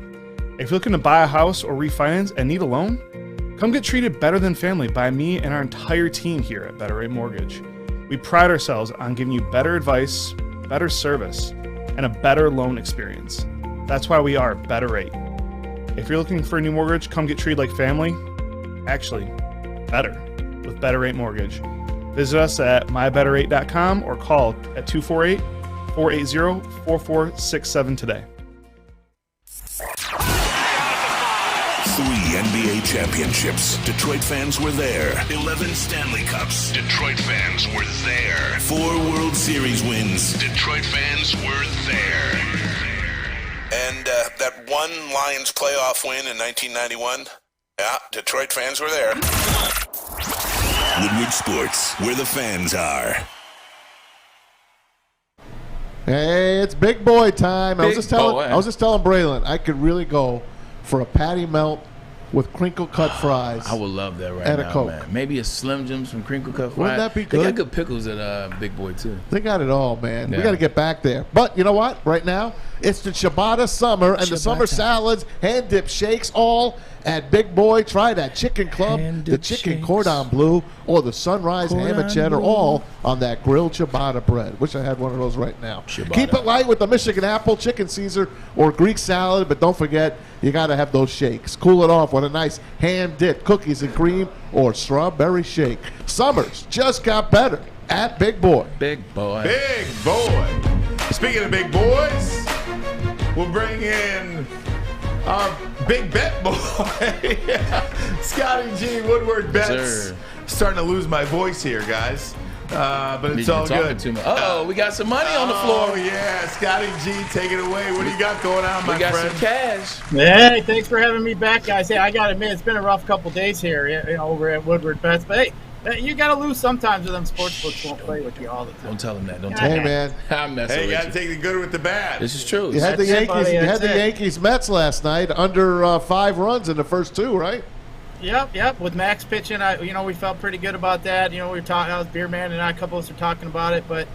Speaker 6: If you're looking to buy a house or refinance and need a loan, come get treated better than family by me and our entire team here at Better Rate Mortgage. We pride ourselves on giving you better advice, better service, and a better loan experience. That's why we are Better Rate. If you're looking for a new mortgage, come get treated like family. Actually, better with Better Rate Mortgage. Visit us at mybetterrate.com or call at 248-480-4467 today.
Speaker 9: 3 NBA championships. Detroit fans were there. 11 Stanley Cups. Detroit fans were there. 4 World Series wins. Detroit fans were there. And that one Lions playoff win in 1991. Yeah, Detroit fans were there. Woodward Sports, where the fans are.
Speaker 3: Hey, it's big boy time. I was just telling Braylon I could really go for a patty melt with crinkle cut fries.
Speaker 2: I would love that
Speaker 3: and
Speaker 2: now,
Speaker 3: a Coke.
Speaker 2: man. Maybe a Slim Jims from crinkle cut fries.
Speaker 3: Wouldn't that be
Speaker 2: They got
Speaker 3: good?
Speaker 2: good pickles at Big Boy too.
Speaker 3: They got it all, man.
Speaker 2: Yeah.
Speaker 3: We got to get back there. But you know what? Right now, it's the ciabatta summer and the summer salads, hand dip shakes, all at Big Boy. Try that chicken club, the chicken cordon bleu, or the sunrise ham and cheddar, all on that grilled ciabatta bread. Wish I had one of those right now.
Speaker 2: Ciabatta.
Speaker 3: Keep it light with the Michigan apple, chicken Caesar, or Greek salad, but don't forget, you got to have those shakes. Cool it off with a nice ham dip, cookies and cream, or strawberry shake. Summers just got better at Big Boy.
Speaker 2: Big Boy.
Speaker 1: Big Boy. Speaking of big boys, we'll bring in our big bet boy, Scotty G, Woodward Bets.
Speaker 2: Sir.
Speaker 1: Starting to lose my voice here, guys. But it's all good.
Speaker 2: We got some money on the floor.
Speaker 1: Oh, yeah. Scotty G, take it away. What do you got going on, my friend?
Speaker 2: We got some cash.
Speaker 7: Hey, thanks for having me back, guys. Hey, I got to admit, it's been a rough couple days here over at Woodward Bets. But, hey, you got to lose sometimes with them. Sportsbooks won't play with you all the time.
Speaker 2: Don't tell him that. Don't
Speaker 3: Hey, man.
Speaker 2: I'm messing
Speaker 1: Hey, you
Speaker 2: with
Speaker 1: got to take the good with the bad.
Speaker 2: This is true.
Speaker 3: You had the
Speaker 7: That's it,
Speaker 3: Yankees.
Speaker 7: buddy.
Speaker 3: You had
Speaker 7: That's
Speaker 3: the
Speaker 7: it.
Speaker 3: Yankees Mets last night under 5 runs in the first 2, right?
Speaker 7: Yep. With Max pitching, we felt pretty good about that. We were talking. I was Beer Man, and a couple of us were talking about it. But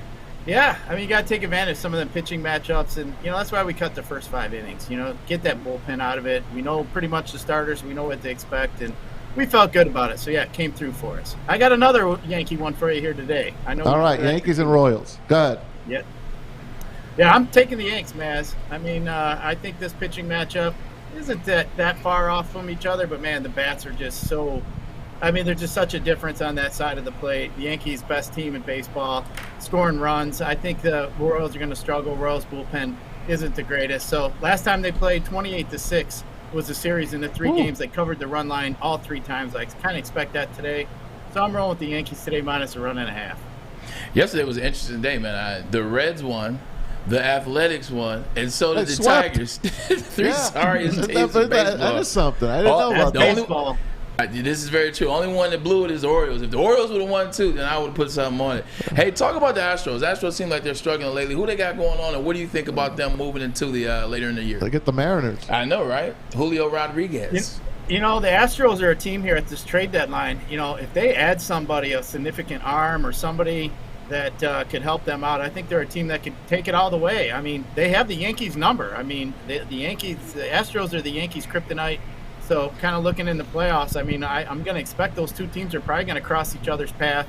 Speaker 7: Yeah, I mean, you got to take advantage of some of them pitching matchups, and, that's why we cut the first 5 innings. Get that bullpen out of it. We know pretty much the starters. We know what to expect, and we felt good about it. So, yeah, it came through for us. I got another Yankee one for you here today. I know.
Speaker 3: All right, Yankees and Royals. Go ahead.
Speaker 7: Yeah, I'm taking the Yanks, Maz. I mean, I think this pitching matchup isn't that far off from each other, but, man, the bats are just so – I mean, there's just such a difference on that side of the plate. The Yankees' best team in baseball, scoring runs. I think the Royals are going to struggle. Royals' bullpen isn't the greatest. So last time they played, 28-6 was the series in the 3 games. They covered the run line all 3 times. I kind of expect that today. So I'm rolling with the Yankees today minus a run and a half.
Speaker 2: Yesterday was an interesting day, man. The Reds won. The Athletics won, and so did the Tigers. 3 sorriest days of baseball.
Speaker 3: That is something. I didn't know about
Speaker 7: that.
Speaker 2: This is very true. Only one that blew it is the Orioles. If the Orioles would have won too, then I would have put something on it. Hey, talk about the Astros. Astros seem like they're struggling lately. Who they got going on, and what do you think about them moving into the later in the year?
Speaker 3: They get the Mariners.
Speaker 2: I know, right? Julio Rodriguez.
Speaker 7: The Astros are a team here at this trade deadline. If they add somebody, a significant arm or somebody that could help them out, I think they're a team that could take it all the way. I mean, they have the Yankees' number. I mean, the Astros are the Yankees' kryptonite. So kind of looking in the playoffs, I mean, I'm going to expect those 2 teams are probably going to cross each other's path.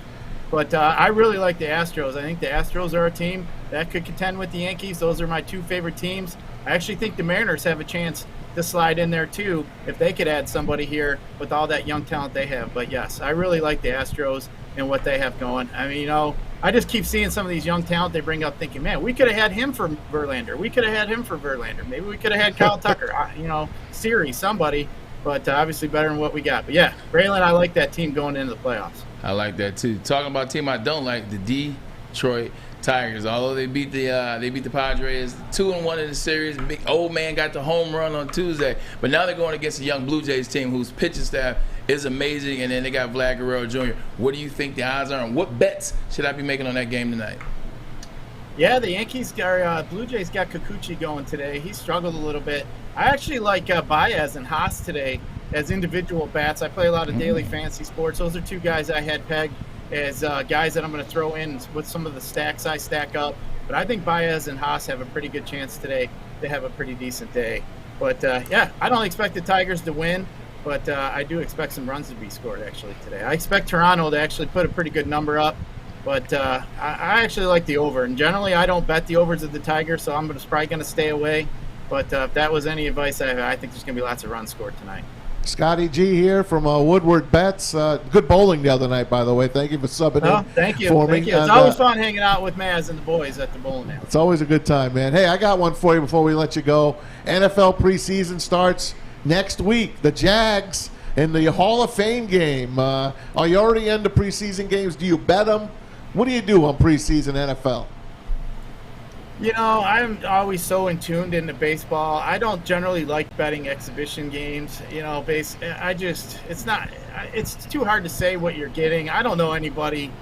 Speaker 7: But I really like the Astros. I think the Astros are a team that could contend with the Yankees. Those are my 2 favorite teams. I actually think the Mariners have a chance to slide in there too if they could add somebody here with all that young talent they have. But yes, I really like the Astros and what they have going. I mean, I just keep seeing some of these young talent they bring up thinking, man, we could have had him for Verlander. We could have had him for Verlander. Maybe we could have had Kyle Tucker, Siri, somebody. But obviously better than what we got. But, yeah, Braylon, I like that team going into the playoffs.
Speaker 2: I like that, too. Talking about a team I don't like, the Detroit Tigers. Although they beat the Padres 2-1 in the series. Big old man got the home run on Tuesday. But now they're going against a young Blue Jays team whose pitching staff is amazing. And then they got Vlad Guerrero Jr. What do you think the odds are? And what bets should I be making on that game tonight?
Speaker 7: Yeah, the Blue Jays got Kikuchi going today. He struggled a little bit. I actually like Baez and Haas today as individual bats. I play a lot of daily fantasy sports. Those are 2 guys I had pegged as guys that I'm going to throw in with some of the stacks I stack up. But I think Baez and Haas have a pretty good chance today to have a pretty decent day. But, yeah, I don't expect the Tigers to win, but I do expect some runs to be scored actually today. I expect Toronto to actually put a pretty good number up. But I actually like the over. And generally, I don't bet the overs of the Tigers, so I'm probably going to stay away. But if that was any advice, I think there's going to be lots of runs scored tonight.
Speaker 3: Scotty G here from Woodward Bets. Good bowling the other night, by the way. Thank you for subbing in.
Speaker 7: Thank you.
Speaker 3: For me.
Speaker 7: It's always fun hanging out with Maz and the boys at the bowling alley.
Speaker 3: It's always a good time, man. Hey, I got one for you before we let you go. NFL preseason starts next week. The Jags in the Hall of Fame game. Are you already into preseason games? Do you bet them? What do you do on preseason NFL?
Speaker 7: I'm always so in tuned into baseball. I don't generally like betting exhibition games. It's too hard to say what you're getting. I don't know anybody,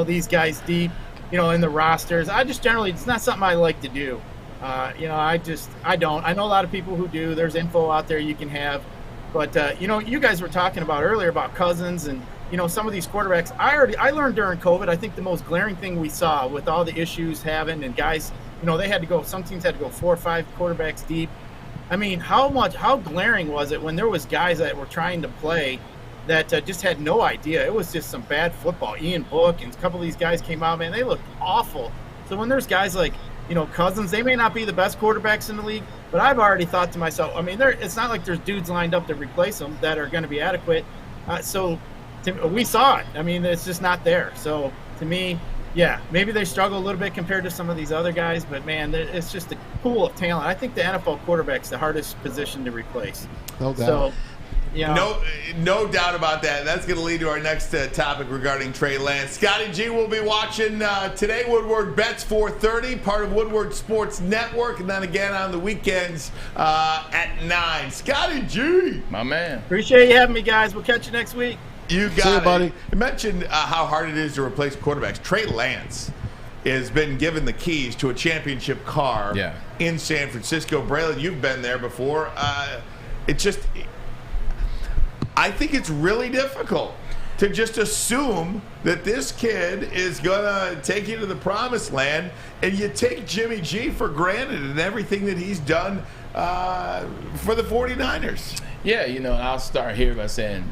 Speaker 7: these guys deep, in the rosters. It's not something I like to do. I don't. I know a lot of people who do. There's info out there you can have. But, you guys were talking about earlier about Cousins and, some of these quarterbacks. I learned during COVID, I think the most glaring thing we saw with all the issues having and guys, some teams had to go 4 or 5 quarterbacks deep. I mean, how glaring was it when there was guys that were trying to play that just had no idea. It was just some bad football. Ian Book and a couple of these guys came out, man, they looked awful. So when there's guys like, Cousins, they may not be the best quarterbacks in the league, but I've already thought to myself, I mean, it's not like there's dudes lined up to replace them that are going to be adequate. We saw it. I mean, it's just not there. So to me, yeah, maybe they struggle a little bit compared to some of these other guys, but man, it's just a pool of talent. I think the NFL quarterback's the hardest position to replace.
Speaker 3: No doubt.
Speaker 7: So,
Speaker 1: no doubt about that. That's going to lead to our next topic regarding Trey Lance. Scotty G will be watching today. Woodward Bets 4:30, part of Woodward Sports Network, and then again on the weekends at 9. Scotty G,
Speaker 2: my man.
Speaker 7: Appreciate you having me, guys. We'll catch you next week.
Speaker 1: You got it, buddy. You mentioned how hard it is to replace quarterbacks. Trey Lance has been given the keys to a championship car in San Francisco. Braylon, you've been there before. I think it's really difficult. to just assume that this kid is going to take you to the promised land, and you take Jimmy G for granted and everything that he's done for the 49ers.
Speaker 2: Yeah, I'll start here by saying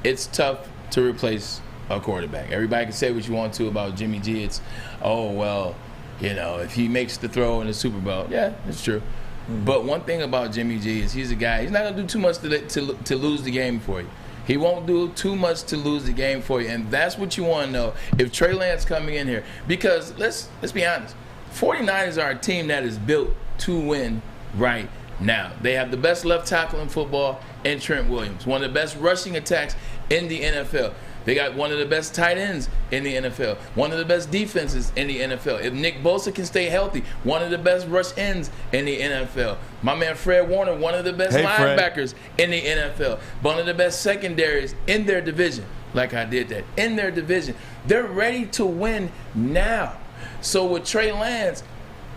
Speaker 2: it's tough to replace a quarterback. Everybody can say what you want to about Jimmy G. It's, if he makes the throw in the Super Bowl, yeah, it's true. But one thing about Jimmy G is he's a guy, he's not going to do too much to lose the game for you. He won't do too much to lose the game for you, and that's what you want to know if Trey Lance coming in here. Because let's be honest, 49ers are a team that is built to win right now. They have the best left tackle in football in Trent Williams, one of the best rushing attacks in the NFL. They got one of the best tight ends in the NFL, one of the best defenses in the NFL. If Nick Bosa can stay healthy, one of the best rush ends in the NFL. My man Fred Warner, one of the best linebackers in the NFL, one of the best secondaries in their division. Like I did that, in their division. They're ready to win now. So with Trey Lance,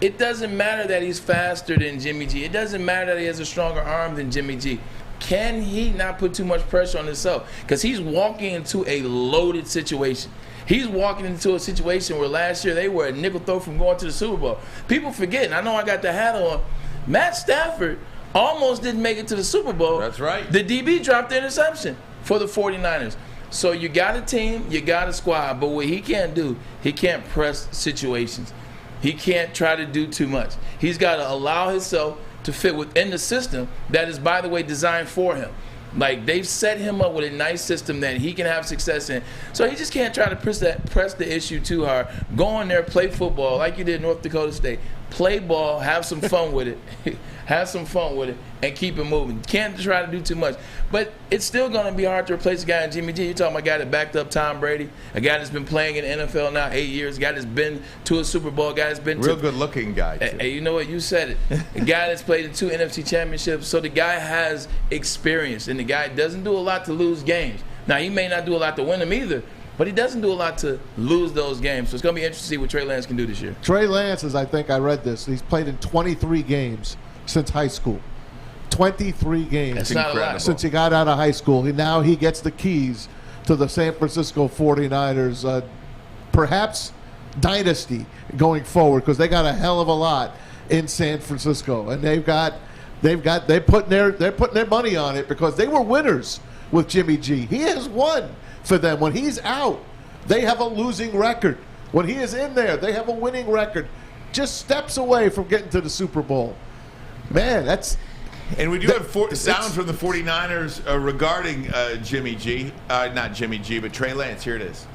Speaker 2: it doesn't matter that he's faster than Jimmy G. It doesn't matter that he has a stronger arm than Jimmy G. Can he not put too much pressure on himself? Because he's walking into a loaded situation. He's walking into a situation where last year they were a nickel throw from going to the Super Bowl. People forget, and I know I got the hat on, Matt Stafford almost didn't make it to the Super Bowl.
Speaker 1: That's right.
Speaker 2: The DB dropped the interception for the 49ers. So you got a team, you got a squad, but what he can't do, he can't press situations. He can't try to do too much. He's got to allow himself to fit within the system that is, by the way, designed for him. Like, they've set him up with a nice system that he can have success in. So he just can't try to press the issue too hard. Go in there, play football like you did in North Dakota State. Play ball, have some fun with it. Have some fun with it and keep it moving. Can't try to do too much. But it's still going to be hard to replace a guy in Jimmy G. You're talking about a guy that backed up Tom Brady, a guy that's been playing in the NFL now 8 years, a guy that's been to a Super Bowl, a guy that's been
Speaker 1: real good-looking guy, too.
Speaker 2: Hey, you know what? You said it. A guy that's played in 2 NFC championships. So the guy has experience, and the guy doesn't do a lot to lose games. Now, he may not do a lot to win them either, but he doesn't do a lot to lose those games. So it's going to be interesting to see what Trey Lance can do this year.
Speaker 3: Trey Lance is, I think I read this, he's played in 23 games since high school. 23 games.
Speaker 2: That's incredible.
Speaker 3: Since he got out of high school. Now he gets the keys to the San Francisco 49ers, perhaps dynasty going forward, because they got a hell of a lot in San Francisco, and they're putting their money on it because they were winners with Jimmy G. He has won for them. When he's out, they have a losing record. When he is in there, they have a winning record. Just steps away from getting to the Super Bowl. Man, that's...
Speaker 1: And we do have sound from the 49ers regarding Jimmy G. Not Jimmy G, but Trey Lance. Here it is.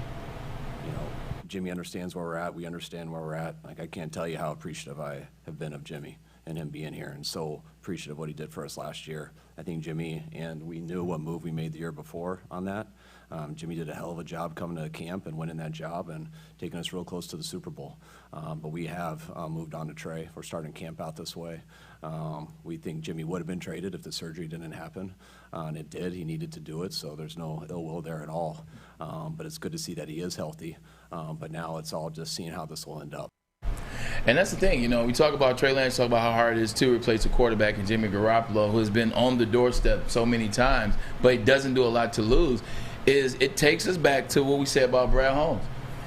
Speaker 8: Jimmy understands where we're at. We understand where we're at. Like, I can't tell you how appreciative I have been of Jimmy and him being here, and so appreciative of what he did for us last year. I think Jimmy, and we knew what move we made the year before on that. Jimmy did a hell of a job coming to camp and winning that job and taking us real close to the Super Bowl. But we have moved on to Trey. We're starting camp out this way. We think Jimmy would have been traded if the surgery didn't happen, and it did. He needed to do it, so there's no ill will there at all. But it's good to see that he is healthy. But now it's all just seeing how this will end up.
Speaker 2: And that's the thing, we talk about Trey Lance, talk about how hard it is to replace a quarterback in Jimmy Garoppolo, who has been on the doorstep so many times, but he doesn't do a lot to lose. It takes us back to what we said about Brad Holmes.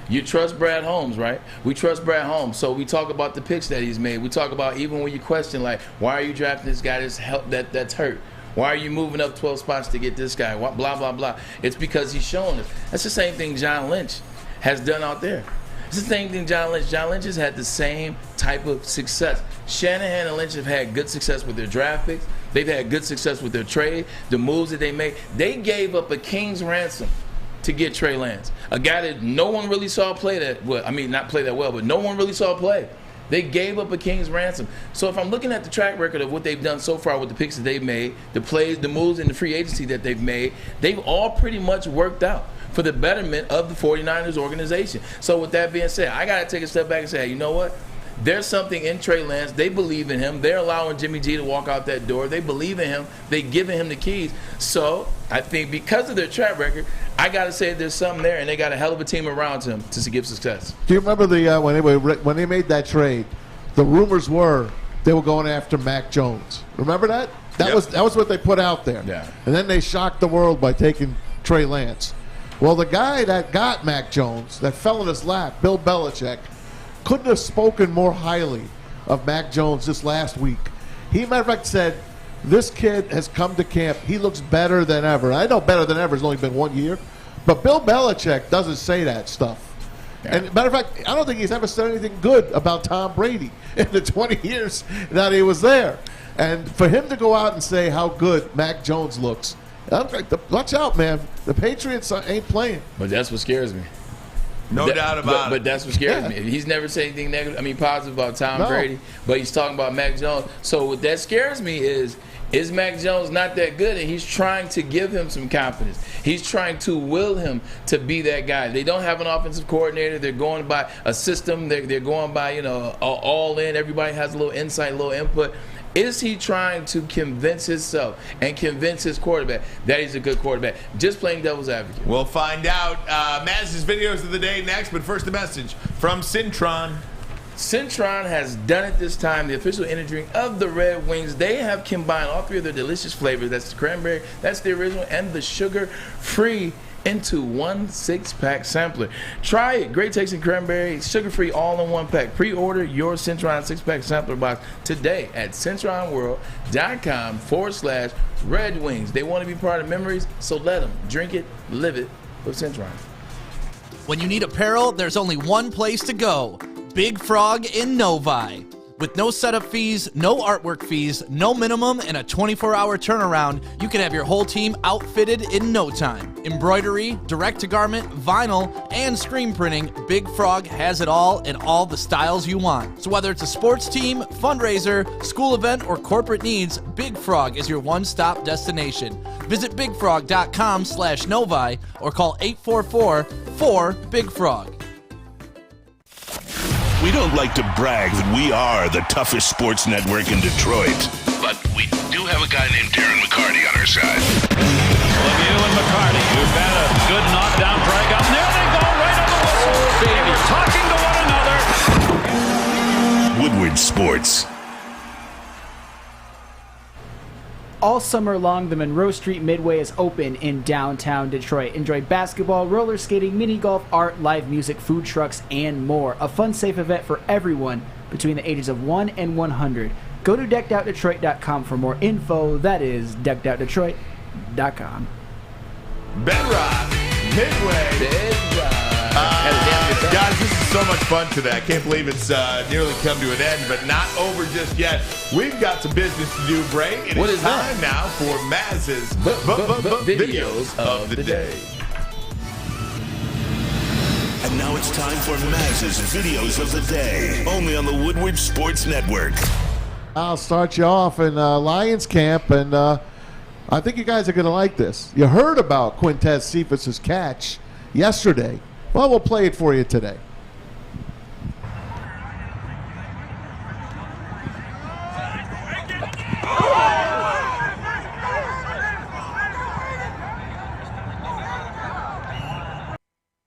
Speaker 2: You trust Brad Holmes, right? We trust Brad Holmes. So we talk about the picks that he's made. We talk about even when you question, like, why are you drafting this guy that's hurt? Why are you moving up 12 spots to get this guy? Blah, blah, blah. It's because he's showing us. That's the same thing John Lynch has done out there. It's the same thing John Lynch has had the same type of success. Shanahan and Lynch have had good success with their draft picks. They've had good success with their trade, the moves that they made. They gave up a king's ransom to get Trey Lance, a guy that no one really saw play that well. I mean, not play that well, but no one really saw play. They gave up a king's ransom. So if I'm looking at the track record of what they've done so far with the picks that they've made, the plays, the moves, and the free agency that they've made, they've all pretty much worked out for the betterment of the 49ers organization. So with that being said, I got to take a step back and say, hey, you know what? There's something in Trey Lance. They believe in him. They're allowing Jimmy G to walk out that door. They believe in him. They're giving him the keys. So I think because of their track record, I got to say there's something there, and they got a hell of a team around him to give success.
Speaker 3: Do you remember when they made that trade, the rumors were they were going after Mac Jones. Remember that? That was what they put out there.
Speaker 2: Yeah.
Speaker 3: And then they shocked the world by taking Trey Lance. Well, the guy that got Mac Jones, that fell in his lap, Bill Belichick, couldn't have spoken more highly of Mac Jones this last week. He, matter of fact, said, this kid has come to camp. He looks better than ever. I know better than ever has only been 1 year, but Bill Belichick doesn't say that stuff. Yeah. And matter of fact, I don't think he's ever said anything good about Tom Brady in the 20 years that he was there. And for him to go out and say how good Mac Jones looks, watch out, man. The Patriots ain't playing.
Speaker 2: But that's what scares me.
Speaker 1: No doubt about it.
Speaker 2: But that's what scares me. He's never said anything negative. I mean, positive about Tom Brady, but he's talking about Mac Jones. So what that scares me is Mac Jones not that good? And he's trying to give him some confidence. He's trying to will him to be that guy. They don't have an offensive coordinator. They're going by a system. They're going by, all in. Everybody has a little insight, a little input. Is he trying to convince himself and convince his quarterback that he's a good quarterback? Just playing devil's advocate.
Speaker 1: We'll find out. Maz's videos of the day next, but first a message from Cintron.
Speaker 2: Cintron has done it this time. The official energy drink of the Red Wings. They have combined all three of their delicious flavors. That's the cranberry, that's the original, and the sugar-free into one 6-pack sampler. Try it. Great tasting cranberry, sugar-free, all in one pack. Pre-order your Cintron 6-pack sampler box today at CintronWorld.com/Red Wings. They want to be part of memories, so let them drink it, live it with Cintron.
Speaker 11: When you need apparel, there's only one place to go. Big Frog in Novi. With no setup fees, no artwork fees, no minimum, and a 24-hour turnaround, you can have your whole team outfitted in no time. Embroidery, direct-to-garment, vinyl, and screen printing, Big Frog has it all in all the styles you want. So whether it's a sports team, fundraiser, school event, or corporate needs, Big Frog is your one-stop destination. Visit bigfrog.com/Novi or call 844-4-BIG-FROG.
Speaker 9: We don't like to brag that we are the toughest sports network in Detroit, but we do have a guy named Darren McCarty on our side.
Speaker 10: Lemieux and McCarty, who've had a good knockdown drag up. There they go, right on the whistle. They were talking to one another.
Speaker 9: Woodward Sports.
Speaker 14: All summer long, the Monroe Street Midway is open in downtown Detroit. Enjoy basketball, roller skating, mini golf, art, live music, food trucks, and more. A fun, safe event for everyone between the ages of 1 and 100. Go to deckedoutdetroit.com for more info. That is deckedoutdetroit.com.
Speaker 1: Bedrock Midway. Guys, this is so much fun today. I can't believe it's nearly come to an end, but not over just yet. We've got some business to do, Bray. It is time now for Maz's videos of the day.
Speaker 9: And now it's time for Maz's videos of the day, only on the Woodward Sports Network.
Speaker 3: I'll start you off in Lions camp, and I think you guys are going to like this. You heard about Quintez Cephas' catch yesterday. Well, we'll play it for you today.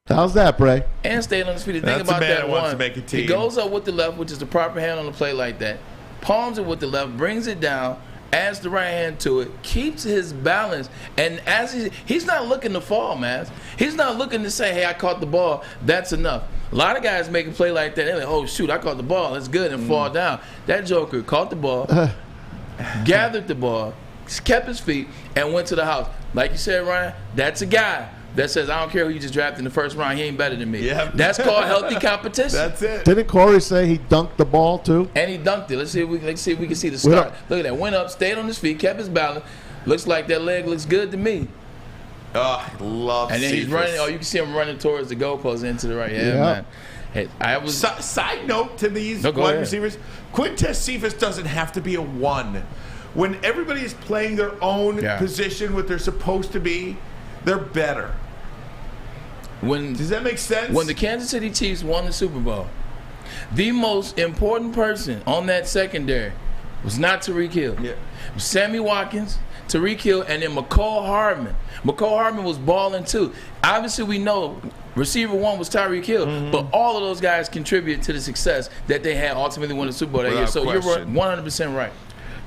Speaker 3: How's that, Bray?
Speaker 2: And staying on his feet. Think about that one. He goes up with the left, which is the proper hand on the play like that. Palms it with the left, brings it down, adds the right hand to it, keeps his balance, and as he's not looking to fall, man. He's not looking to say, hey, I caught the ball, that's enough. A lot of guys make a play like that, they're like, oh, shoot, I caught the ball, that's good, and fall down. That joker caught the ball, gathered the ball, kept his feet, and went to the house. Like you said, Ryan, that's a guy that says, I don't care who you just drafted in the first round, he ain't better than me. Yep. That's called healthy competition.
Speaker 1: That's it.
Speaker 3: Didn't Corey say he dunked the ball too?
Speaker 2: And he dunked it. Let's see if we can see the start. Look at that. Went up, stayed on his feet, kept his balance. Looks like that leg looks good to me.
Speaker 1: Oh, I love
Speaker 2: And then he's running. Oh, you can see him running towards the goalpost into the right. Yeah, man. Hey,
Speaker 1: Side note to these wide receivers, Quintez Cephas doesn't have to be a one. When everybody is playing their own position, what they're supposed to be, they're better. Does that make sense?
Speaker 2: When the Kansas City Chiefs won the Super Bowl, the most important person on that secondary was not Tyreek Hill. Yeah. It was Sammy Watkins, Tyreek Hill, and then McCall Hardman. McCall Hardman was balling too. Obviously, we know receiver one was Tyreek Hill, but all of those guys contributed to the success that they had ultimately won the Super Bowl that year. So you're 100% right.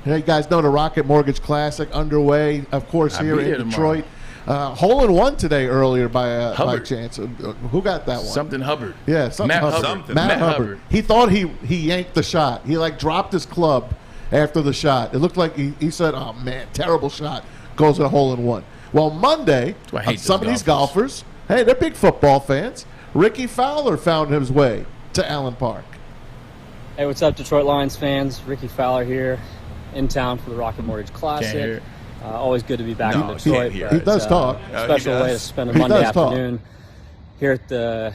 Speaker 3: You guys know the Rocket Mortgage Classic underway, of course, here in Detroit. Hole in one today earlier by chance. Who got that one?
Speaker 2: Something Hubbard.
Speaker 3: Yeah, something Hubbard. Matt Hubbard. He thought he yanked the shot. He dropped his club after the shot. It looked like he said, "Oh man, terrible shot." Goes a hole in one. Well, Monday, some of these golfers, hey, they're big football fans. Ricky Fowler found his way to Allen Park.
Speaker 12: Hey, what's up, Detroit Lions fans? Ricky Fowler here, in town for the Rocket Mortgage Classic. Always good to be back in Detroit.
Speaker 3: He does talk.
Speaker 12: Special way to spend a Monday afternoon here at the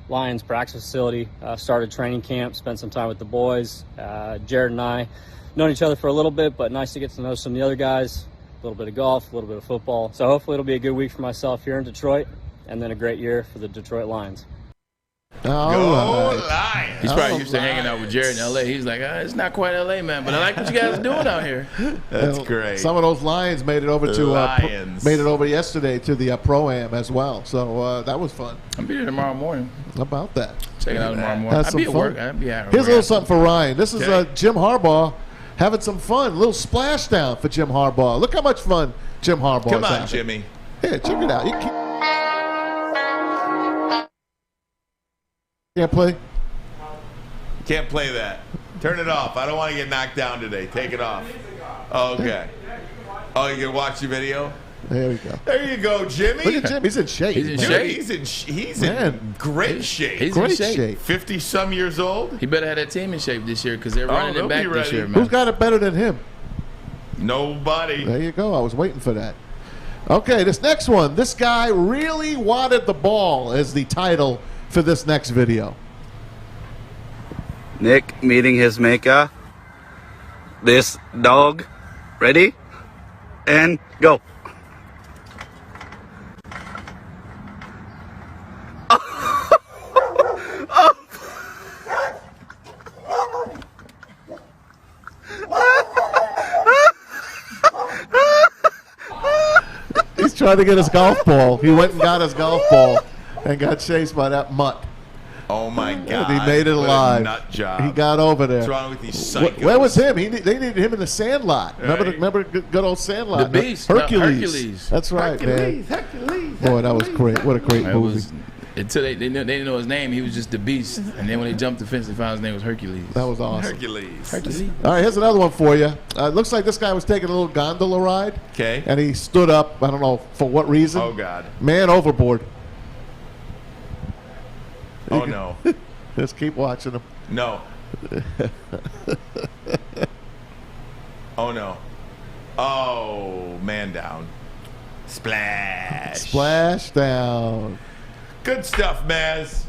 Speaker 12: Lions practice facility. Started training camp, spent some time with the boys. Jared and I known each other for a little bit, but nice to get to know some of the other guys. A little bit of golf, a little bit of football. So hopefully it'll be a good week for myself here in Detroit, and then a great year for the Detroit Lions.
Speaker 1: Go Lions!
Speaker 2: He's probably used to hanging out with Jared in L.A. He's like, it's not quite L.A., man, but I like what you guys are doing out here.
Speaker 1: That's great.
Speaker 3: Some of those Lions made it over yesterday to the Pro-Am as well. So that was fun.
Speaker 2: I'll be there tomorrow morning.
Speaker 3: How about that?
Speaker 2: Check it out tomorrow morning. I'll be at work. I'll be out.
Speaker 3: Here's a little something for Ryan. This is Jim Harbaugh having some fun. A little splashdown for Jim Harbaugh. Look how much fun Jim Harbaugh is having.
Speaker 1: Come on, Jimmy.
Speaker 3: Yeah, check it out. Can't play?
Speaker 1: Can't play that. Turn it off. I don't want to get knocked down today. Take it off. Okay. Oh, you can watch the video?
Speaker 3: There we go.
Speaker 1: There you go, Jimmy.
Speaker 3: Look at Jim. He's in shape.
Speaker 2: He's in shape.
Speaker 1: He's in great shape.
Speaker 2: He's in shape.
Speaker 1: 50-some years old.
Speaker 2: He better have that team in shape this year because they're running it back this year, man.
Speaker 3: Who's got it better than him?
Speaker 1: Nobody.
Speaker 3: There you go. I was waiting for that. Okay, this next one. This guy really wanted the ball as the title for this next video.
Speaker 13: Nick meeting his maker. This dog. Ready? And go.
Speaker 3: He's trying to get his golf ball. He went and got his golf ball and got chased by that mutt.
Speaker 1: Oh, my God.
Speaker 3: And he made it alive.
Speaker 1: Nut job.
Speaker 3: He got over there.
Speaker 1: What's wrong with these psychos?
Speaker 3: Where was him? They needed him in the Sandlot.
Speaker 1: Right.
Speaker 3: Remember good old Sandlot?
Speaker 2: The Beast.
Speaker 3: Hercules. That's right,
Speaker 1: Hercules.
Speaker 3: Boy, that was great. What a great movie.
Speaker 2: Until they didn't know his name, he was just the Beast. And then when they jumped the fence, they found his name was Hercules.
Speaker 3: That was awesome.
Speaker 1: Hercules.
Speaker 3: All right, here's another one for you. Looks like this guy was taking a little gondola ride.
Speaker 1: Okay.
Speaker 3: And he stood up. I don't know for what reason.
Speaker 1: Oh, God.
Speaker 3: Man overboard.
Speaker 1: Oh, no.
Speaker 3: Just keep watching him.
Speaker 1: No. Oh, no. Oh, man down. Splash.
Speaker 3: Splash down.
Speaker 1: Good stuff, Maz.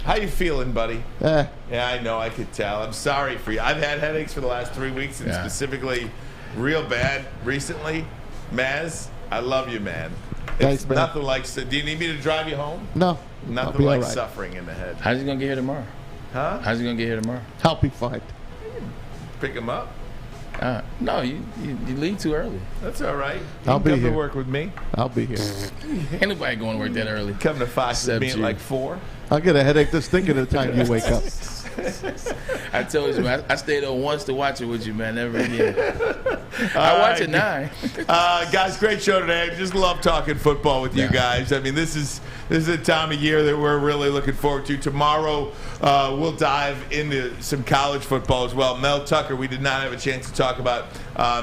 Speaker 1: How you feeling, buddy?
Speaker 3: Yeah,
Speaker 1: I know. I could tell. I'm sorry for you. I've had headaches for the last 3 weeks, and specifically real bad recently. Maz, I love you, man.
Speaker 3: Thanks, man.
Speaker 1: Nothing like... Do you need me to drive you home?
Speaker 3: No.
Speaker 1: Nothing like suffering in the head.
Speaker 2: How's he going to get here tomorrow?
Speaker 1: Huh?
Speaker 2: How's he going to get here tomorrow?
Speaker 3: I'll be fine.
Speaker 1: Pick him up?
Speaker 2: No, you leave too early.
Speaker 1: That's all right.
Speaker 3: I'll be
Speaker 1: come
Speaker 3: here.
Speaker 1: to work with me.
Speaker 3: I'll be here.
Speaker 2: Ain't nobody going to work that early.
Speaker 1: Come to Fox with me at like 4.
Speaker 3: I'll get a headache just thinking of the time you wake up.
Speaker 2: I told you, man. I stayed up once to watch it with you, man. Never again. I watch it 9.
Speaker 1: Guys, great show today. I just love talking football with you guys. I mean, this is a time of year that we're really looking forward to. Tomorrow, we'll dive into some college football as well. Mel Tucker, we did not have a chance to talk about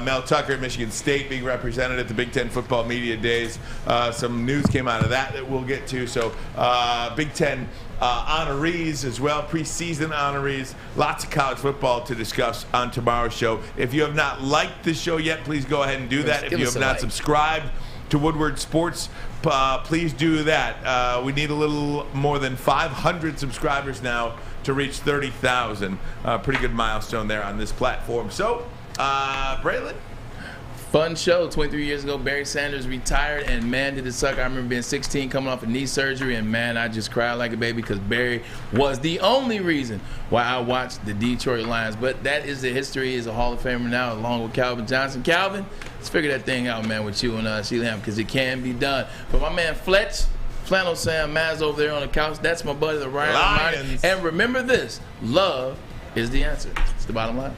Speaker 1: Mel Tucker at Michigan State being represented at the Big Ten Football Media Days. Some news came out of that we'll get to. So Big Ten honorees as well, preseason honorees. Lots of college football to discuss on tomorrow's show. If you have not liked this show yet, please go ahead and do that. If you have not subscribed to Woodward Sports, please do that. We need a little more than 500 subscribers now to reach 30,000. Pretty good milestone there on this platform. So, Braylon?
Speaker 2: Fun show. 23 years ago, Barry Sanders retired, and man, did it suck. I remember being 16, coming off a knee surgery, and man, I just cried like a baby because Barry was the only reason why I watched the Detroit Lions. But that is the history. He's a Hall of Famer now, along with Calvin Johnson. Calvin, let's figure that thing out, man, with you and Sheila Ham, because it can be done. But my man Fletch, Flannel Sam Maz over there on the couch, that's my buddy, the Ryan. And remember this, love is the answer. It's the bottom line.